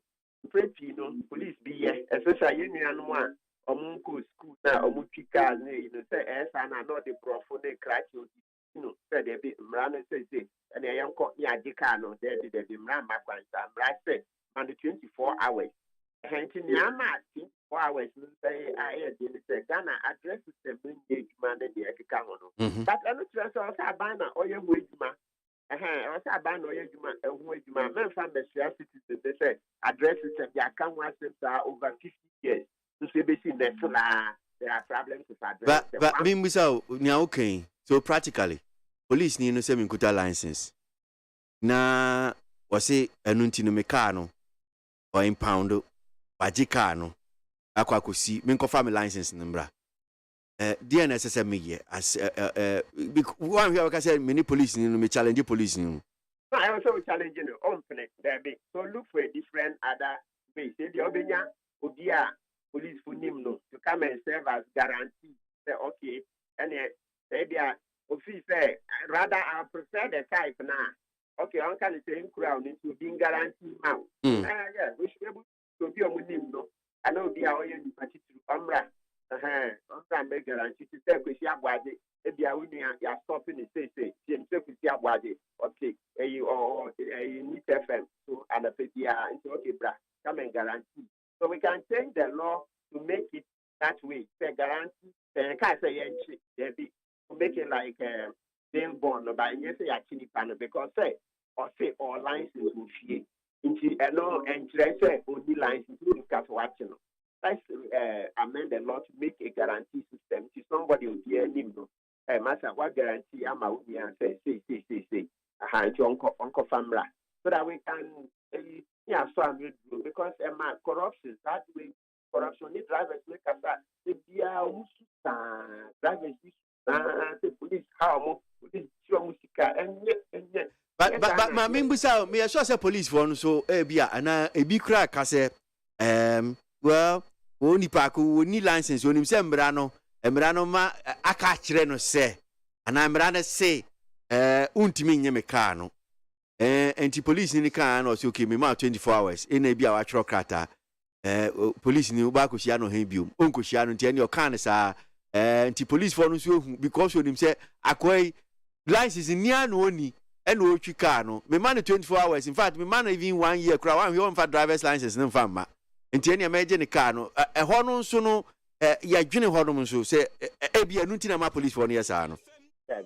pretty, no, police be here, especially in Yanua, or Munko school now, or Mutika, you know, say, as I know the profone crack, you know, said a bit, Mrana says, and a young court near Dicano, there did the Mrama, right, said, on the 24 hours. Hentin Yama, 24 hours, say, I didn't say, Ghana addresses the main man in the Ekano. But I don't trust us, I ban or your wage man. I was a ban or your wage man. Men from the citizens, they say, addresses of the account was over 50 years. To say, there are problems with address. But mean without now, okay. So practically, police need no semi kuta license. Na wase enunti no mekano or impound bajikano akwa kusi minko family license numbra. DNSS me as one here say many police need me challenge police new. No, I also challenge you open there be. So look for a different other way. Say the obenya odia police for him no to come and serve as guarantee. Say okay, and say there office say rather I prefer the type now. Okay, on can say crown into being guarantee now. Yeah, we should be able to be on him no. I know the oil in particular umra. On make guarantee to say we shall body. If you are stopping the say Jim say we shall body. Okay, you need FM so and a PDR into okay, bra. Come and guarantee. So we can change the law to make it that way. Say guarantee. Can't say there be to make it like being born by yes say actually panel because say or license will fear. Into a law and say only license to discuss watching. Let's amend the law to make a guarantee system. To somebody will be a nimble. Master, what guarantee am I and say Uncle Famra. So that we can so I'm because corruption that way corruption need drivers make us if they are drivers the police how police and but my mean bisa me sure say police for so bia ana e bi kra ka say well oni pa ko oni license oni say mbra no ma aka kire no say ana mbra no say untimi nye me car no anti police ni car no say okay me ma 24 hours ena bia wa twro krata police ni ba ko hia no han biom onko hia no ntia ni o kan sa anti police for no so because onim say akwai license ni anu oni and no car no me man 24 hours in fact me man even 1 year kra one we for driver's license no famma ntia ni emeje ni car no ho no so no ya dwene ho no so say e bia nu ntina ma police for no yesa no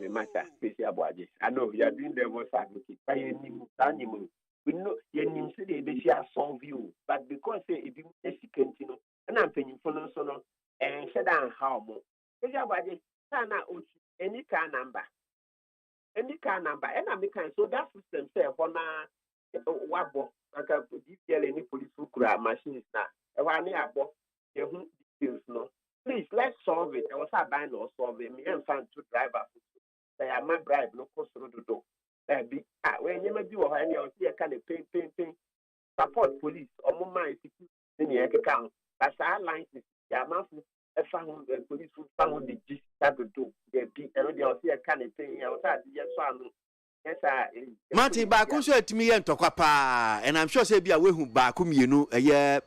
the matter ABOAGYE. I know you are doing the most advocate by any animal. We know your name say they shall solve you, but because if you continue and I'm paying for no so and shut down how more. ABOAGYE any car number. And I'm making so that system say Hona Wabo, I can put any police who could have machines now. One year, details no. Please let's solve it. I was a bind or solve it. Me and fan to driver. They are my bribe, no cost to do. When you may be or any of you can pay support police or more my in the account. That's our lines. They are not found the police who found the gist that to do. They be and they are here can pay outside. Yes, yes, Monty Baku said to me and talk pa, and I'm sure say be away who Baku you a year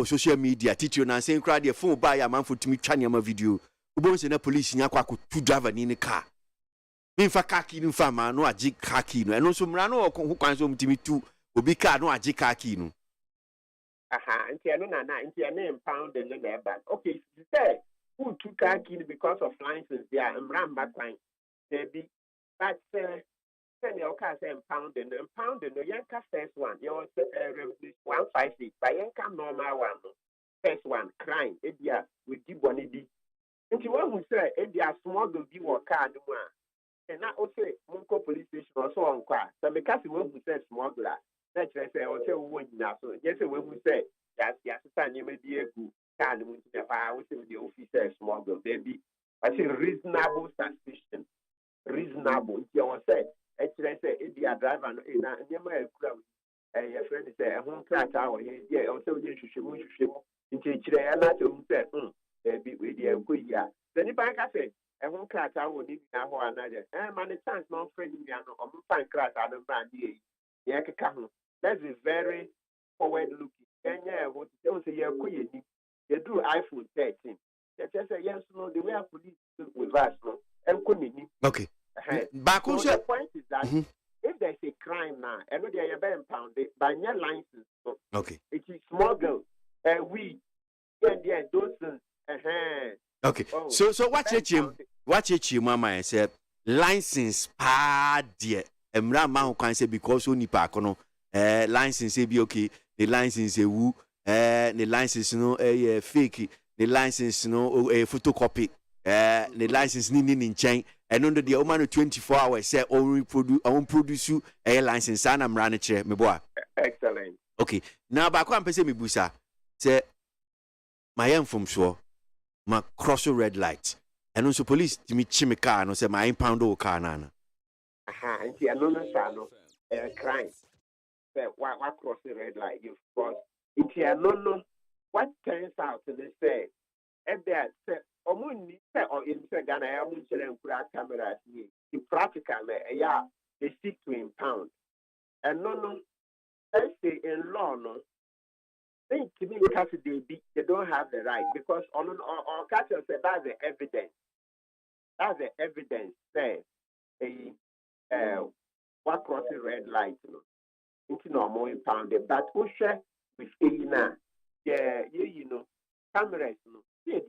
social media teach you now saying crowd your phone buy a man for to me channel video. Ubon say na police nyakwa ko two driver ni car. Minfa kaki no fama no agi kaki no eno so mra no who kwan so mtimi tu obi car no agi kaki no ntia no na ntia na impound no na eba okay say who took kaki because of license there mra mba kwan there be but say you can say impound no yanka first one you was revolution 158 by yanka normal one first one crime ebia we di boni bi nti when we say ebia smuggle bi wo car no a and now also Munko police station also on qua. So because we will say smuggler, let's say also one now. So yes, we will say yes, you may be a good kind of the officer smuggler, baby. I say reasonable suspicion. Reasonable. You will say, actually say if you are driver in a near crowd, your friend say a home crack hour here, yeah, also you should into each day and not to say, baby, with the Kuya. Then if I can say, and one class I would need now another. And man, the chance not friendly or fine class out of brand. Yanka let's be very forward looking. Yeah, what you say, you do iPhone 13. Just say yes, no, the way police with us, no, and couldn't. Okay. Back So also, the point is that if there's a crime now, and they are being pounded by your license, so okay. it is smuggled, we, and those things, okay. So what you mama said license pa dear emra ma kan say because oni pa kono license be okay the license wu the license no fake the license no photocopy the license ni nchen and under the woman 24 hours say on produce a license and am run it me boy. Excellent. Okay. Now ba kwa mpese me busa say my am from sure ma cross red light and also police to me chimi car no say my impound o car nana and the no crime say what cross the red light you cross it no what turns out to say if they say omuni say or in say Ghana ya mun chere nkura cameras ni the practical yeah they stick to impound and no let's say in law no they don't have the right because on catch say that's the evidence. That's the evidence. Say what crossing red light, into normal impounded. But who share with now? Yeah, you know, cameras, yeah,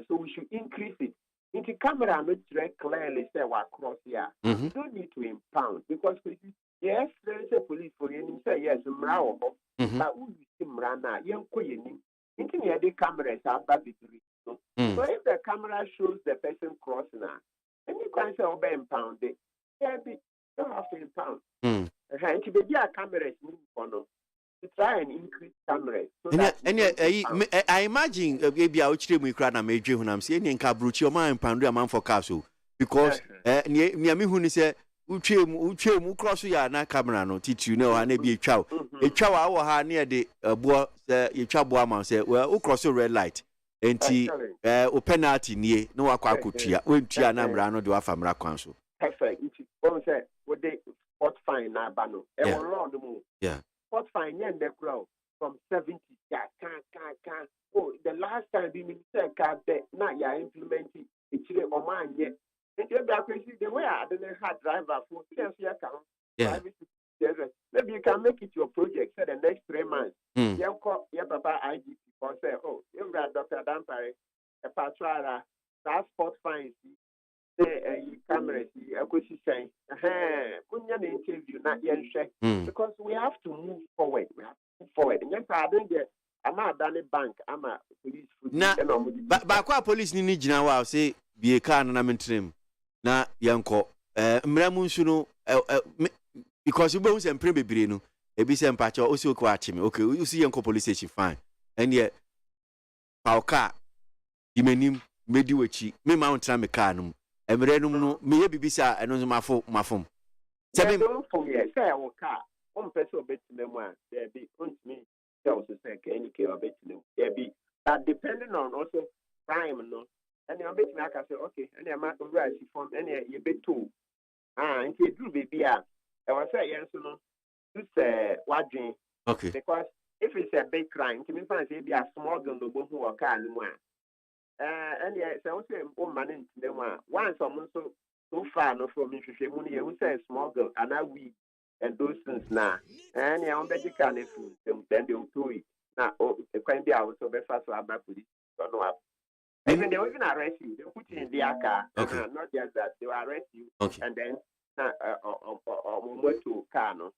so we should increase it. Into camera, not very clearly say what cross here. You don't need to impound because yes, there is a police for you. Say yes, but who you see Mrana, young Koyeni, into the cameras are bad. So if the camera shows the person crossing now, and you can say obey impound it, yeah, don't have to impound. And to be a cameras to try and increase cameras. So I imagine maybe I would stream with crowd and major when I'm saying in Cabrucci or my impound a man for castle because near me who say Uche cross ya na camera no teach you know and be a chow our ha near the boy you chabo man say well cross red light enti o penalty nie no akwa kotua we tua na mra no de afamra kwan so perfect one say what they spot fine na ba no e won law no mu spot fine yen the crowd from 70 can oh the last time the minister ka de na ya implementing it o man ye the way I didn't have driver for maybe you can make it your project for the next 3 months. Yeah, Papa IGP or say, oh, you got Dr. Dampare, a patrol, transport fines, cameras, a question saying, interview, not yet check because we have to move forward. We have to move forward. And yes, I don't get. I'm a Danny Bank. I'm a police. Now, but police need to know. Say, be a car and I'm in trim. Na yanko mramu nsuno because you bounce and pray be no e bi sem pacho o si okwa achime okay you see yanko police station fine and ye pauka imenim medi wachi me mount na me car no emre no me ye bibisa eno so mafom seven from here say our car one person obetime mu a there be me tell so say can you obetime there be that depending on also crime no. And you bet me I can say okay, and you might write from any you bet too. And you do baby. I was say yes, no. This watching. Okay. Because if it's a big crime, to me find say be a small gun the who or car no more. And yeah, so say man in the one. Once someone so far no from me she money you say small gun and I we and those things now. And yeah, on better can if then they will do it. Now the crime be also be fast to about police. Don't know. Even they will even arrest you. They put you in their car. Okay. Not just that. They will arrest you. Okay. And then to car no.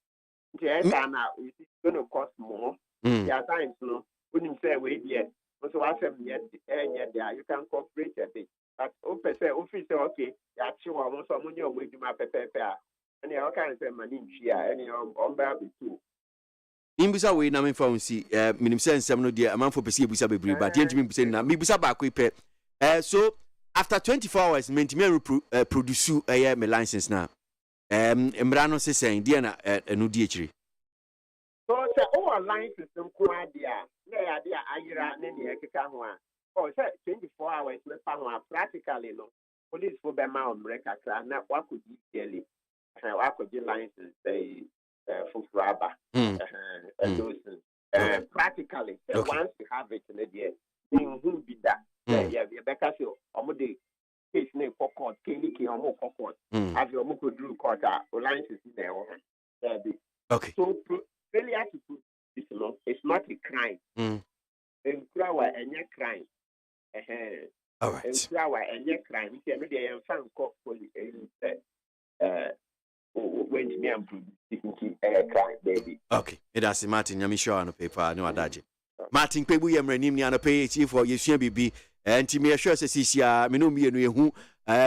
The car now it's going to cost more. There are times no. When you say wait yet, so I said yet there you can cooperate a bit. But officer okay, actually want some money away to my paper. And you can say money here and on baby too. Imbisa we na me fa si minim sense no dia amanfo pese ebusa bebre but yentimi mbisa na me busa ba ko ipe so after 24 hours mentimi produce my license na emra no se sen dia na enu di ekiri so say our license nko adia na ya dia ayira ne ne ekeka ho a oh say 24 hours me pa ho practically no police for be ma omre kakra na wakodi daily wakodi license say Fufraba. And those practically, once you have it in the year, then who be that? Yeah, because you case name for court, Keniki or more for court. Have your Moko Drew court, alliances in there. Okay. So, failure to put this law is not a crime. And Krawa and your crime. All right. And Krawa and your crime. We can really found court for the when me and crime, baby. Okay. It has Martin Yamisha on the paper, no adaji. Martin Pebu Yamrenim ni ana pay for Yesian BB. And to me assure says CCA, Minumi and who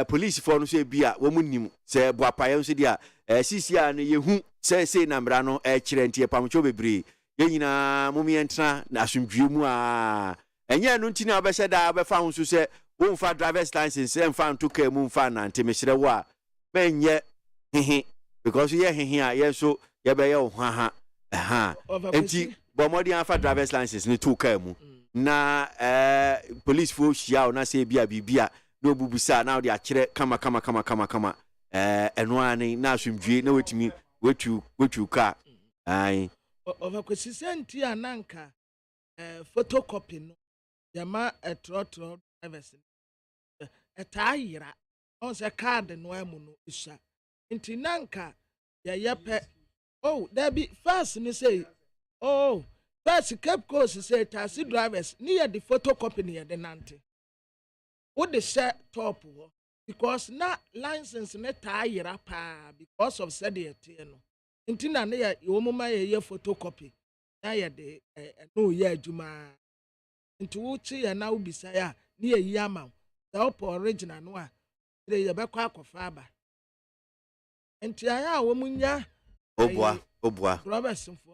police for no say beer, woman say Boapayan Sidia, CCA and you say Nambrano, Chirenti, Pamucho Bri, Yenina, Mummy and Tra, Nasum Jumua. And ya Nuntina Beseda, I found to say, won't find driver's license and found to care moon fan and Timishra. Ben yet, because yeah, here, so Yabayo, empty, but more than driver's license, ni 2 km. Na police force ya na say bia no bubusa now they akire kama enwane na asumdwe na wetimi wetu ka ai over kwesisenti ananka photocopy no yama trotro drivers etayira on se card no amu no isha nti nanka ya yepe oh there be first ni say oh first Cape Coast say taxi drivers near the photocopy near the nante. What the share top because na license ne tire pa because of said no. Intina near your mama ye photocopy. Na ye de no ye juma. Into uchi ya na ubisaya near yama. The up original no. They ye bakwa kofaba. Enti aya womunya obwa.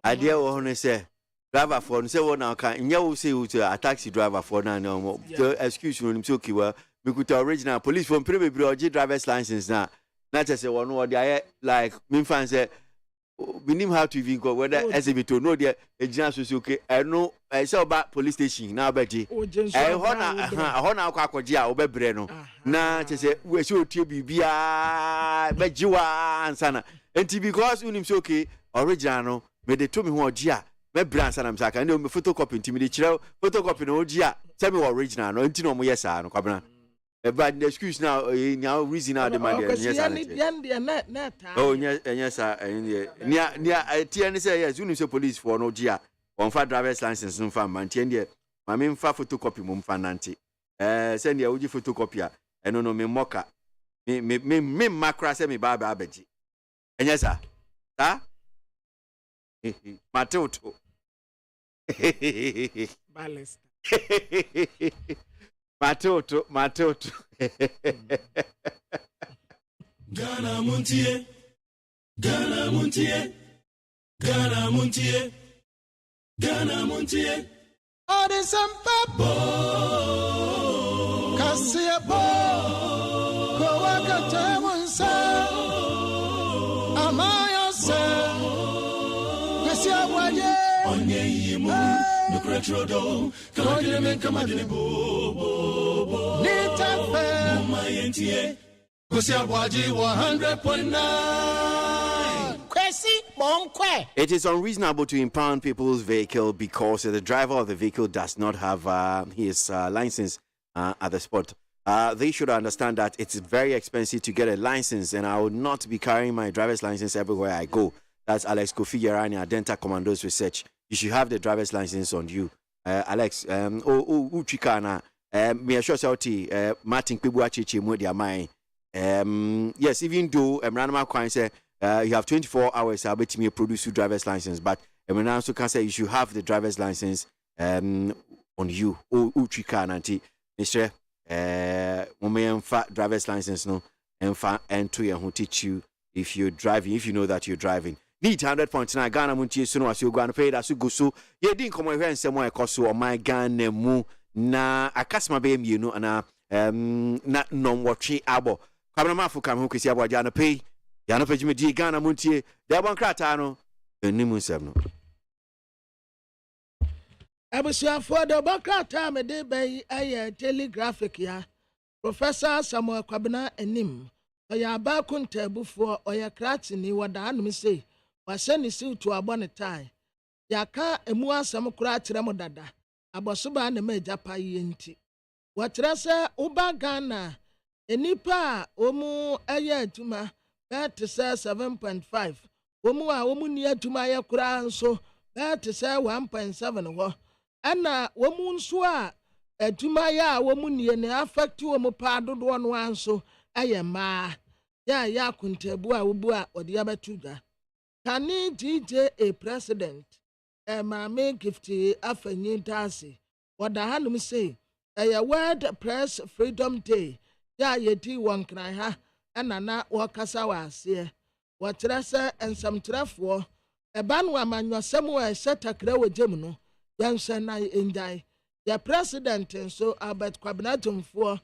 Idea wo say driver for say one now can you say a taxi driver for now no excuse me so kiwa me could original police from pre driver's license now not just say one or the like me fan say we need how to even go whether SB to know the agent so okay I know I say about police station now beji I hona akwaji a obebre no na say we say otie bibia bejiwa ansana enti because unim so okay original no me dey to me ho oji a me brands and I'm saying, and me photocopy intimidate chiro photocopy no dia tell me original no nti no mo yes no kwabena but the excuse now reason now the man yes oh yes nia tie say yes you say police for no dia on fa driver's license no fa man tie dia ma me fa photocopy mo fa nante send dia uji photocopy a eno no me moka me makra say me ba abeji yes sir Matoto. Ballast. Matoto. Ghana Montie. Ghana Montie. Ghana Montie. Ghana Montie. All the sampa. Kasia bo. Go wakata munsa. Amaya se. Onye yimu nukretrodo kamadine men kamadine bo nitafe mumayentie kosi ABOAGYE 100.9 kwesi bonkwe. It is unreasonable to impound people's vehicle because the driver of the vehicle does not have his license at the spot. They should understand that it's very expensive to get a license, and I will not be carrying my driver's license everywhere I go. That's Alex Kofi Yarani, Denta Commandos Research. You should have the driver's license on you. Alex, Uchikana, me assure you, Martin Pibuachi Mudia Mai. Yes, even though Ranama Kwan say you have 24 hours, I'll bet me produce your driver's license, but I also can say you should have the driver's license on you. Uchikana, Mr. Driver's license, no, and to who teach you if you're driving, if you know that you're driving. Need 100.9 Ghana Montie so no as you go and pay that so go so ye din komo hwe nsemo e koso o my Ghana mu na akasma be mienu na na nonwotwe abo kwabena mafu kam ho kwesi ABOAGYE na pay ya na pagime di Ghana Montie da bon krata no enimu nsem no abusuafo de bakrata me de bay aye telegraphic ya Professor Samuel Kwabena enim oya ba kunta bufo oya kratini wada anum say wase ne siw to abɔ ne tie yaka emu asɛm kora kyerɛ mo dada abɔsoba na magya pa yie nti wɔkyerɛ sɛ woba Ghana enipa a omu ɛyɛ adwuma bɛɛ te sɛ 7.5 omu a omu ni adwuma yɛ kora nso bɛɛ te sɛ 1.7 hɔ ɛna omu nso a adwuma yɛ a omu nie ne affect omu pa dodoɔ no anso ɛyɛ mmaa yɛ yɛ akontabu a wobu a ɔde abɛto dwa kane GJA president maame gifty afanyi dase wɔda hanom sɛ ɛyɛ World Press Freedom Day yɛ yɛdi wɔn kran ha ɛna na wɔkasa wɔ aseɛ wɔkyerɛ sɛ nsɛmkyerɛfoɔ ɛba no amanyɔsɛm a ɛhyɛ takra wɔ gyem no yɛnhyɛ na ngyae yɛ president nso Albert Kwabena Tumfoɔ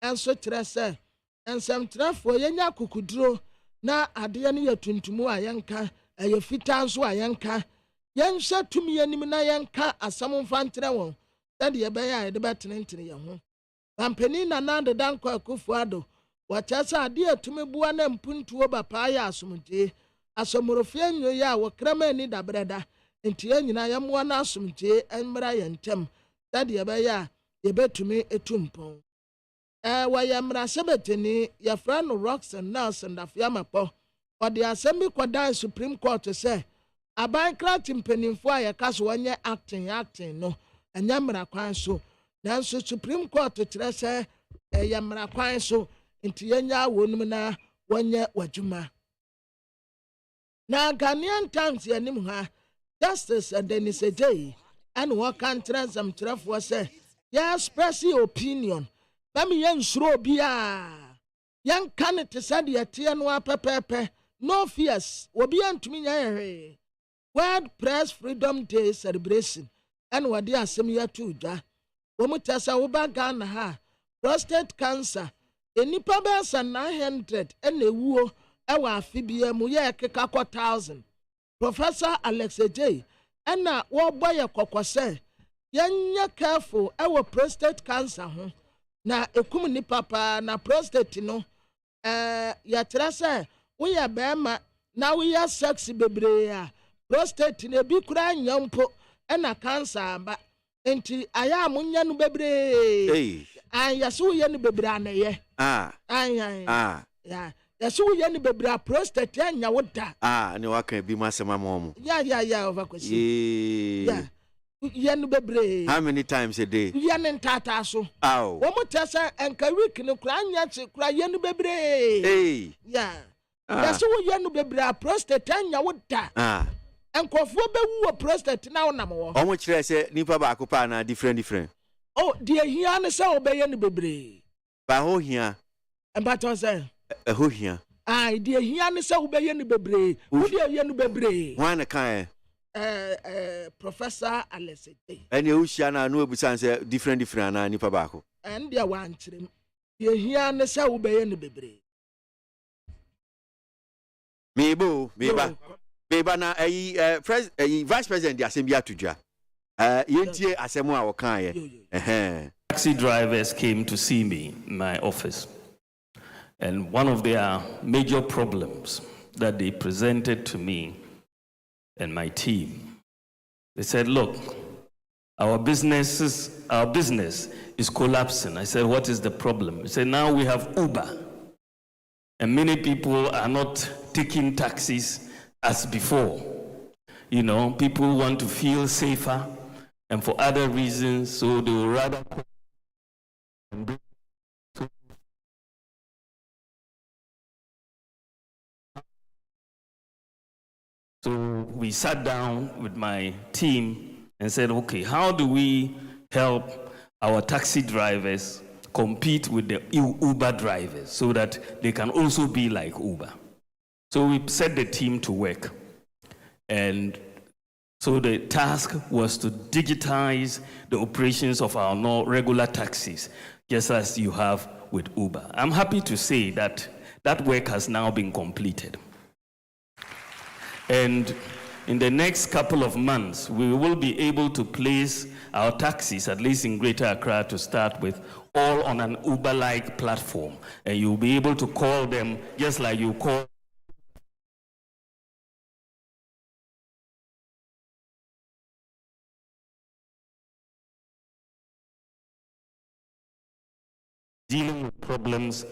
nso kyerɛ sɛ nsɛmkyerɛfoɔ yɛnya akukuduro na adeɛ no yɛ tuntum a yɛnka ɛyɛ fitaa nso a yɛnka yɛnhyɛ tumi anim na yɛnka asɛm mfa nkyerɛ wɔn sɛdeɛ ɛbɛyɛ a yɛde bɛtenetene yɛn ho pampanin Nana Adeda Nkɔ Akufo-Addo wɔkyerɛ sɛ adeɛ atumi boa na mpuntuo ba paa yɛ asomdwee asɔmorofie nnwoyi a wɔkrama ani dabrɛda nti yɛn nyinaa yɛmmoa no asomdwee mmra yɛn ntam sɛdeɛ ɛbɛyɛ a yɛbɛtumi etu mpɔn wɔyɛ mmarahyɛbɛtani yɛfrɛ no Roxanne Nelson Dafiamapɔ ɔde asɛm bi kɔdan Supreme Court sɛ aban krati mpanimfoɔ a yɛka so wɔnyɛ acting no ɛnyɛ mmara kwan so nanso Supreme Court kyerɛ sɛ ɛyɛ mmara kwan so nti yɛnya wɔnum na wɔnyɛ w'adwuma na Ghanaian Times yɛnim ha Justice Dennis Ejei ɛne wɔka nkyerɛ nsɛmkyerɛfoɔ sɛ yɛexpress opinion bɛmi yɛnsuro obiara yɛnka ne te sɛ deɛ teɛ no apɛpɛɛpɛ no fears obi antumi nya yɛhwee World Press Freedom Day celebration ɛne wɔde asɛm yɛto dwa wɔn kyɛ sɛ woba Ghana ha prostate cancer enipa bɛsa 900 ɛna ewuo ɛwɔ afibie mu yɛ keka kɔ 1000 Professor Alex Ejei ɛna wɔbɔ yɛ kɔkɔ sɛ yɛnyɛ careful ɛwɔ prostate cancer ho na ekum nipa paa na prostate no yɛkyerɛ sɛ woyɛ bɛrima na woyɛ sex bebree a prostate na ebi kura nya mpo ɛna cancer aba enti ayɛ a monya no bebree yɛsɛ woyɛ no bebree anayɛ yɛsɛ woyɛ no bebree a prostate anya wo da ne waka bi ma asɛm ama ɔmo overkwasi yɛ no bebree how many times a day yɛ no ntaataa so wɔn tɛ sɛ nka week no kura anya kye kura yɛ no bebree yɛsɛ woyɛ no bebree a prostate anya wo da nkɔfoɔ bɛwu wɔ prostate na wonam wɔ ɔmo kyerɛ sɛ nipa baako paa na different deɛ hia ne sɛ wobɛyɛ no bebree ba ho hia mpatɔ sɛ ɛho hia deɛ hia ne sɛ wobɛyɛ no bebree wodeɛ yɛ no bebree hwan ne kae Professor Alex Ejei ɛne wohyia no a na wabusan sɛ different anaa nipa baako ɛne deɛ wankyerɛ m deɛ hia ne sɛ wobɛyɛ no bebree meba na vice president de asɛm bi ato dwa yɛntie asɛm a wɔkaeɛ Taxi drivers came to see me in my office, and one of their major problems that they presented to me and my team, they said, look, our business is collapsing. I said, what is the problem? They said, now we have Uber, and many people are not taking taxis as before. You know, people want to feel safer and for other reasons, so they will rather So we sat down with my team and said, okay, how do we help our taxi drivers compete with the Uber drivers so that they can also be like Uber? So we set the team to work. And so the task was to digitize the operations of our regular taxis, just as you have with Uber. I'm happy to say that that work has now been completed. And in the next couple of months, we will be able to place our taxis, at least in Greater Accra to start with, all on an Uber-like platform. And you'll be able to call them just like you call dealing with problems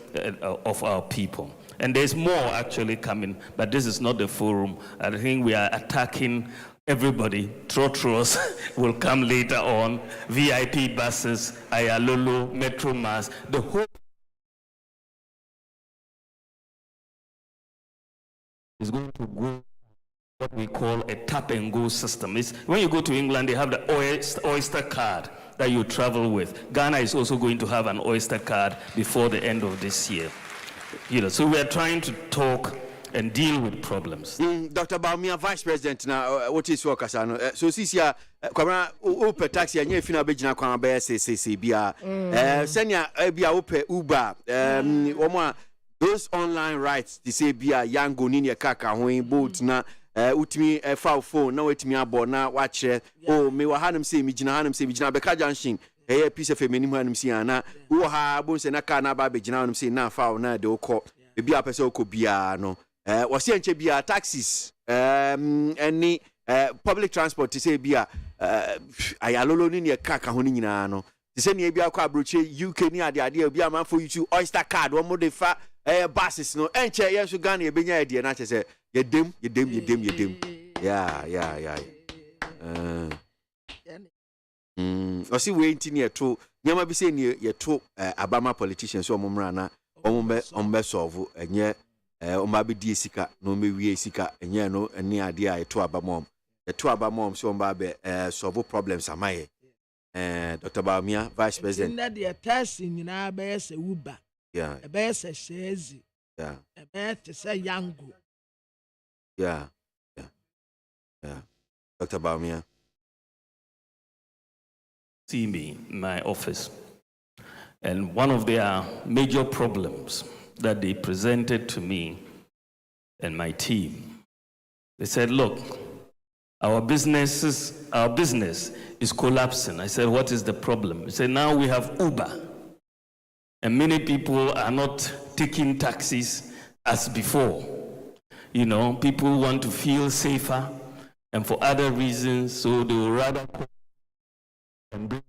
of our people. And there's more actually coming, but this is not the forum. I think we are attacking everybody. Trotros will come later on, VIP buses, Ayalolo, Metro Mass, the whole is going to go what we call a tap and go system. It's, when you go to England, they have the Oyster card that you travel with. Ghana is also going to have an Oyster card before the end of this year. So we are trying to talk and deal with problems. Dr. Baumia, Vice President, now what is your kasano? So Sisia, Kwara Uber taxi and Yefina Bejina Kwara BSCCBA. Senya Ebia Upe Uber, those online rights, they say Bia Yango Ninia Kaka, when boat na utimi foul phone, no etimi abo na watch oh me wa hanum say mijina beka janshin a piece of a minimum hanum siana who ha bones na ka na ba bejina hanum say na foul na de okọ bia person ko bia no wasi enche bia taxis any public transport to say bia ayalolo ni ne kaka ho ni nyina no to say ne bia kwa abroche UK ni ade bia man for you to Oyster card one mo de fa buses no enche yeso Ghana ebenya ade na che say yedem yeah osi we ntini eto nyama bi say ne yeto abama politicians so omumra na ombe solve enye omba be die sika no mewie sika enye no ene ade a yeto abamom so omba be solve problems amaye Dr. Baumia, Vice President na the testing na be se Uber yeah be se Shezi yeah be se Yango yeah Dr. Baumia, see me in my office, and one of their major problems that they presented to me and my team, they said, look, our business is collapsing. I said, what is the problem? They said, now we have Uber, and many people are not taking taxis as before. People want to feel safer, and for other reasons, so they will rather call and bring.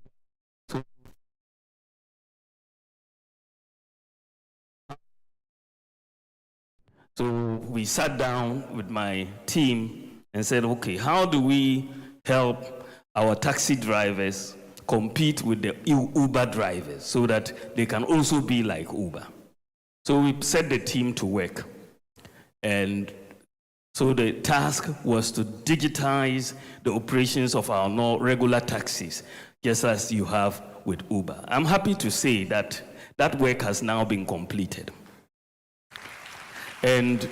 So we sat down with my team and said, okay, how do we help our taxi drivers compete with the Uber drivers so that they can also be like Uber? So we set the team to work. And so the task was to digitize the operations of our regular taxis, just as you have with Uber. I'm happy to say that that work has now been completed. And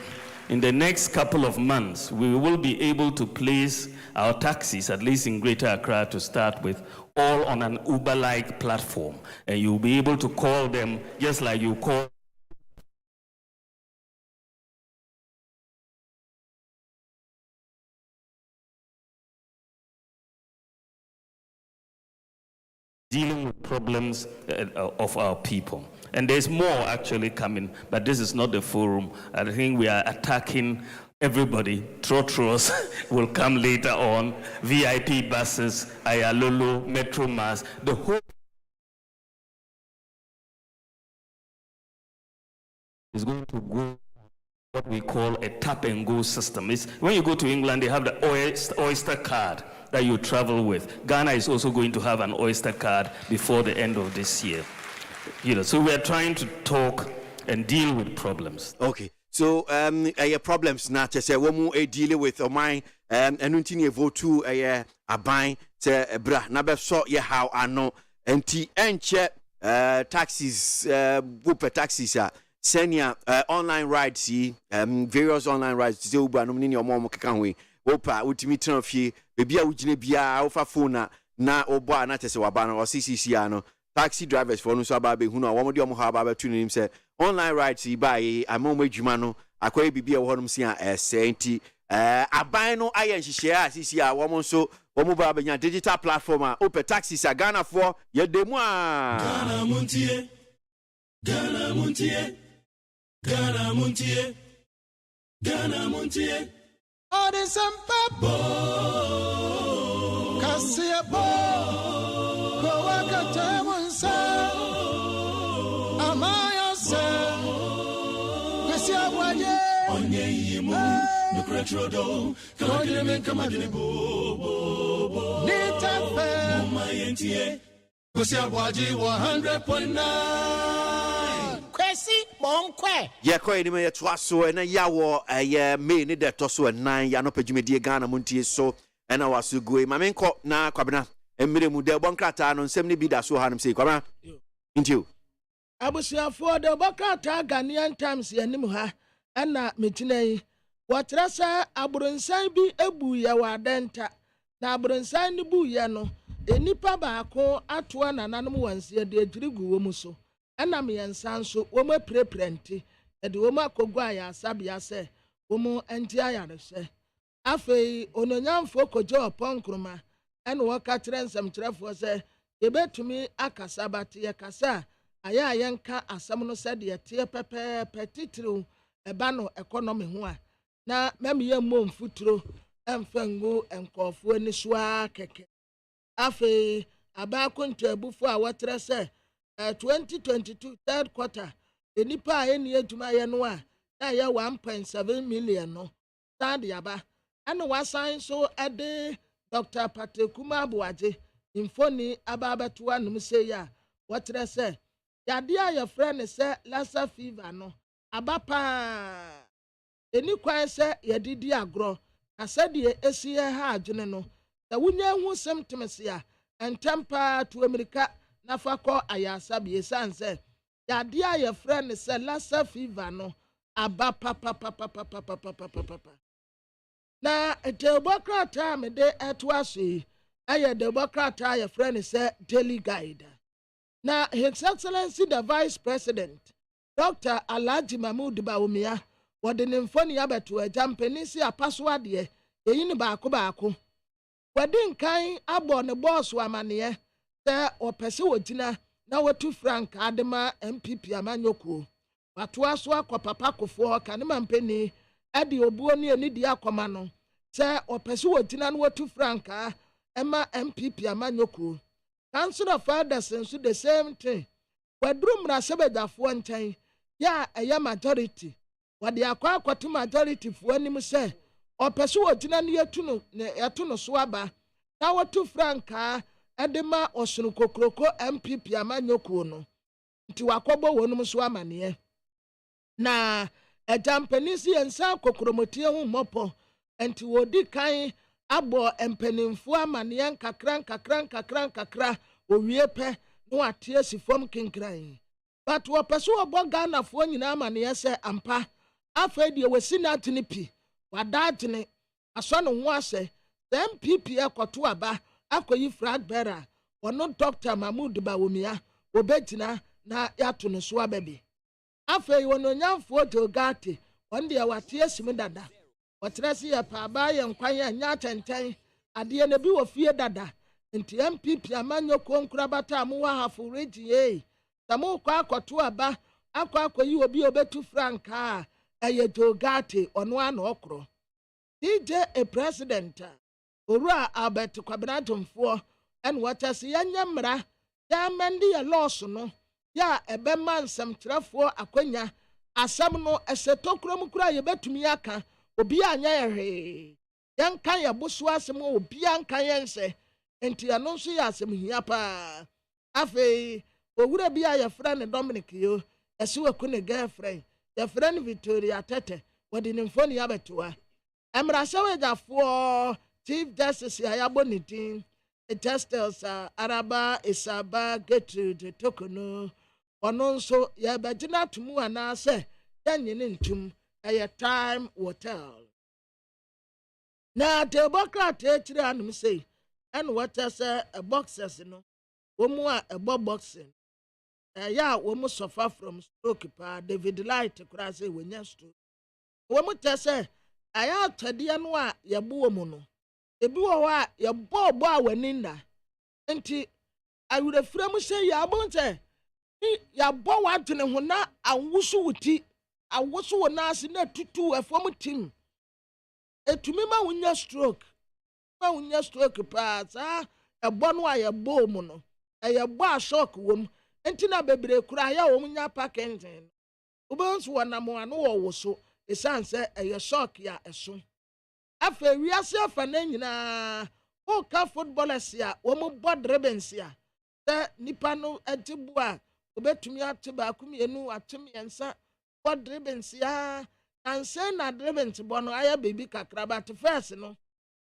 in the next couple of months, we will be able to place our taxis, at least in Greater Accra to start with, all on an Uber-like platform. And you'll be able to call them just like you call dealing with problems of our people. And there's more actually coming, but this is not the forum. I think we are attacking everybody. Trotros will come later on, VIP buses, Ayalolo, Metro Mass, the whole is going to go what we call a tap and go system. It's, when you go to England, they have the Oyster card that you travel with. Ghana is also going to have an Oyster card before the end of this year. So we are trying to talk and deal with problems. Okay. So problems na say womu deal with mine enunti vote to aban say bra na be so ye how ano enti enche taxis Uber taxis senior online rides various online rides say Uber no ni omo keka we opa utimi tranfie bebia ugine bia ofa phone na obo na tese waba na CCC ano taxi drivers for no so aba be hu no omo de omo ha aba tu nim say online rides buy amom adwuma no akwai bibia wo honum sia enti aban no aye nhihye a CCC a wo so wo ba benya digital platform a open taxis a Ghana for ye demu a Ghana Montie Ghana Montie Ghana Montie Ghana Montie Odisampa Kasia Bo Kowaka Tamunsa Electrodo, come bo. Mama yentie. Kwasi Aboagye 100.9. Kwasi Monkwe. Yeah, quite anyway, so and a yawo a me need that tosso and 9 yanopajumedi Ghana Montie so and I was to go. My main court na Kwabena and Mirimu de Boncrata on 70 bida so hanum say, Kwabena. Into you. Abusia for the Bokata Ghanaian Times Yanimuha and na Mitinei. What rasa Aburunsan bi ebu ya wadenta na Aburunsan ni bu ya no. Enipa baako atoa nananom wansie de adwirigu wo mu so ɛna meyansa nso wo ma preprenti de wo ma kogwa ya asabia se wo mu enti ayarehye afei ononyamfo kojo oponkroma ɛna wo ka kyerɛ nsɛmkyerɛfo se yebetumi akasa bate yakasa aya yenka asam no se de tie pepe titiriw ɛba no economy ho a na memiye mmom futuro emfangu enkofo ni so akeke afe abakonto abufo a wotre se 2022 third quarter enipa eni adwuma ye no a na ye 1.7 million no stand yaba ana wasan so ade Dr. Patekuma Aboagye infoni ababeto anum se ya wotre se yade a ye frɛ se Lassa fever no abapa eni kwan se yedidi agro asade esi ha adwene no da wunya hu symptoms ya entempa to America na fakọ ayasa bi esanse yade a ye frɛ se Lassa fever no aba papa na democrata me de etwaso aye democrata ye frɛ se daily guide na his excellency the vice president Dr. Alhaji Mahmoud Bawumia wode ne mfoni abeto ajampenisi apaso ade eyi ne baako Wadin kan abo ne boss wa maneye se opese wogina na watu frank adema MPP amanyoko watu aso akopapa kofo kanema mpeni ade obuo ne ani di akoma no se opese wogina na watu frank ema MPP amanyoko Council of Elders nso the same thing wadrum rasebedafo ntan ya eya majority wade akwakwatu majority fo anim se opese wogina ne yatu no so aba na watu franka edema osunu kokroko MPP amanyoko no nti wakobo wonum so amane na ejampenisi ensa kokromotie hu mopo nti wodi kan abo empenimfo amane nkakra owie pe no atie sifom kinkran but wopese obo Ghana fo nyina amane se ampa afa die wasina atene pi wadagene aso no ho ase MPP ekoto aba akoyi flag bearer wono Dr. Mahmoud Bawumia obegina na yato no so ababi afei wono nyamfo Dogate wonde awate asim dada wotrese ya pa ba ye nkwan ya nya tenten ade na bi wo fie dada nti MPP amanyoko nkurabata amuwa hafo regie samo kwa akoto aba akoyi obi obetu franka eye Dogate ono ana okro DJ a president Ora Albert Kwabenatomfo and watasi yanya mra ya mendi ya loso no ya ebema nsamkyerefo akwanya asam no esetokrom kura ye betumi aka obi anya yehe yanka ya boso asem obi anka yense enti ano nso ya asem hia pa afi owura bi ya frɛ ne Dominic yo esiweku ne girlfriend ya frɛ ne Victoria Tete wodi ne mfoni ya betoa emra sewejafo Chief Justice Ayabonitin Justice Araba Isaba Gertrude Tokono ononso ya bagina tumu anase yanyene ntum eye time hotel na democrat etire anum sei and what say a boxers no womu a boxing ya womu suffer from stroke pa David Light kura say wenya stroke womu tese aya tade no a yabuo mu no ebi wo a yebobo a waninda enti awurefra mu hye ya bonte ya bo wadwene ho na awusu wuti awusu wo na ase na tutu afom tim etumi ma wunya stroke pa sa ebo no a yebo mu no yebo a shock wom enti na bebre kura ya wo nya pakenten ubonso wonam ano wo so esanse shock ya eso afa wiase afa na nyina o ka footballers ya wo mo board ribbons ya da nipa no ajibu a obetumi ate ba kumienu atem yensa board ribbons ya anse na ribbons bo no aya baby kakra ba te first no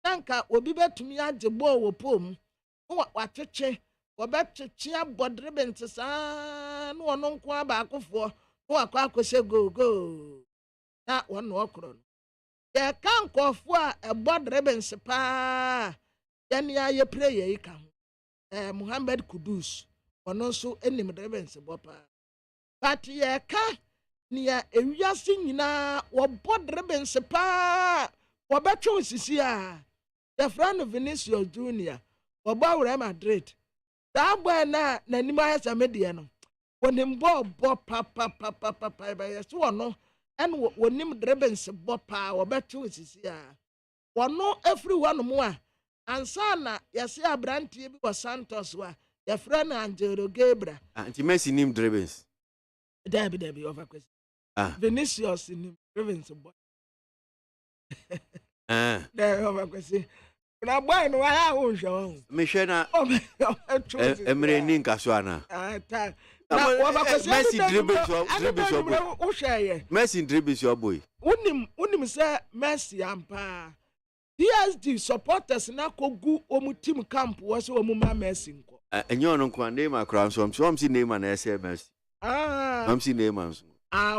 tanka obi betumi ajibu wo pom wa twetwe obetwe board ribbons sa no ono nko aba akofo no akwa akose go na wono okro no ye kan kofo a board ribbons pa yania ye prayer yi ka Muhammad Kudus ono so enim ribbons bopa but ye ka nia ewiase nyina wo board ribbons pa wo betwe osisi a the friend of Vinicius Junior wo ba Real Madrid da boy na nanim ayesa media no wonim bo pa so ono en wonim ribbons bopa wo betwe osisi a wono everyone mo a ansana yesi abrantie bi was Santos wa your friend Angelo Gabriel anti Messi nim ribbons Debbie over question Vinicius nim ribbons boy there over question na boy no ya ho hwe me hwe na emre ni nkaso ana ta na over question Messi dribbles boy wo hwe Messi dribbles boy unim say Messi ampa PSG supporters na kogu omu team camp was omu ma Messi nko enyo no nko Neymar kra so si Neymar na ese Messi si Neymar so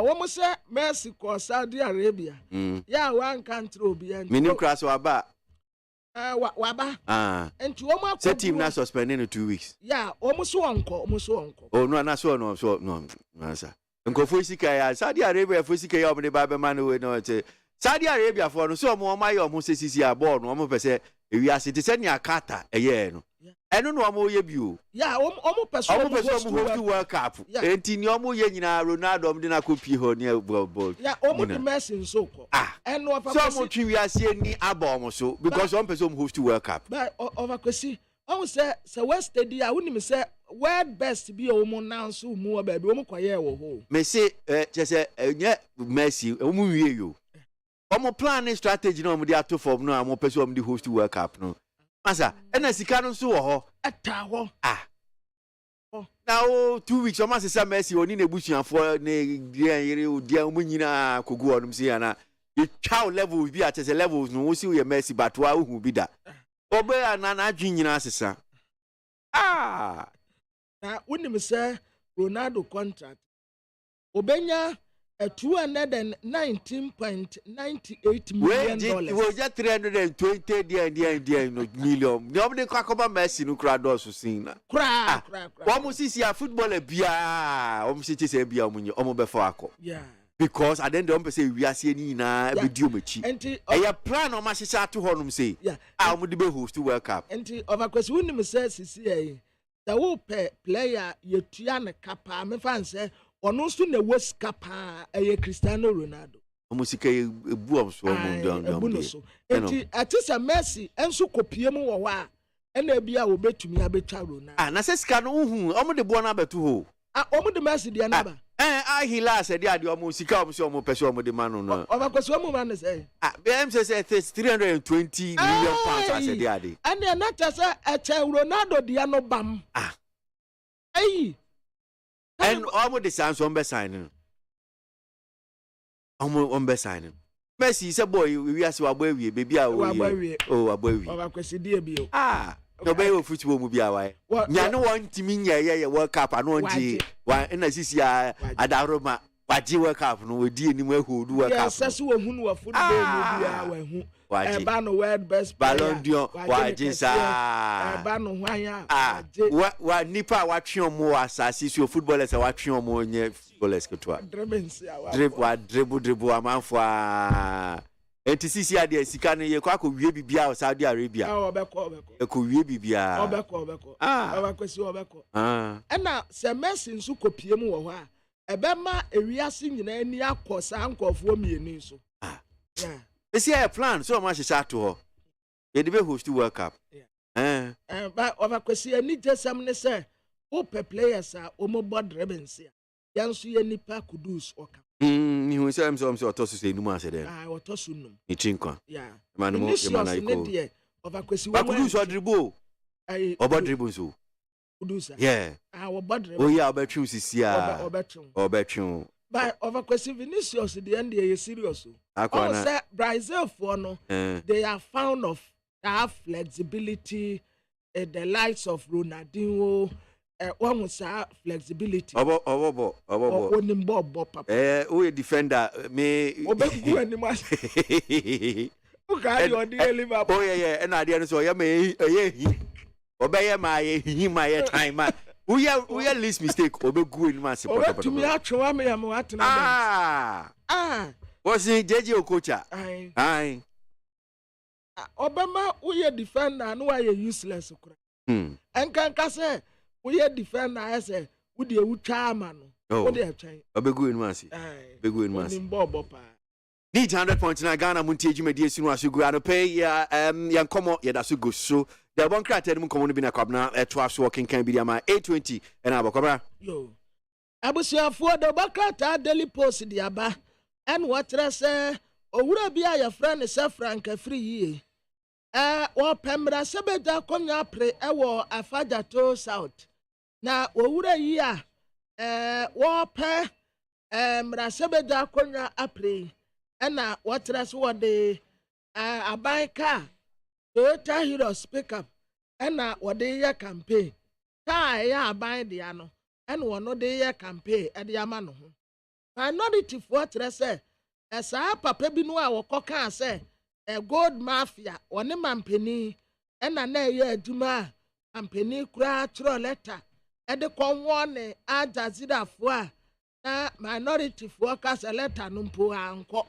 wo say Messi ko Saudi Arabia ya one country obi en minim kra so aba waba enti wo ma ko team na suspended in 2 weeks ya omu so onko oh no na so no answer nko fo sika ya Saudi Arabia fo sika ya omo de ba be man we no te Saudi Arabia for no so mo ma ye omo sesisi abon no omo pese ewiase te se ni akata eye no eno no omo ye bio ya omo pese omo World Cup enti ni omo ye nyina Ronaldo omo de na kopi ho ni ball ya omo de Messi nso ko eno afa so omo twi wiase ni abon so because omo pese omo host World Cup but over kwesi omo say West Stadium unim say world best bi omo announce mu ba bi omo koye wo ho me say chese nye Messi omo wie yo omo plan strategy no omo dey ato form no omo pese omo dey host World Cup no asa ena sika no so wo ho eta ho now 2 weeks omo say Messi oni na ebusuafo na yere odia omo nyina kogu onum say ana you chow level bi at levels no wo see we Messi but wa hu bi da obe ana na adwin nyina asesa na unim say Ronaldo contract obenya $219.98 million. We just 320 million. Nobody can come Messi no crowd also sing. Cry. Almost see a footballer bia. Almost see say bia omo before ako. Yeah. Because at the end of say we are seeing na video mechi. E ya plan o ma hyehyɛ ato hɔ nom say. Omo de be host World Cup. Enti over question we nim say sisi the wo player yetua ne kapa me fan say ono so na weska pa Cristiano Ronaldo omo sika ebu am so omo down enti atisa Messi enso kopie mu wo wa na bia obetumi abetwa Ronaldo na se sika no hu omo de bo na beto ho omo de Messi de na ba Hila said the omo sika omo so omo pese omo de manu no obakwesi omo man say BM say 320 million pounds as the ade and na say Ronaldo de no bam and almost the sounds on best signing. Almost on best signing. Messi is a boy, we are so above baby. Oh, above. No baby football will be away. Ya no one to mean ya World Cup and one G. Why, and I see ya at Aroma, but G World Cup, no dear anywhere who do a cup. Yes, who are football. Bano world best Ballon d'Or wajisa bano hwanya wa nipa watwe mo asase so footballers watwe mo nye footballers ketwa dribble amanfo enti sisi ade sika no ye kwa ko wie bibia Saudi Arabia obeko ko wie bibia obeko obakwesi obeko na se Messi nso kopie mu wo ho a ebema ewiase nyina ani akosa ankofo mienu so yeah. This year a plan so much is out to her. You did host to World Cup. But over question, I need just some say, players are almost board ribbons here. Young see any pack could do so. Who says I'm so to say no matter then. I was tosunum. Ichinka. Yeah. Man, This was an of a question. Bakudu so dribble. Oba dribble so. Yeah. Our body. Oh yeah, bet you see ya. Or bet you. By over question Vinicius the end is serious. Oh, say Brazil for no. They are found of have flexibility. The likes of Ronaldinho. One was flexibility. Obo. We defender me. Obeku anymore. Okay, you are Liverpool. Oh yeah, and I didn't so yeah me obey my time. We are least mistake. Obeku in my support. To me, actually, me am what now. Was it JJ Okocha? Aye. Obama, we are defender, no, I are useless. And can say. We are defender, I say, would you charman? Oh, they are trying. Obegu in Masi. Begu in Masi. Need 100.9 Ghana Montier Media Sinu Guano pay yan como yadasugo so. The one crater mun komo bina kwabna 12 working can be my 820 and abakobra. Yo. Abusia for the Bakata Daily Post the aba and what say owura bia your friend is Frank free ye. Wa pemra sebeda konya pre ewo Afajato South. Na owura yi a wo pe mrasebeda konya apre na wotra so wode abanka Toyota Heroes pickup na wode ye campaign ta ya aban de ano na wono de ye campaign e de ama no ho minority for wotra se esa papa bi no a wokoka se gold mafia one mampeni na ye aduma mampeni kura tro letter ede konwone Ajazira fo na minority for kasa letter no mpo anko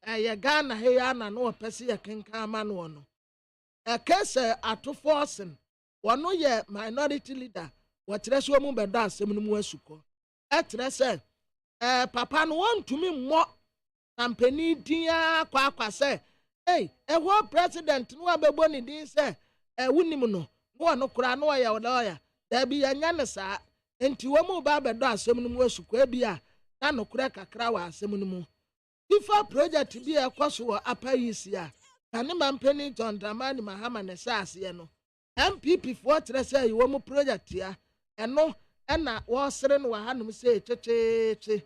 ye Ghana he ya na no pese ye kenkan ma no no kese atoforsen wono ye minority leader wotre so mu beda asem no mu asuko etre se papa no wontumi mmo mampeni dia kwa se ewo president no abebo ni din se wunim no no kura no ya lawyer da bi anya ne sa enti wo mu ba bedo asem no mu asuko bia na no kura kakra wa asem no mu ifa project bi ekoso wo apayisi a kane mampeni John Dramani Mahama ne saase no MPP for trese yi wo mu project ya eno na wo sere no wa hanum se checheche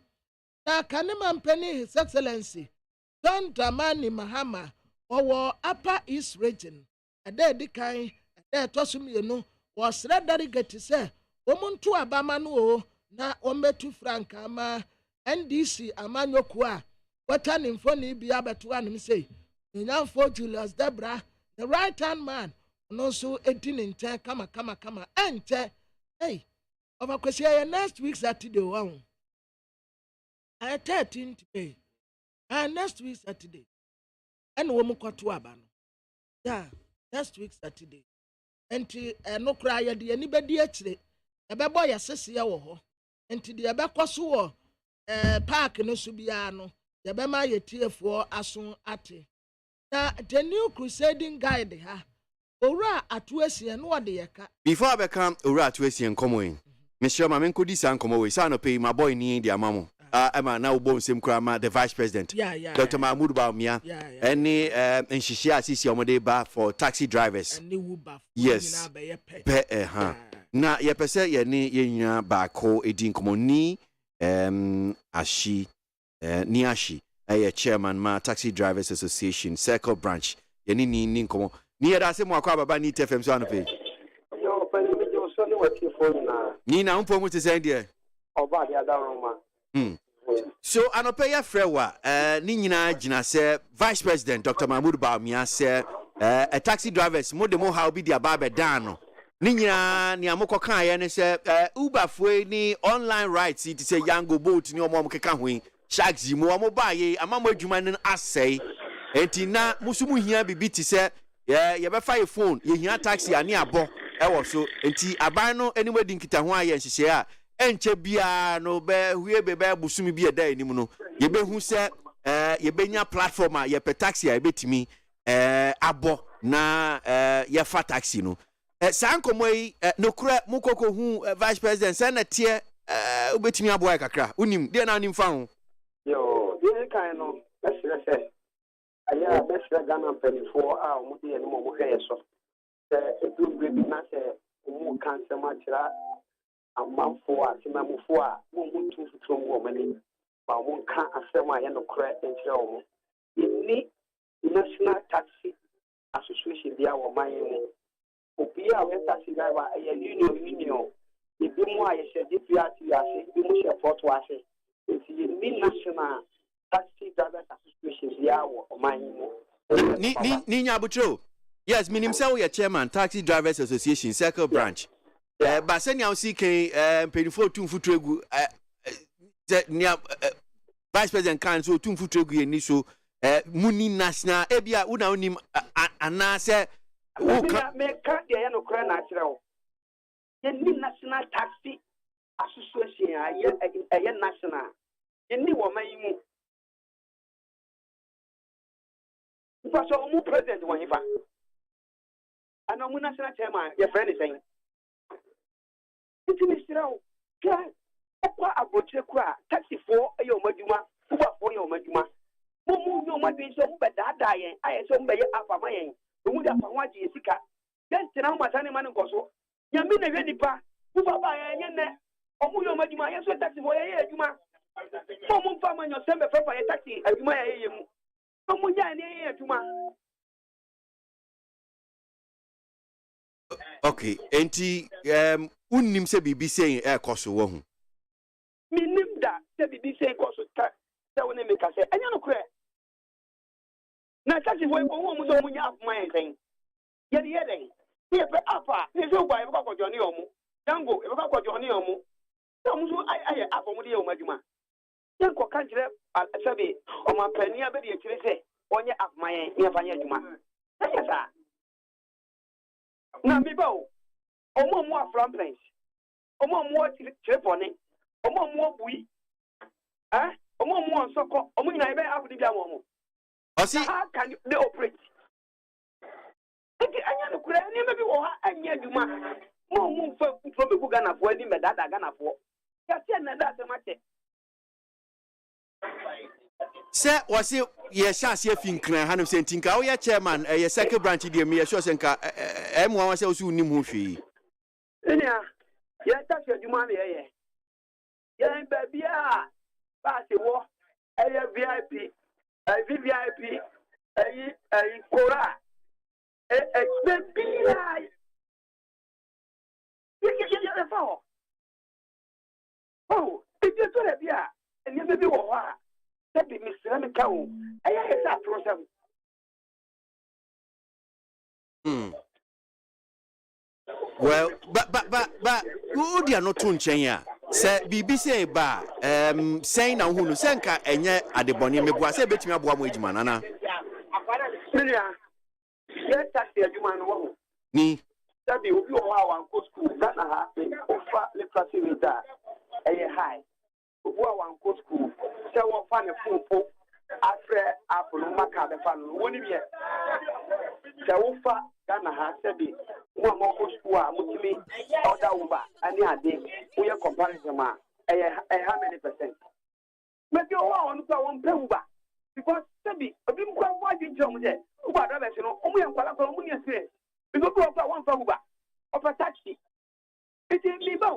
na kane mampeni His Excellency John Dramani Mahama owo Upper East Region ade dikan ade tosumienu wo sere delegate se wo muntu abama no o na o metu frank ama NDC amanyoku a wata nimfoni bia beto anum sei nyamfo Julius Debra the right hand man no so 18 in 10 kama ente over kwesi next week Saturday one 13th May next week Saturday and wo mukwato aba no yeah next week Saturday enti no kra ye de ani bedi akire ebebo ya sese ye wo ho enti de ebekoso wo park no so bia no ye be ma ye tiefo aso ate na the new crusading guide ha owura atoasie no de ye ka before I become owura atoasie nkomo yin Monsieur Mama nkodi san nkomo we sa no pay my boy ni dia mamo Emma now bon sim krama the vice president Dr. Mahmoud Baumia any nhihia asisi omode ba for taxi drivers yes na ye pese ye ni ye nwa ba ko edi nkomo ni ashi ni ashi chairman ma taxi drivers association circle branch ye ni nkomo ni ye da se mo akwa baba ni TFM so anope yo pani mi jo so ni wati phone na ni na mpo mu te sen de oba dia da roma so anope ya frewa ni nyina gina se vice president Dr. Mahmoud Baumia se taxi drivers mo de mo how be dia ba be dan no ni nyina ni amoko kan ye ne se Uber foi ni online rights it say Yango boat ni omo keka hoin sharks mo omo ba ye amamo adwuma ne asai enti na musumu hia bibi ti se ye be fire phone ye hia taxi ani abo ewo so enti aban no anybody nkita ho aye nhihye a enche bia no be hue be busumi bia da anim no ye be hu se ye benya platform a ye pe taxi a betimi abo na ye fa taxi no sankomo yi no kura mukoko hu vice president senatie ubetimi abo ya kakra unim de na anim fa ho yo kind of let's say yeah, best Ghana penny for our Mudi and Momo so the good baby not a cancer much a month for us, Mamu for won't to woman, but one can't assume I am a crack and show. You need National Taxi Association, the hour my Opia, taxi driver, a union. If you want, I said, if you are to port was it, you need National Taxi Drivers Association, the hour of my Ninya Butro. Yes, meaning so your chairman, Taxi Drivers Association, Circle Branch. But send you CK pay for 2 foot regu Vice President Council 2 foot regu and so Muni National Ebia Una Unim Anase make cut the Yano Crown Natural. You need National Taxi Association, a national. You need woman. Because I'm president when you find. And I'm national chairman, your friend is saying. It's Mr. Class. Apa abochekwa taxi for your maduma, who are for your maduma. Mumu no madu so beda dayen, I so be apa mayen. Who da pawaji sika. Then tina matani man goso. Yami na nipa, who baba yen ne. Omu yo maduma, yes taxi for ye aduma. Mumu fa man yo sembe fa taxi aduma ye mu. Omu ya ne ye aduma. Okay, enti unnim se bibi saying air cost wo hu. Minim da se bibi saying cost ta se woni me ka se enya no kure. Na taxi wo mu so mu nya afman yen. Ye den. Ye pe apa, ni so gba e ba ko joni omu. Dango e ba ko joni omu. So mu so aye apa mu de o maduma. Ye ko kan jire sabe o ma pani abe de kire se onye afman yen ye fa nya aduma. Anya sa. Na mi ba o mo Framplains omo Trepone omo Bui omo Soko omo nyina ebe afudi bia mo how can they operate anya no kura ni maybe wo ha anya aduma mo fa kufo be ku Ghana fo ani me dada Ghana fo ya se na da se mate Se wasi ye chance ye finkran hanum sentinka wo ye chairman ye second branch de me ye sure senka mo wa se osu nim ho hwe enia ye taxi aduma me ye babia ba se wo VIP VVIP Kora babia ye fa oh it is so bia eni baby wo ha that be Mr. Mikao aya sa process well but who dia no to nchen ya se BBC ba sen na hu no senka enye adeboni mebua se betimi aboa mo ejima nana ye taxi aduma no wo ni sabi obi o wa wan ko school Ghana ha ofa literacy rate eye high obi o wan ko school se wo fa ne fufu afre apolo maka be fa no woni bi se wo fa Ghana ha sabi wo mo ko school a mutimi order uba ani ade wo ye comparison ma how many percent maybe o wa on so won pay uba because sabi obi mko wa di jom je uba do be se no omu ye nkwala ko omu ye se because o fa won fa uba o fa taxi it is me ba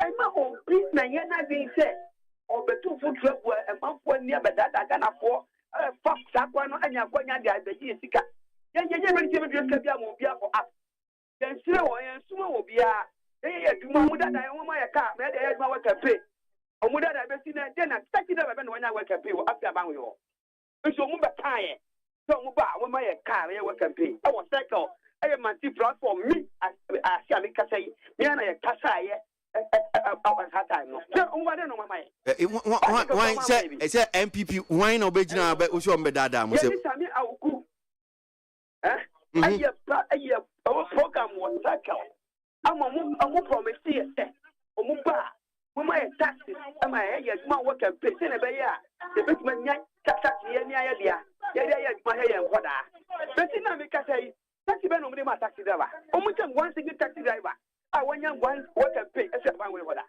I ma o bi na ye na bi se o be tu fu travel e ma fo ni abedada Ghana fo fa sakwa no anya kwanya de abeji sika ye be ti be ka bia mo bia for app then sire wo ye suma wo bia ye duma mu dada ye mo ya ka me de ye duma wa ka pay o mu dada be si na de na taxi da be no nya wa ka pay wo after ban wo so mu be kan ye so mu ba wo ma ye ka ye wa ka pay e wo cycle e manti platform mi asia mi ka say mi na ye kasa ye why say MPP why no be gina be o so mbe dada mo se aye program was cycle amu promise ye omu ba mo ma taxi ama ye ma work and pay na be ya e be ma nya taxi ye ni aye dia ye ma he ye nkoda be ti na me ka say taxi be no me ma taxi driver omu tem one single taxi driver I want you work and pay except one way for that.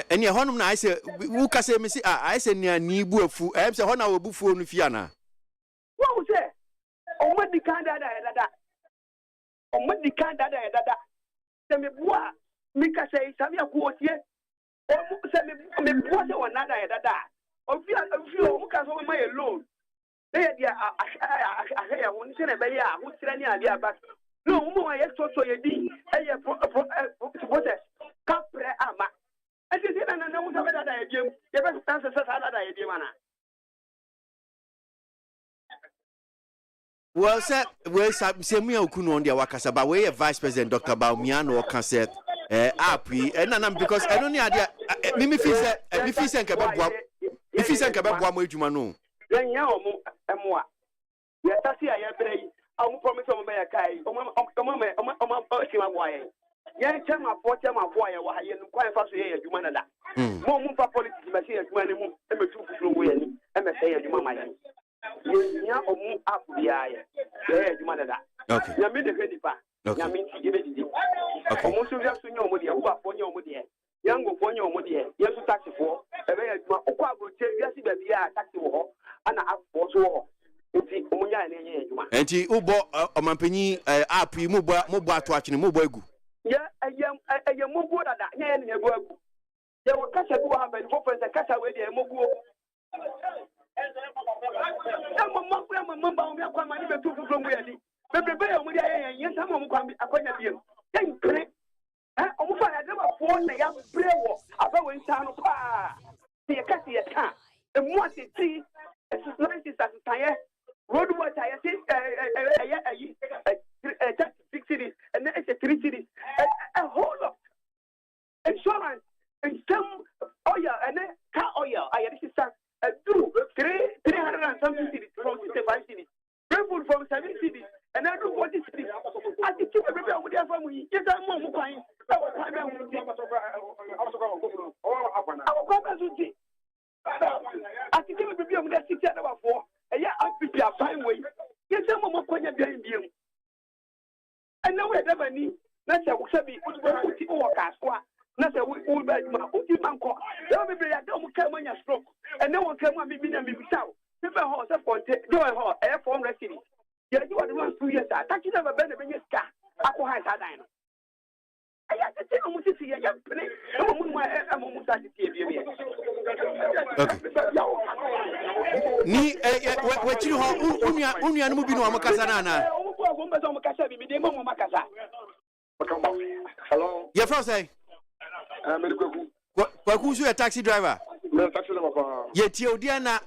Any honum na I say who can say me see I say near ni buafu. I say hona obu fu no fiana. What was it? On what the kind that on what the kind that say me boa me ka say samia ku otie. O say me boa say one nada that. O fi o ka so my alone. They dia a won se na be ya wo tira ni ade aba. No mo ya so ye di e process ka pre ama. I say na wo sabe that e diem. Ye be stand se that e diem ana. Well, sir, say me okunu on dia wakasa ba we vice president Dr. Baumia no kan say api and because I don't need me feel say nka be boa mo adwuma no. Yenya omo emwa. Ye tasi aye brei. Omo promise omo be kai. Omo sima boye. Ye chema boye wa ye no kwan fa so ye adwuma na da. Mo fa politics me say adwuma ne mu e me tu fufuro wo ye ni e me say adwuma ma ye. Nya omu abia ye adwuma dada nya me de hedipa nya me ti be didi omu so via so nya omu de wo afo nya omu de yango fo nya omu de yesu taxi fo e be adwuma okwa abroche via si ba bia taxi wo ho ana afo so wo nti omu nya na nya adwuma enti ubo omampanyi app yi mo bo ato akene mo bo agu ye eye mo bo dada nya ye na egu agu ye wo kasa bi wa ba ni fo fense kasa we de mo go insurance and some oil and car oil. Do 300 and something cities from 65 cities. People from 7 cities and I do 40 cities. I think you prepare with their family. Yes, I'm more fine. I think you prepare with their city number 4. And yeah, I prepare fine way. Yes, I'm more fine behind you. And now we're never need. That's a wasabi. That's a we buy my Ujimanko. There will be a dome come on your stroke. And no one came on me and me without. Remember how I do a air form rescue. You are the ones 2 years. I can't never been a minute car. I will hide that. I have to tell you, see a young place. I'm almost at the TV. Ni what you have unya moving on Makasana. Hello. Your first say. Who's your taxi driver? Yet you Diana,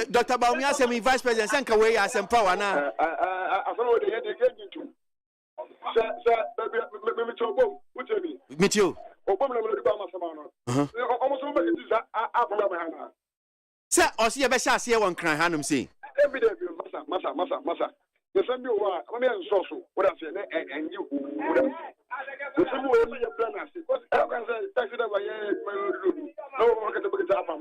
Dr. Baumia, semi vice president, sank away as and power now. I follow the head again to Sir, meet you. Sir, or see a best see one cry, Hanum say. Every day, Massa. The same you are, I mean, so what I say, and you. The same way you plan, I say, what I can say, taxi driver, no one can look at my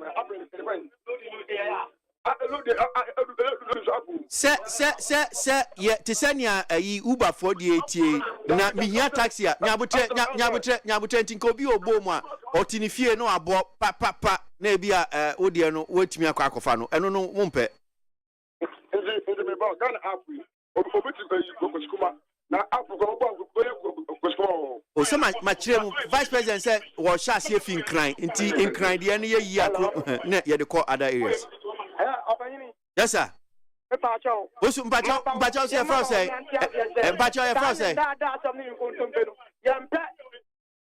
Sir, yeah, Tisania, Uber for the ATA, na minya taxi, Nyabutre, Tinkobio Boma, or Tinifia no about papa, maybe Odiano, wait me a crackofano, and no wumpe. Oh, so my vice president said, was shall see if inclined the any year, yeah, the call other areas. Yes, sir. What's Bacho say first say? Bacho first say.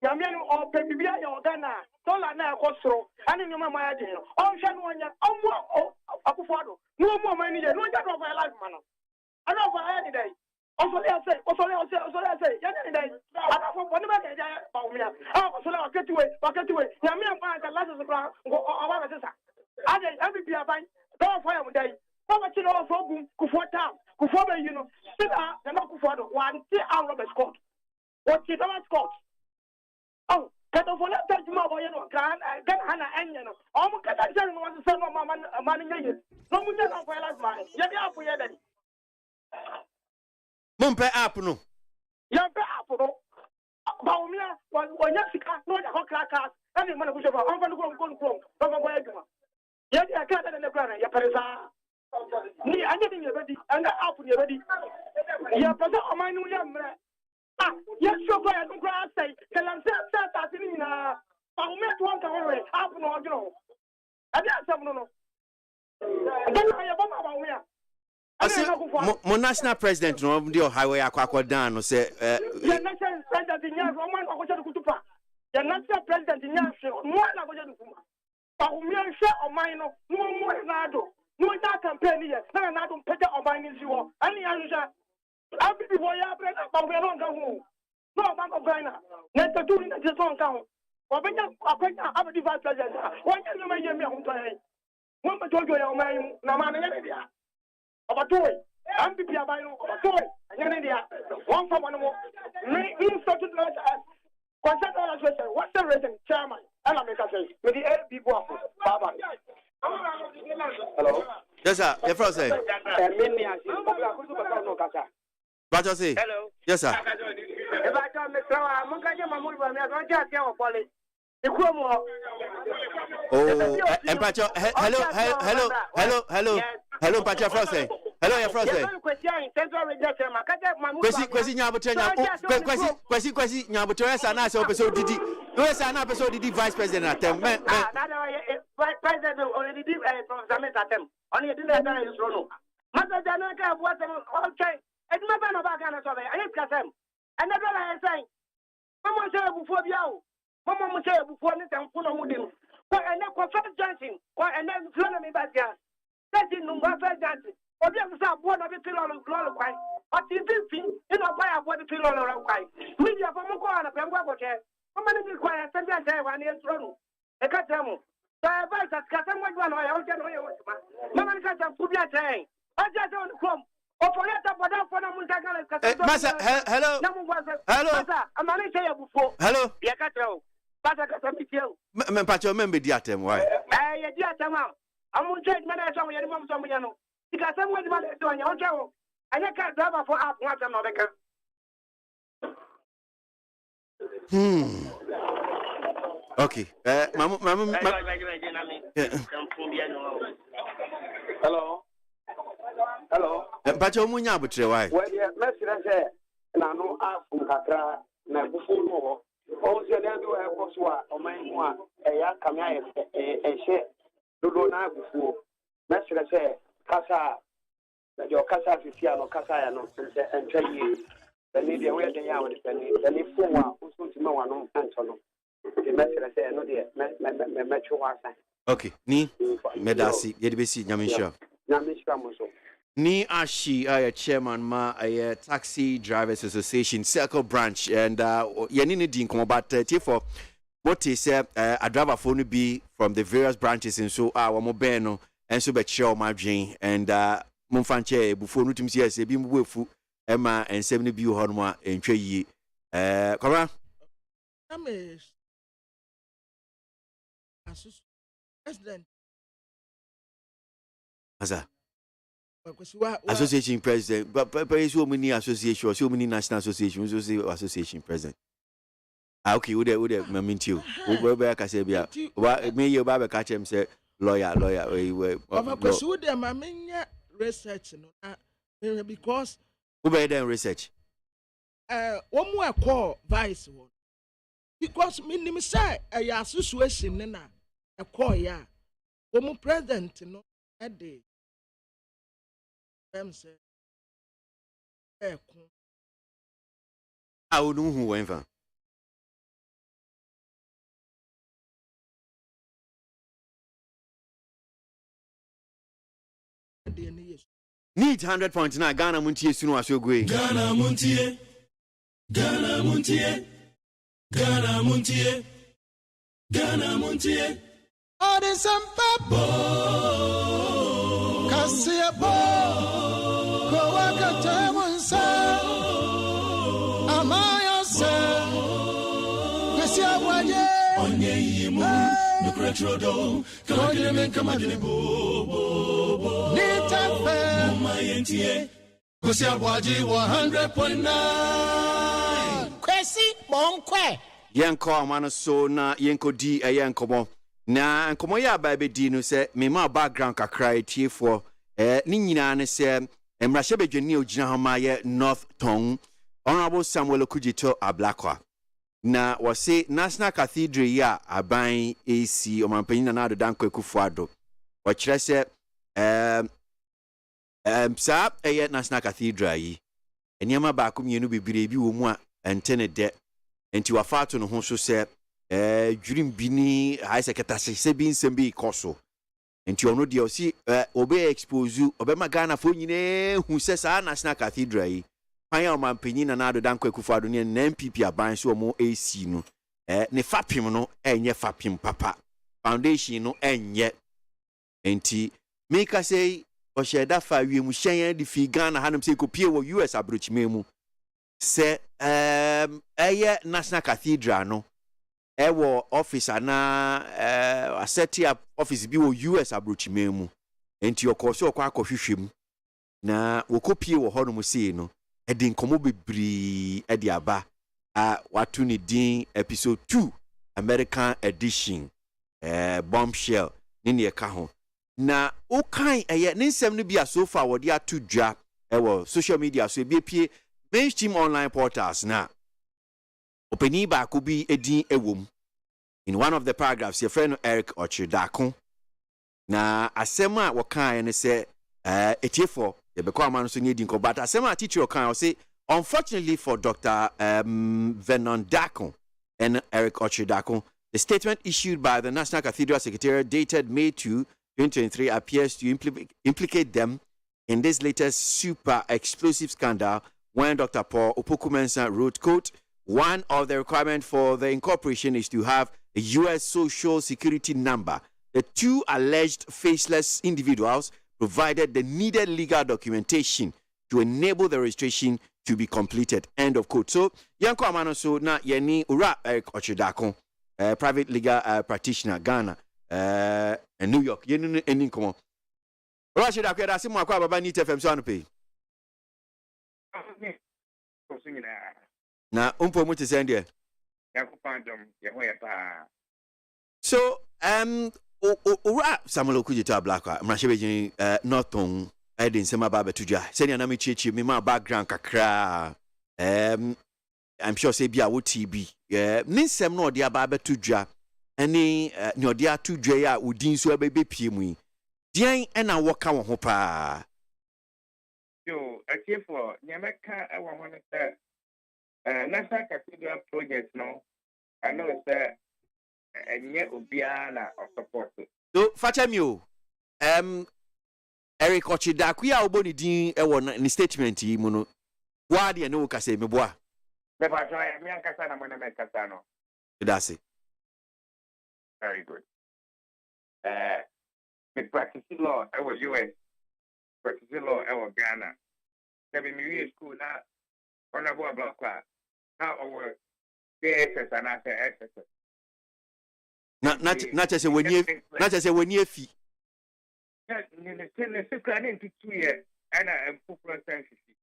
Yamian or Pebia or Ghana, Solana Costro, and in your mamma, Shanwanya, Akufado, no more money, no job of my life, man. I don't know any day. Also, I say, any day. I don't know what about me. I'll get away. Yamian finds the last of the ground, go over the sister. I did every beer fine, don't fire one day. Poverty or Fogu, Kufota, Kufoba, you know, sit out and not Kufado, one out of the Scott. What you don't Scott? Oh, Catafola tells you about Hannah and you know, almost Catan was the son of my money. No one of my last man. Yet, up with it. Mumpe Apno. Young Apno. Baumia was Jessica, not a hot crackers, And the man who shall I'm going to go. Yet I can't in the ground. Yaparisa. Me, I didn't ready, and I up ready. Yapasa, my new young man. Ah, yes, so far, I don't say, tell them, start in I'll make one away, half an hour. I got some no. Mo national president no the highway akwa down no say the national president in Nya Roman Ogoja Kutupa. The national president in Nya mo na Ogoja Kutupa. Ba o mi anhwe o man no no mo na do. No na campaign here. Na do pete o man ni wo. Ani anhwe. Abi bi wo ya bre na ba we no nka ho. No man of Ghana. Na to do ni na so nka ho. Obenya akwanya abdi vice president. Wonya no ma yemi ho to yen. One but told you, my Naman India. Of a toy. I'm the Piabino of a toy. And India. One from one more. In such a large as what's the reason, Chairman? And I make a say, with the 8 people. Baba. Hello. Yes, sir. The first say. But I say. Hello. Yes, sir. If I tell Mr. Mamu, I'm just your policy. And Pacho, hello, Pacho Frosty. Hello, your Frosty. Kwesi Nyabutenya, Kwesi Nyabutenya, and I saw episode did he? No, yes, an episode did vice president at them. President already did some at them. Only didn't have his role. Mother Janaka was okay. It's my man of Agana, I hate them. And that's what I say. Someone said before you. Mama mo say before ni tan funo mu dem ko ene ko fa Johnson ko ene funo mi ba dia that is no fa Johnson obi am say abo na bi tilo lo kwai o ti fi ino kwa abo bi tilo lo kwai media fa mo ko ana pe ngwa ko che mama ni bi kwai se bi ante wa ni entro e ka temu ta ba ta ka ta mo dwa no ya o je no ye o ma mama ni ka ta fu bi ate o je se on kom o forget about that for na mu ta ka Masa hello Masa amani say before hello ya ka tell Men Pacho member diatem why? Eh, diatem. I'm trade manager when you want some yano. Because someone is doing your job. I can't drive for up once another. Okay. Hello. Hello. Pacho munya butre why? Well, yeah, message say na no afu kakra na bufu no. O se den do e ko so a o man mu a e ya kamia e she dodo na agufu na sire se kasa na jo kasa fifia no kasa ya no se entwaye bani de we den ya wo de bani fu a o so ti ma wa no anto no de na sire se no de me chwa san. Okay, ni medasi ye de be si nyamensha mo so Ni Ashi, chairman ma taxi drivers association circle branch and yenini din komo but for what is a driver phone be from the various branches and so our mobile and so be share my dream and mumfanche before no tim see bi mbuefu ema and 70 bi ho no entwe yi kora president Asa Association president, but so many association, so many national association, so say association president. Okay, would I mean to you? Where I say, what may your Baba catch him say, lawyer. Because would them, I mean, research, because who better than research? One more call vice one. Because me say a association, a call, yeah, one president, no, a day. I would know who went from. Need 100.9 Ghana Montie soon as you're going. Ghana Montie. All the some papa. Kasia bo. Kowaka temunsa. Amaya se. Kasia waje. Onye yimu. Nukretrodo. Kagile menka magile bo. Nitafe. MONTIE. Kasia waje 100.9. Kwesi monkwe. yɛnkɔ amano so na yɛnkɔdi ɛyɛ nkɔmmɔ na nkɔmmɔ yɛ aba bɛdi no sɛ mema background kakra etiefoɔ ne nyinaa ne sɛ mmarahyɛ badwani a ogyina hɔ ma yɛ North Tong Honorable Samuel Okudzeto Ablakwa na wɔse National Cathedral yi a aban esi ɔmanpanyin na Nana Addo Dankwa Akufo-Addo wɔkyerɛ sɛ saa ɛyɛ National Cathedral yi nneɛma baako mmienu bebree bi wɔ mu a ɛntene dɛ enti wafa ato no ho so sɛ dwirim bi ni high secretary sɛ bi nsɛm bi kɔ so enti ɔno deɛ ɔsi ɔbɛ expose ɔbɛma Ghana fo nyinaa hu sɛ saa National Cathedral yi kwan a ɔmanpanyin na Nana Addo Dankwa Akufo-Addo ne NPP aban so ɔmo AC no ne fapem no ɛnyɛ fapem papa foundation no ɛnyɛ enti meka sɛ ɔhyɛ da fa wiem hyɛn de fi Ghana hanom sɛ kopie wɔ US abrochime mu sɛ ɛyɛ National Cathedral no ɛwɔ office ana asɛte office bi wɔ US abrochime mu enti ɔkɔ so ɔkɔ akɔhwehwɛ mu na wɔkopie wɔ hɔ nom sei no ɛde nkɔmmɔ bebree ɛde aba a watu ne din episode 2 American edition bombshell ne ne ɛka ho na okan ɛyɛ ne nsɛm no bi a so far wɔde ato dwa ɛwɔ social media so ebiepie mainstream online portals na opani baako bi edin ewom in one of the paragraphs your friend Eric Ochidako na asɛm a wɔkan ne sɛ etiefo yɛbɛkɔ amano so ne edin kɔ but asɛm a teacher wɔkan say unfortunately for Dr. Vernon Dako and Eric Ochidako the statement issued by the National Cathedral Secretariat dated May 2 2023 appears to implicate them in this latest super explosive scandal when Dr. Paul Opoku-Mensah wrote, quote, one of the requirements for the incorporation is to have a U.S. social security number. The two alleged faceless individuals provided the needed legal documentation to enable the registration to be completed. End of quote. So, yanko amano so na yeni ura Eric Ochidako, private legal practitioner, Ghana, in New York. Yenu eni komo. Rashid akweda simu akwa baba ni TFM so anope. Na umpo mu te sende. So ura Samuel Okudzeto Ablakwa mrahye begin Northon Edin sema ba betudwa. Senya na me chiechi me ma background kakra. I'm sure say bia wo TB. Ninsem no ode aba betudwa. Ani ne ode atudwa ya udin so abebepie mu yi. Dian ena woka wo ho pa. Yo, for Nyameka I want to say National Cathedral project no. I know it's and yet Obiana or support. So Fatemi Eric Ochidako ya oboni din e ni statement yi mu no. Wa de no ka say me boa. Me ba try me ankasa na mo na me kasa no. That's it. Very good. Me practice law I was US. Practice law I was Ghana. Seven years school now. Honorable Ablakwa. How our DSS and I say SSS. Not just when you fee. Yeah, the secret into 2 years and I am full sensitive.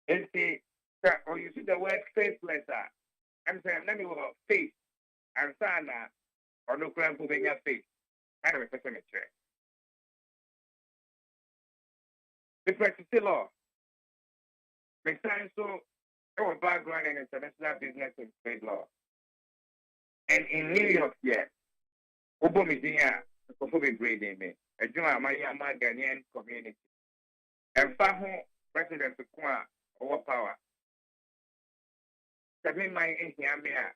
And see, or you see the word faithless. I'm saying, let me go faith and sana or no crime for being a faith. I don't know if it's the practice law. Make sense so our background in international business and trade law. And in New York, yeah, Obomizia, the Kofobe grade in me, a Juma Maya Ghanaian community. And Faho, President Sukwa, over power. Submit my in here, me. I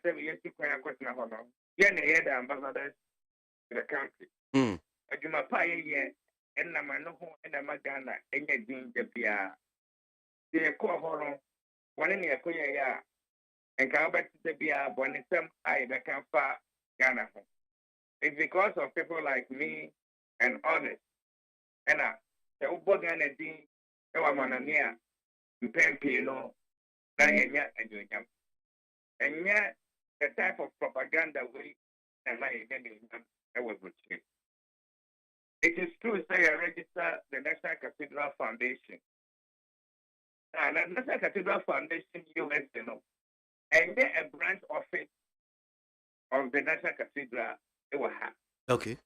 7 years to quite a question of honor. Yen head ambassadors to the country. A Juma Paya, and Namano, and Amagana, and a Dean Depia. They call horror, one in a queer and come back to the beer, when some I can far Ghana. It's because of people like me and others. And the Ubogana Dean, the Wamanania, you pay Pino, Naya and you. And yet, the type of propaganda we and my was received. It is true, say I register the National Cathedral Foundation. And the National Cathedral Foundation, US, and then a branch office of the National Cathedral. It was ha. Okay.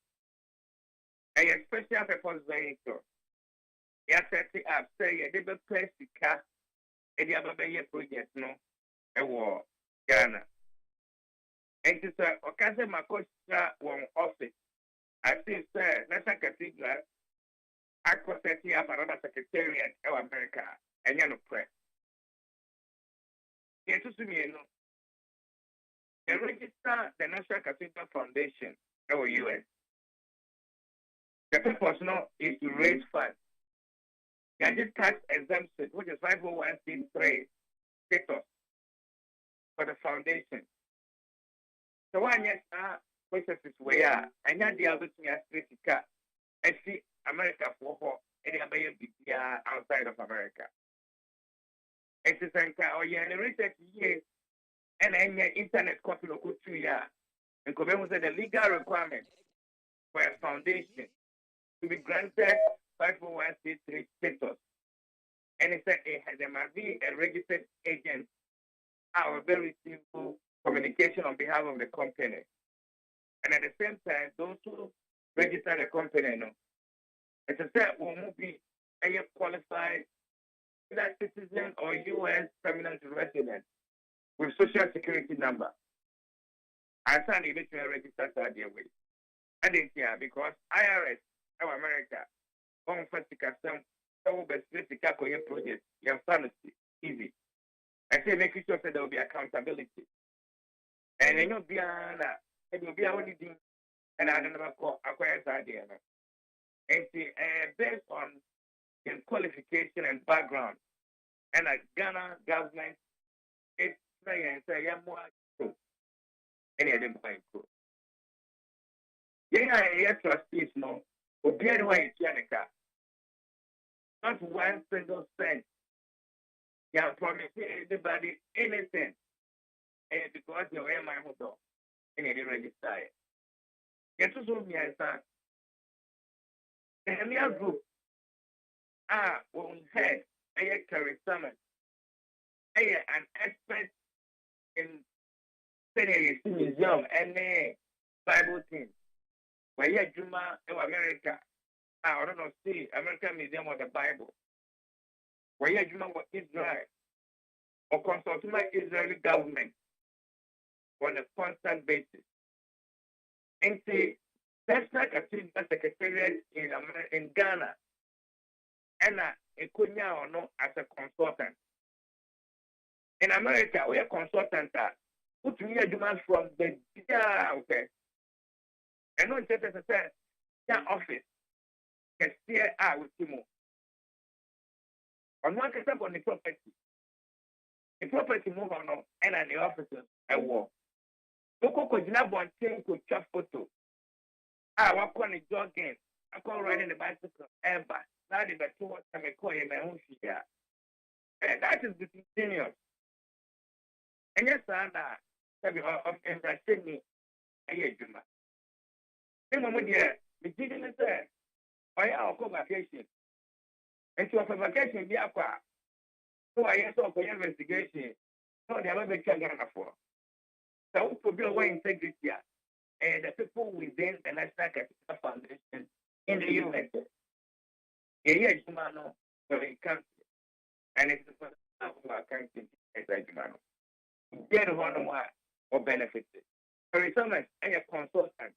A special purpose vehicle. You set it up, say, you did place the car, and you have a project, no, a war, Ghana. And to say, okay, my coach, one office. I see, sir, National Cathedral, I could set up another secretariat of America, and you know, press. Yes, to me, you know, they register the National Cathedral Foundation, our US. The purpose now is to raise funds. They did tax exemption, which is 501c3 status for the foundation. So one yes, processes where and yet the other thing as critical. I see America for any outside of America. It is or yeah, the research years and any internet copy of 2 years. And come the legal requirement for a foundation to be granted 501c3 status. And it said there must be a registered agent or very simple communication on behalf of the company. And at the same time, those who register the company, no, it's a set will be a qualified either citizen or U.S. permanent resident with social security number. I signed the electoral register that way. And it's here because IRS of America, on first custom, so specific project, you have sanity, easy. I say making sure that there will be accountability. And then you'll be it will be only thing, and I don't know acquire that idea. And see, based on the qualification and background, and a Ghana government, it's saying, yeah, more true. And I didn't find true. Yeah, trustees, no, but be anyway, Janica. Not 1 single cent. You have promised anybody anything. And because you are my mother, and you register it. Get to show me as that. The Hemiel group, when head, I carry summon. I an expert in studying museum and Bible things. Where you Juma in America, I don't know, see American Museum of the Bible. Where you Juma with Israel, or consult my Israeli government on a constant basis. And see, that's like a secretariat in Ghana, and a Kunya or no as a consultant. In America, we are consultants. Put me a demand from the okay. And not just as I said, their office can steer out with Timo. On one case on the property move on and the officers at war. Look, could not one thing to chop photo. I walk on the jogging. I call riding the bicycle ever. Now the two time I call in my own fear. And that is continuous. And yes, I of embracing me. I hear you, man. The moment here, the beginning is there. I have vacation. And to have a vacation, be a car. So I saw for investigation. So they have a big Ghana for. So to build away integrity and the people within the National Capital Foundation in the U.S. Yes, man, for a country. And it's the first of our country as a man. Get one or benefit. For example, I am a consultant.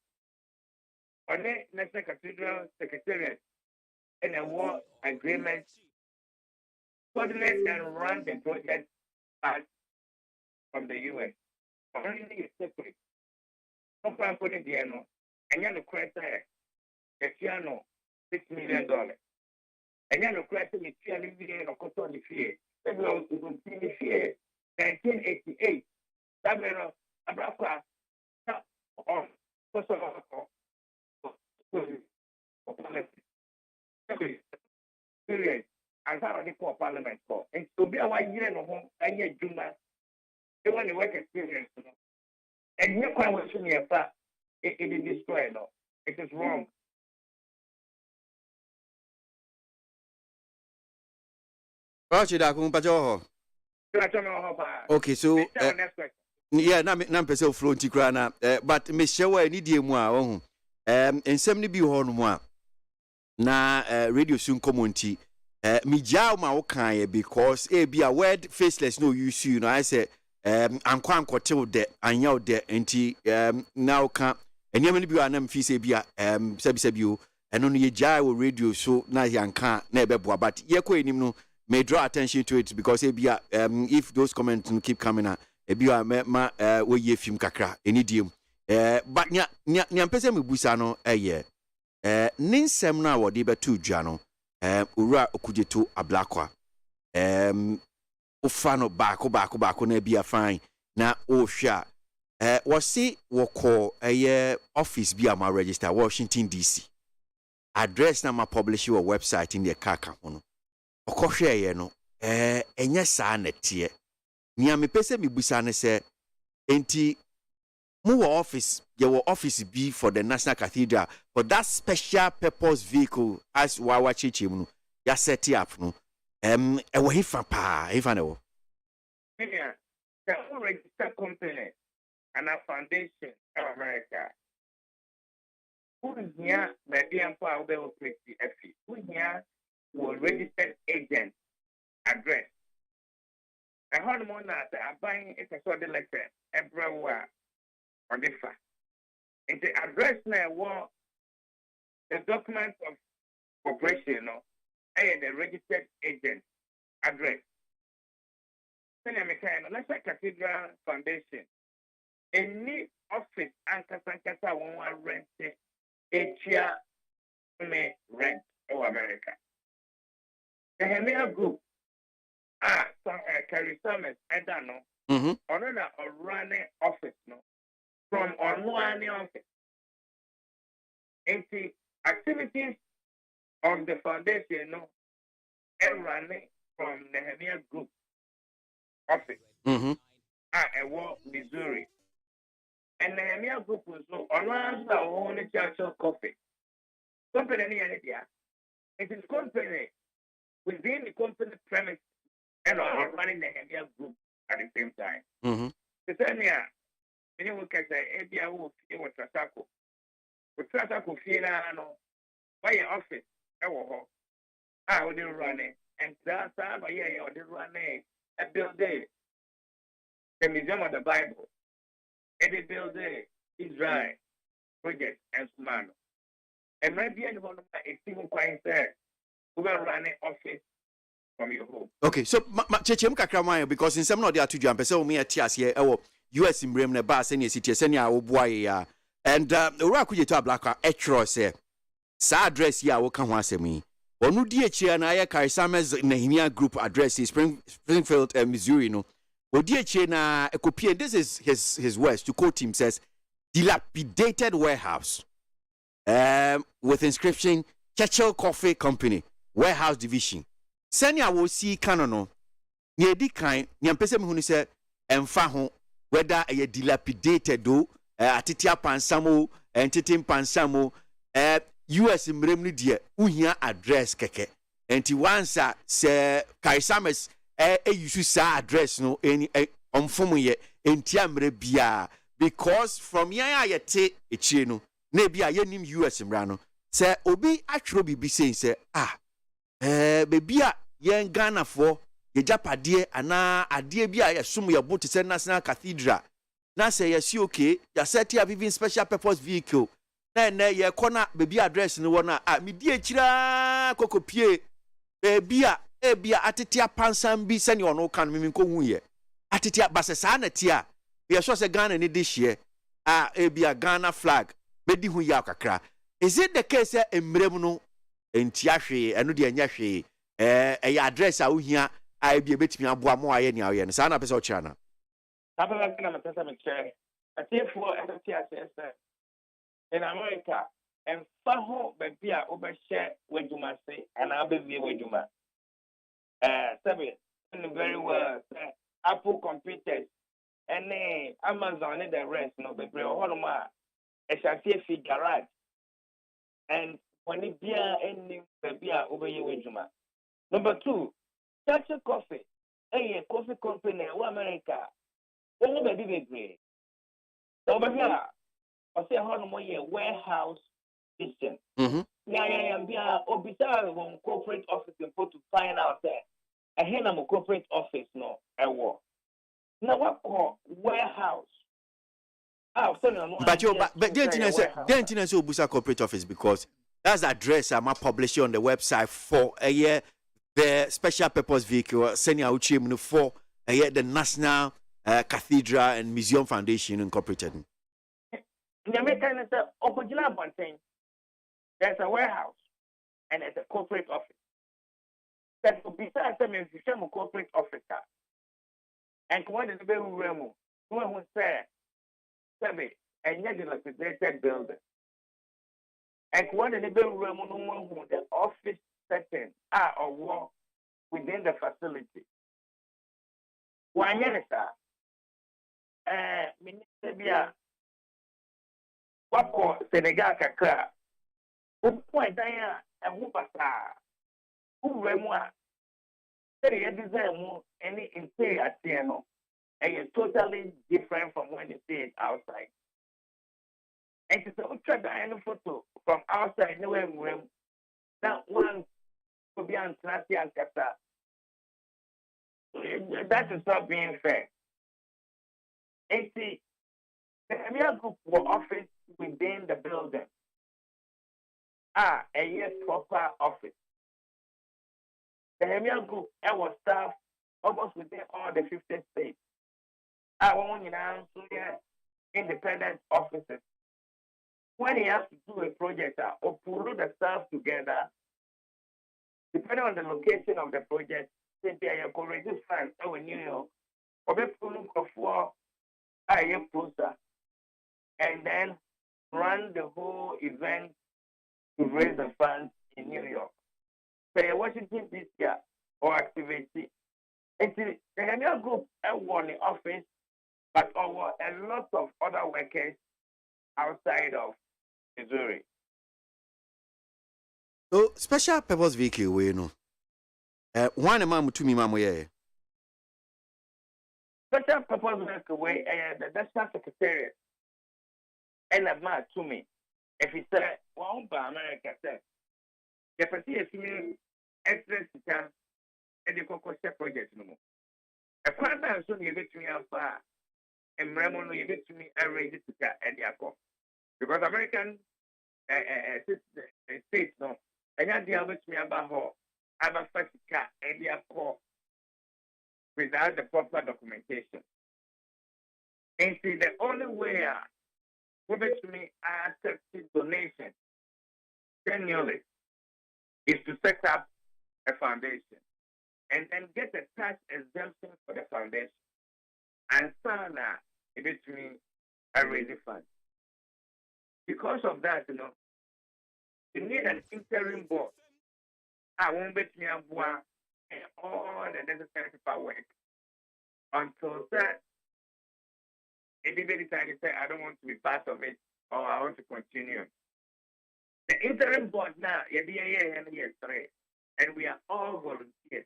On the National Cathedral Secretariat in a war agreement, coordinate and run the project as from the U.S. Only is separate. No plan for the piano, and you're the question, the piano, $6 million. And you're the question, the piano, or cotton, the fear. Then we also continue fear. 1988, that was a brother on period. I thought they call parliament for. And to be a 1 year no home, I hear Juma. They want to work experience. And your question here, it is destroyed. It is wrong. Roger, da kung pa jo. Okay, so yeah, na mpese flow nti kra na but me shewa ni die mu a ohun ensem ni bi ho no mu a na radio soon community me jaw ma wo kan ye because be a word faceless no use you know I say ankwa ankote de anya de nti now kan enyam ni bi wa na mfi se bi a sebi o eno no ye jaw wo radio so na yanka na ebeboa but ye ko enim no may draw attention to it because if those comments keep coming out we ye film kakra any diem but nya pese me busa no ninsem na wodi betu dwa no owura okujeto ablakwa ofano baako na bia fine na o hwa wose woko office bi ama register Washington DC address na ma publish your website in the kaka hono okohwe no enye saa netie nia me pese me busa ne se enti mu office your office be for the National Cathedral for that special purpose vehicle as wawa chichi mu ya set up no e wo hifa pa hifa ne wo yeah the register company and a foundation of America who is here maybe am for our operate the FE who here will registered agent address. I heard more that I'm buying it as well like everywhere on the far. And the address now was the documents of corporation and the registered agent address. Then I'm saying, let's say Cathedral Foundation. Any office and Casancasa won't rent a chair may rent in America. The Hemia Group, Carrie Summers, I don't know, on a running office, no, from on one office. And the activities of the foundation, no, and running from the Hemia Group office, at War, Missouri. And the Hemia Group was so on the only church of coffee. Company, it is company. Within the company premise and running the Hemia Group at the same time. The same year, many will catch the ABA will feel with Trasako. With Trasako, Fiano, by your office, I will run it, and that's how I will run it. A building, the Museum of the Bible, and the building Israel project and Sumano. And maybe anyone of my single client there. We will run an office from your home. Okay, so Chechem Kakramaya, because in some of the two jumpers, so me a TS here, US in Bremen, Bass, and city, Senya, Oboya, and Rakuja Black Etro say, Sa address ya will come once me. Or no DH and I carry Summers Nehemia Group address is Springfield, Missouri. No, or DH na a copy, and this is his words to quote him says, dilapidated warehouse with inscription Churchill Coffee Company. Warehouse division. Senya will see canono. Near the kind, Yampese Huni said, and Faho, whether a dilapidated do, Atitia Pansamo, and Titim Pansamo, US in Bremli dear, Unia address keke. And Tiwansa say, Kaisames, you should say address no any on Fomuye, and Tiamre Bia, because from Yaya te a chino, nebia yenim US in Brano, say, Obi actually be saying, say, baby yen Ghana for ye japade ana ade bia ye sum ye boat say National Cathedral na say yes okay ya set up even special purpose vehicle na ye kona baby address no wona me die kira kokopie baby bia atetia pansam bi sene ono kan me ko hu ye atetia basesa na tia ye so say Ghana ni this year bia Ghana flag bedi hu ya kakra. Is it the case emrem no entiahwe eno de anyahwe address a wohia a bia betimi aboa mo aye ni aye no sa na pese o chana ababa na pese me che atefo in America and faho baby a obehye wadwuma se ana abewie wadwuma sabe very well Apple computers and Amazon and the rest no baby all ma e shafie fi garage and when it be any baby over your wajuma. Number 2, Churchill Coffee a coffee company in America. One of the big over here, I say, how much a warehouse system. Yeah, Obisa one corporate office in to find out there. I hear I'm a corporate office, no, I work. Now, what call warehouse? But then Obusa corporate office because that's the address I'm publishing on the website for a year the special purpose vehicle senior Uchim for a year the National Cathedral and Museum Foundation Incorporated. There's a warehouse and it's a corporate office. That besides a corporate officer. And when the very room, one was there, and yet dilapidated building. And when the very room, the office setting or work within the facility. Why, yes, Minister, what for Senegal Kakra? Who point there and who pasa? Who remwa? Very deserve any interior piano, and it's totally different from when you see it outside. And it's a photo from outside, nowhere room. That one could be on Trasty and Kata. That is not being fair. And see, the area group for office within the building. A yes proper office. The Hemian group was staff almost within all the 50 states. I want independent officers. When he has to do a project or pull the staff together, depending on the location of the project, simply I encourage this fund in New York, or be pulling for a process, and then run the whole event to raise the funds in New York. Say Washington DC or activity. And the Hemian group won the office, but over a lot of other workers outside of Missouri. So special purpose vehicle we know. One man to me mamu Special purpose vehicle way the National Secretariat and a man to me. If he said one by America said the party is me extra and the Coco project no more. A partner soon you get to me far and Ramon you get to me arrange to get at the accord. Because American states no and I deal with me about her I'm a first car and the accord without the proper documentation. And see the only way give it to me accepted donation annually is to set up a foundation and then get a tax exemption for the foundation. And so now, it is to me a raising fund. Because of that, you need an interim board. I won't bet me and all the necessary paperwork until that. If anybody decided to say, I don't want to be part of it or I want to continue. The interim board now, and we are all volunteers.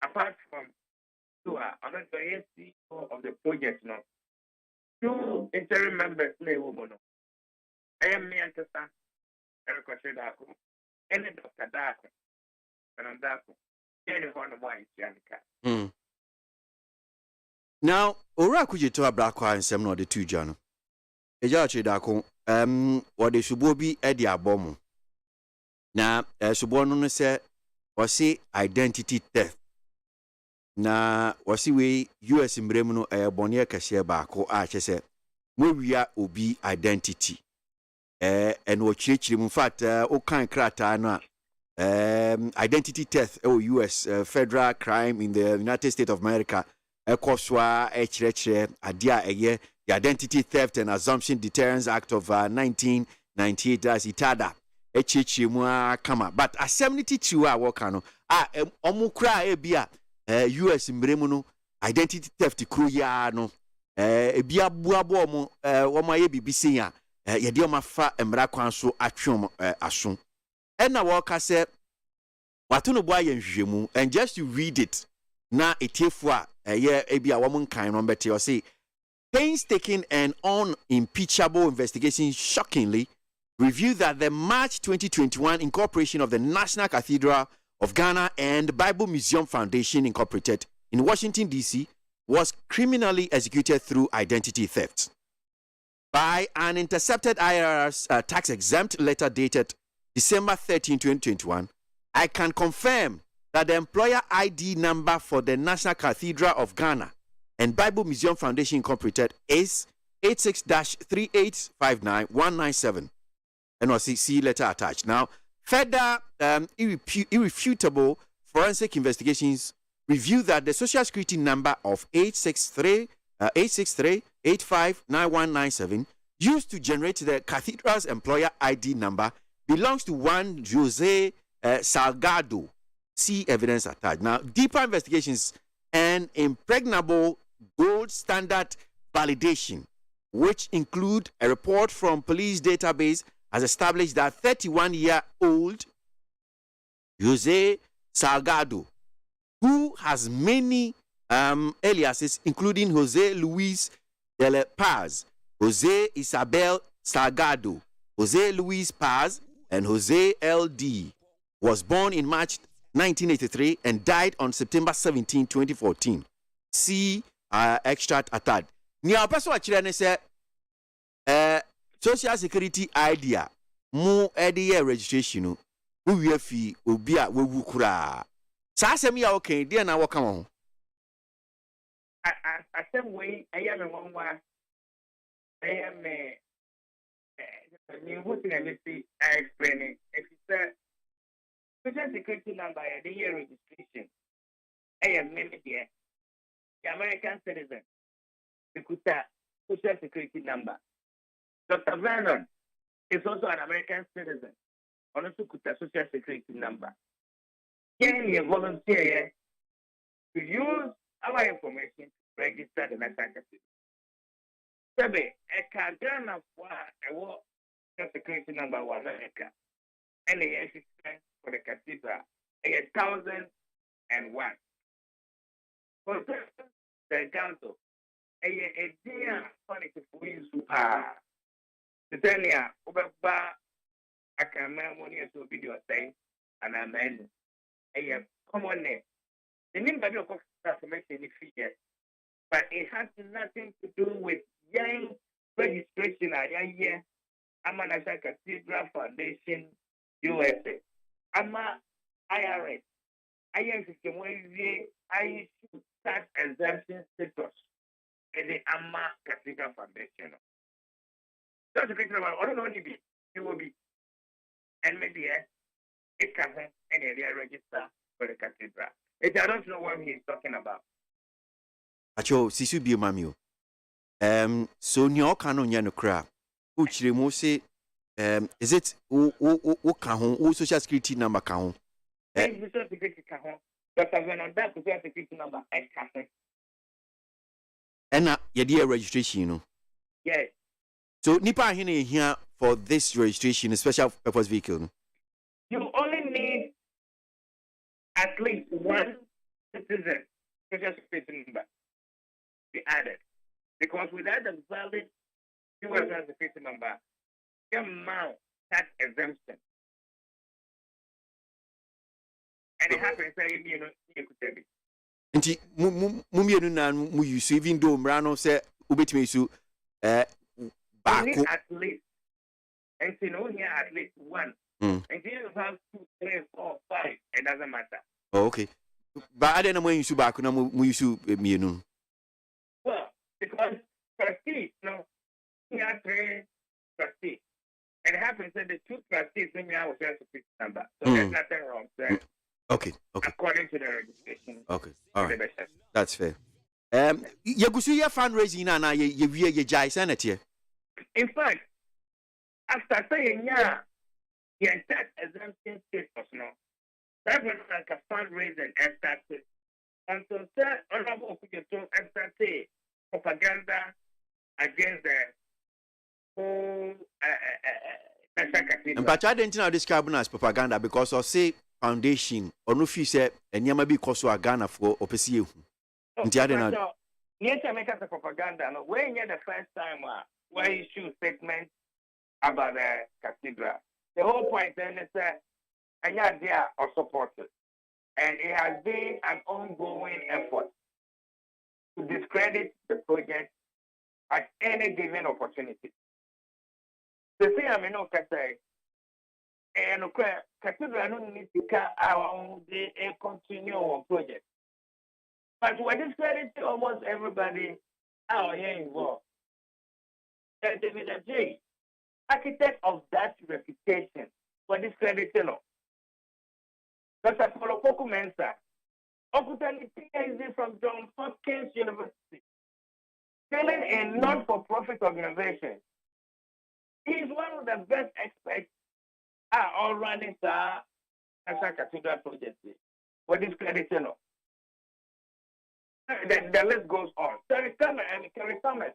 Apart from two, I'm not the CEO of the project now. 2 interim members, I am me and Tessa, Eric Dako, and Dr. Dako, and I'm Dako. Now, Ora could you to a black and some of the 2 journal. A judge Dako, what they should be at the abomu. Now, as Subono said, was see identity theft. Na wasi we US mbremu no bonia kase baako a chese mo wia obi identity and wo chirichiri in fact o kan krata no identity theft US federal crime in the United States of America ekoswa chirechire adia eye the Identity Theft and Assumption Deterrence Act of 1998 as itada chirichiri mu kama but a 72 a wo kan no omukra e bia US mbremu no identity theft kru ya no ebia buabo mo wo ma ye bibisi ya ye de o ma fa emra kwan so atwom aso na wo ka se Watuno boy and and just to read it. Na etiefua ebi a woman kind number or say painstaking and unimpeachable investigation shockingly revealed that the March 2021 incorporation of the National Cathedral of Ghana and Bible Museum Foundation Incorporated in Washington, D.C. was criminally executed through identity theft. By an intercepted IRS tax-exempt letter dated December 13, 2021, I can confirm that the employer ID number for the National Cathedral of Ghana and Bible Museum Foundation Incorporated is 86-3859197. And was see letter attached. Now, further irrefutable forensic investigations reveal that the social security number of 863-859197 used to generate the cathedral's employer ID number belongs to one Jose Salgado. See evidence attached. Now, deeper investigations and impregnable gold standard validation, which include a report from police database, has established that 31-year-old Jose Salgado, who has many aliases, including Jose Luis de la Paz, Jose Isabel Salgado, Jose Luis Paz, and Jose L.D., was born in March 1983 and died on September 17, 2014. See extract attached. Nia person actually say social security idea mu ede registration no wo wi afi obi a wewu kura. Sa asem ya okay dey na wo kan ho. Asem we ayame wonwa ayame ni what can I say explaining if you say social security number the year registration ayame there the American citizen the social security number. Dr. Vernon is also an American citizen. On also kuta social security number. Can you volunteer to use our information to register the National Cathedral? Sebe, a Ghana for a social security number was America. And the assistant for the cathedral, 1,001. For the council, a dear funny to use the Tanya Obaba I can remember to video saying and I mean a common name. The name by the transformation figure, but it has nothing to do with young registration. I'm a National Cathedral Foundation USA. I'm a IRS. I am system where I issue tax exemption status and the Amma Cathedral Foundation. That's a picture about I don't know any it will be. And maybe it can have any area register for the cathedral. I don't know what he's talking about. Acho sisu bi mamio. So nyo kanu nya no kra. Uchire mo say is it o ka ho o social security number ka ho. Social security ka ho. But when on that social security number I ka ho. And ye dey registration no. Yes. So nipa hine here for this registration, a special purpose vehicle. You only need at least one citizen social security number to be added. Because without the valid US social security number, the amount tax exemption. And it happens that you know you could tell me. Nti mumienu na mu use even though mrano say ubetime su Only at least, and you know here at least one. And you have 2, 3, 4, 5. It doesn't matter. Oh, okay. But I don't know when you back na mu use mienu. Well, because trustees, no, here are 3 trustees. And it happens that the 2 trustees when you have a social security number. So there's nothing wrong there. Okay. According to the registration. Okay. All right. That's fair. Yagusu ya fundraising na ye jai senator. In fact, after saying the tax exemption status no, that was like a fundraising and started. And so Honorable Okujeto started propaganda against the whole National Cathedral. But I didn't know describe as propaganda because I say Foundation or no fee said and Yamabi Koso Ghana for OPCU. Yes, I make a propaganda. No, when you're the first time where you issue statement about the cathedral, the whole point then is that an idea of support it. And it has been an ongoing effort to discredit the project at any given opportunity. The thing I mean, say, and cathedral don't need to continue on project. But we're discrediting almost everybody out here involved. David J, architect of that reputation, we're discrediting. Dr. Polopoku Mensa, Okutani PhD from Johns Hopkins University, selling a non-for-profit organization. He is one of the best experts all running the National Cathedral project. We're discrediting. The list goes on. Kerry Thomas.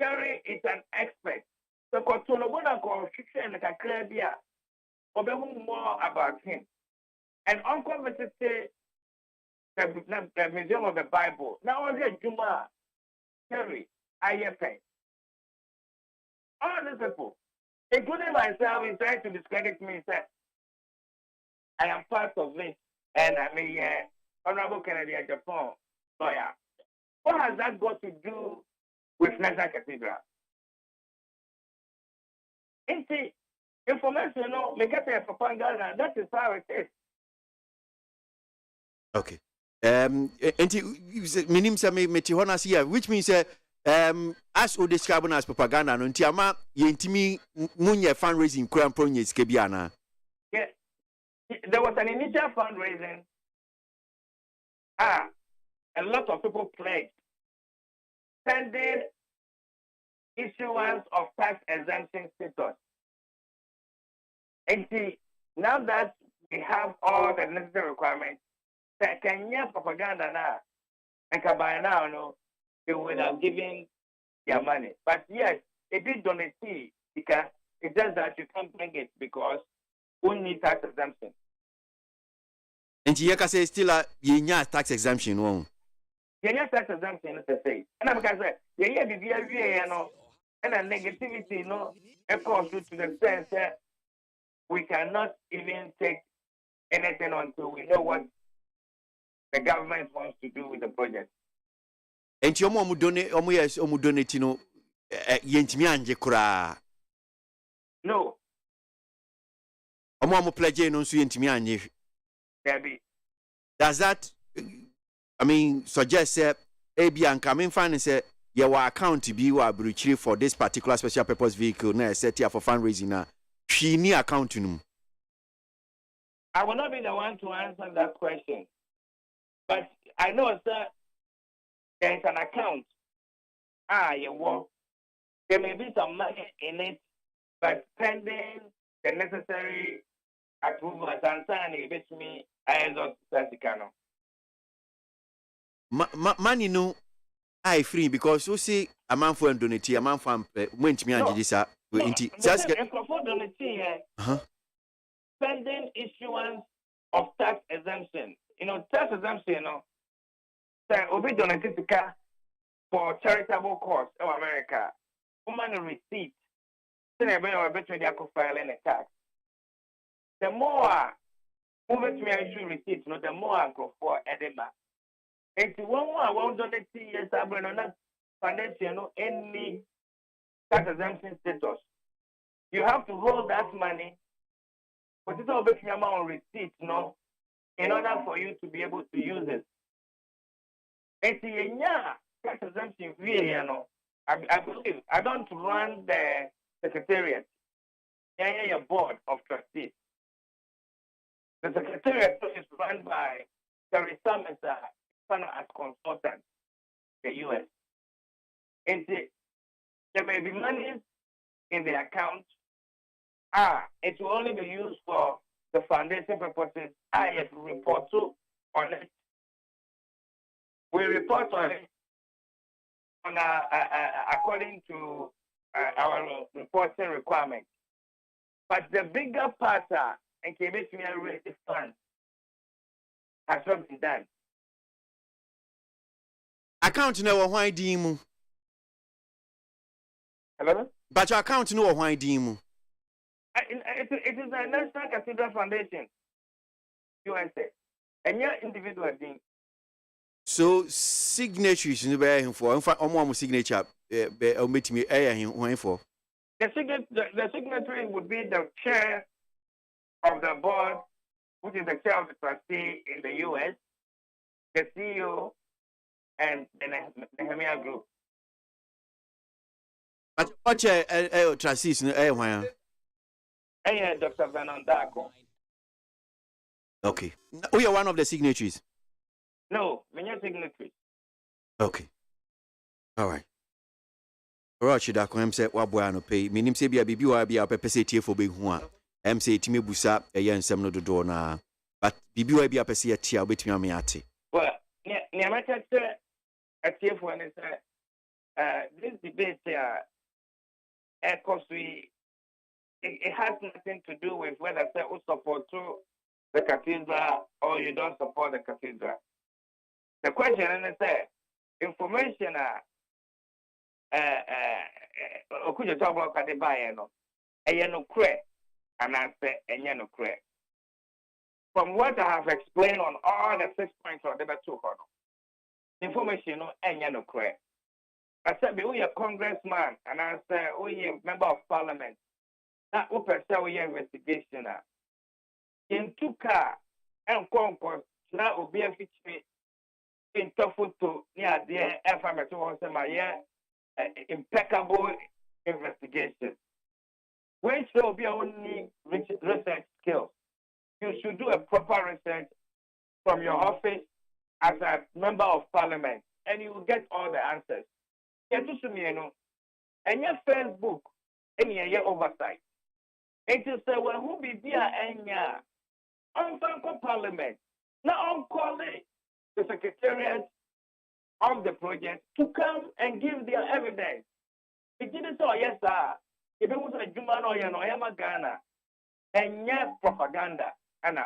Kerry is an expert. So, Kotulobona Confucian and Kakrabia, more about him. And Uncle visited the Museum of the Bible. Now, only Juma, Kerry, IFA. All these people, including myself, is trying to discredit me. Said, I am part of this, and I mean, Honorable Kennedy Japan. Lawyer. What has that got to do with National Cathedral? Information, make it a propaganda. That is how it is. Okay. Which means as we describe as propaganda, no ntiama yentimi munye fundraising kran projects kebiana. Yeah. There was an initial fundraising. A lot of people pledged, pending issuance of tax exemption status. And see, now that we have all the necessary requirements, can you propaganda now? And by now, no, they would have given their money. But yes, it did donate because it's just that you can't bring it because we need tax exemption. And Yaka says still a yenya tax exemption one. Yes, tax exemption is the same. And I'm going to say, and a negativity, of course, to the sense that we cannot even take anything until we know what the government wants to do with the project. And your mom would donate, yentimi anje kura. No. Omo pledge no so yentimi anje. Does that suggest AB and coming finance say your account to be retrieved for this particular special purpose vehicle na set here for fundraising na she ni account num. I will not be the one to answer that question. But I know sir there is an account. There may be some money in it, but pending the necessary approval and signing with me, I don't know. Money no I free because you see a man for donate a man for went me and this just get pending issuance of tax exemption. Tax exemption, obi donated for charitable cause in America. Woman receipt. Then I between the filing a tax. The more moving to me issue receipt, the more I go for edema. And to one more, I won't donate years. I'm not financial any tax exemption status. You have to hold that money, but it's all between amount of receipt, in order for you to be able to use it. And tax exemption, I believe I don't run the secretariat. Your board of trustees. The secretariat is run by Kerry Thomas as consultant, the U.S. And there may be money in the account. It will only be used for the foundation purposes. I have to report on it. We report on it according to our reporting requirements. But the bigger part and came to me and raise the fund has not been done. Account no why dimu. Hello? But your account no why dimu. It is a National Cathedral Foundation, USA, and your individual thing. So signatures in the bear for almost signature meet me a for. The signatory would be the chair of the board, which is the chair of the trustee in the US, the CEO, and the Nehemiah Group. But what trustees in a Dr. Vernon Darko. Okay. We are one of the signatories. No, we're not signatory. Okay. All right. Roach da ko say waboa no pay minim say bia bibi wa bia pepese tie fo be hu a say timi busa eye nsem no dodo na but bibi wa bia pese tie obetimi am ate. Well, ne amata say atie fo ne say this debate it has nothing to do with whether say you support the cathedral or you don't support the cathedral. The question is information okuja talk about the buyer no no cre and I say no cre. From what I have explained on all the 6 points of the debate, information no no cre. I said we are congressman and I say we are member of parliament. That we pursue we investigation in 2 car and concourse now will be a feature in Tofuto near the FMS my impeccable investigation. When should be only research skills. You should do a proper research from your office as a member of parliament, and you will get all the answers. And your Facebook, and your oversight. It is when who be there and on parliament, not on calling the secretariat of the project to come and give their evidence. It didn't say, yes, sir. If it was a Juman or Ghana, and yet propaganda, and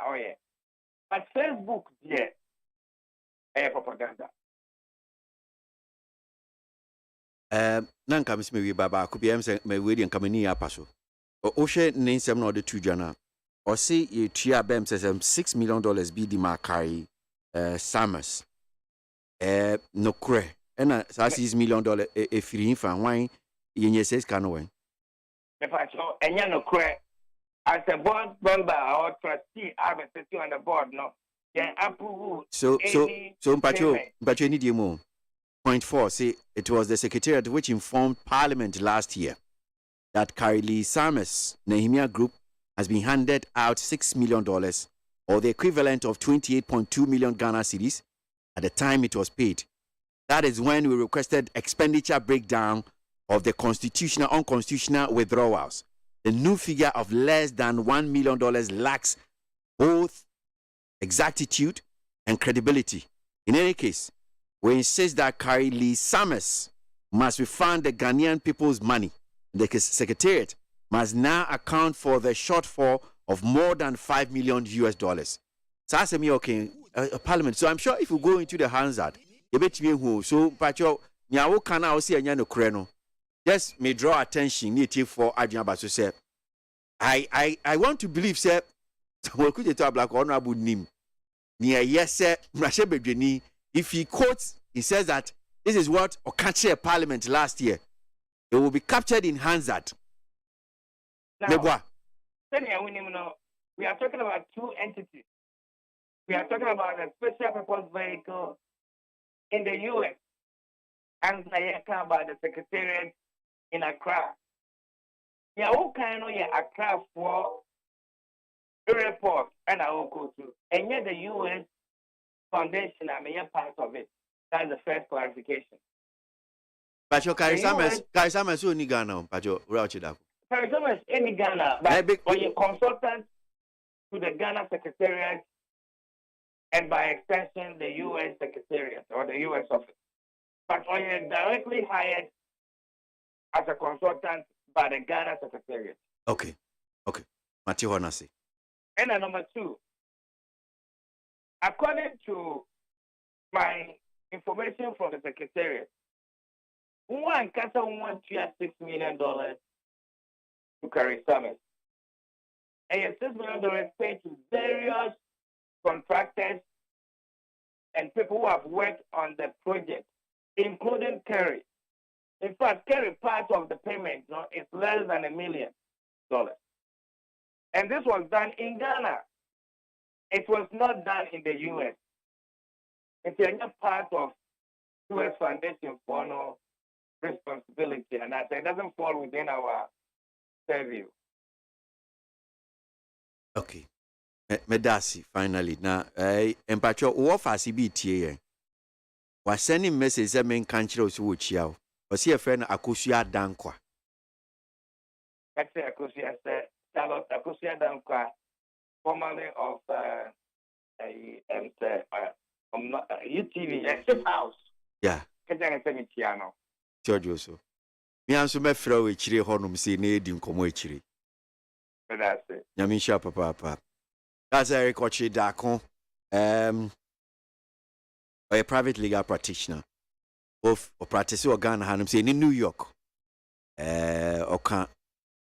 but Facebook, yeah, propaganda. Nanka Miss Mary Baba could be my wedding coming near Paso. Oshe name some of the 2 jana. Or say you tria bem says $6 million be the Macari Summers. No cre. And $6 million a free fan wine in says canoe. If I saw and no cre as a board member or trustee, I have sitting on the board, no. Yeah, approve. So, but you need you more. Point 4, say it was the secretariat which informed Parliament last year that Kylie Summers Nehemiah Group has been handed out $6 million or the equivalent of 28.2 million Ghana cedis at the time it was paid. That is when we requested expenditure breakdown of the constitutional, unconstitutional withdrawals. The new figure of less than $1 million lacks both exactitude and credibility. In any case, we insist that Kylie Summers must refund the Ghanaian people's money. The secretariat must now account for the shortfall of more than $5 million. So I say, okay, Parliament. So I'm sure if you go into the Hansard, you bet me who. So, but you can now see a kreno. Just may draw attention for Adrian to say, I want to believe, sir, we could talk black honorable Nim. Near yes, sir, if he quotes, he says that this is what Okache Parliament last year. It will be captured in Hansard. Now, we are talking about 2 entities. We are talking about a special purpose vehicle in the US and about the secretariat in Accra. Yeah, who kind of Accra for a report and I will go to. And yet the US Foundation, I mean, part of it. That's the first clarification. But your Karisamas only Ghana, but your Rauchida. Karisamas any Ghana, but or your consultant to the Ghana Secretariat and by extension the US Secretariat or the US office. But when you're directly hired as a consultant by the Ghana Secretariat. Okay. Matthew Honasi. And number 2, according to my information from the Secretariat, one casa wants $6 million to carry summit. And $6 million paid to various contractors and people who have worked on the project, including Kerry. In fact, Kerry part of the payment is less than $1 million. And this was done in Ghana. It was not done in the U.S. It's a part of U.S. Foundation for no responsibility, and that it doesn't fall within our purview. Okay. Medasi, finally. Now, Empacho, what facility was sending messages that men can't choose which you was here, friend Akusia Dankwa. That's Akusia said, Charlotte Akusia Dankwa, formerly of UTV, Chip House. Yeah. Piano. George, so. Me answer my throw a chiri honum say need in Comoichiri. That's it. Yamisha Papa. That's Eric Ochi Dakon. A private legal practitioner. Both or practice or Ghana Hanum say in New York.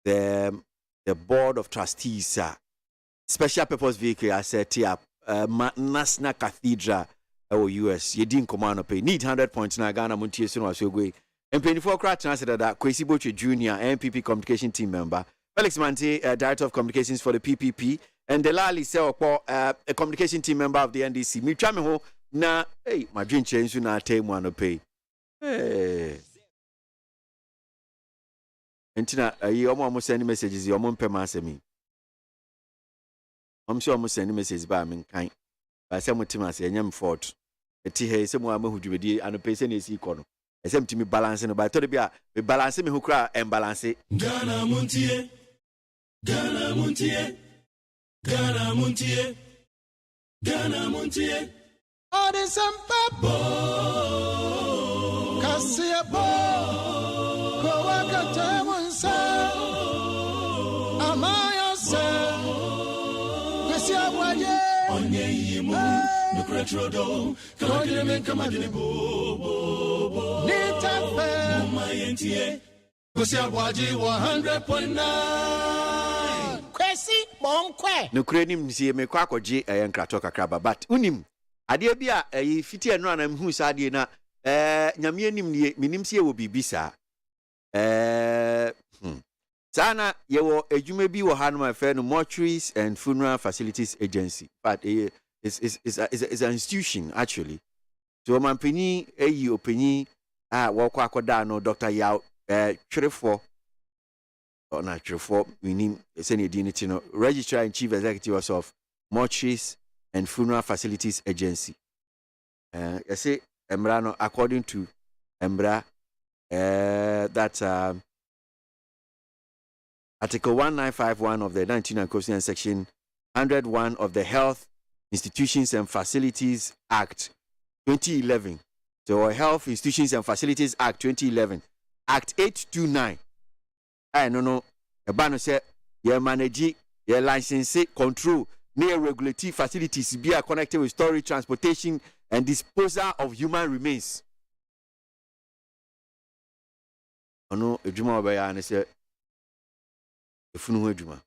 The board of trustees, special purpose vehicle, I said, National Cathedral, US, you didn't command pay. Need 100 points na Ghana Montier soon was your way. And 24 crowd answered that KWASI Boche Jr., MPP communication team member, Felix Mante, Director of Communications for the PPP, and Delali Seo, a communication team member of the NDC. Me chame ho na, hey, my dream change na time one pay. Hey. Entina, you almost send messages, you almost pay me. I'm sure almost send messages by me kind. By some team I say, I'm fought. A tea hay, someone who do it and a patient is equal. I seem to me balancing by Todibia, we balance me who cry and balance it. Ghana Montier, Ghana Montier, Ghana Montier, Ghana Montier. Oh, there's some papa. Cassia Bo, Coaca Tamonsa, Amaya Sa, Cassia Waye, Onye Yimu, the Cretrodo, Kagame Kamadinibo, Nita Fair, MONTIE, Cassia ABOAGYE 100.9. KWASI Monkwe. No crenim see me kwakoji and kratoka kraba, but unim. Adia bia fiti eno anam hu sa ade na nyame anim ne minim se wo bibisa sana yewo adwuma bi wo hanom afa no Mortuaries and Funeral Facilities Agency, but it's an institution actually. So mampani opani wo kwa akoda no Dr. Yao Twerefo na Twerefo minim senior dignity no Registrar and Chief Executive of Mortuaries and Funeral Facilities Agency. I say Embrano according to Embra that's Article 1951 of the 1999 Constitution, Section 101 of the Health Institutions and Facilities Act 2011. So Health Institutions and Facilities Act 2011, Act 829. I no a banner said your manage your license control near regulatory facilities be connected with storage, transportation, and disposal of human remains. Ono ejuma obaya and say efunu ejuma.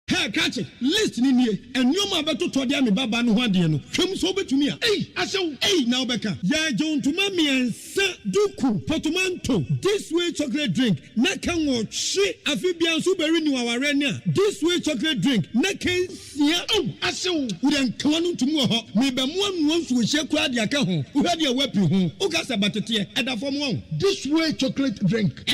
Hey, catch it. List ni nie. And you ma beto to dia me baba no ho ade no. Twem so betumi a. Hey, ashew. Hey, now beka. Ya jon to ma miensa duku portmanteau. This way chocolate drink. Na kan wo hwe afibia so beri ni waware ni a. This way chocolate drink. Na kan sia. Oh, ashew. We den kan no tumu ho. Me be mo anu so hye kura de aka ho. Wo hwe de wapi ho. O ka se batete e da fom ho. This way chocolate drink.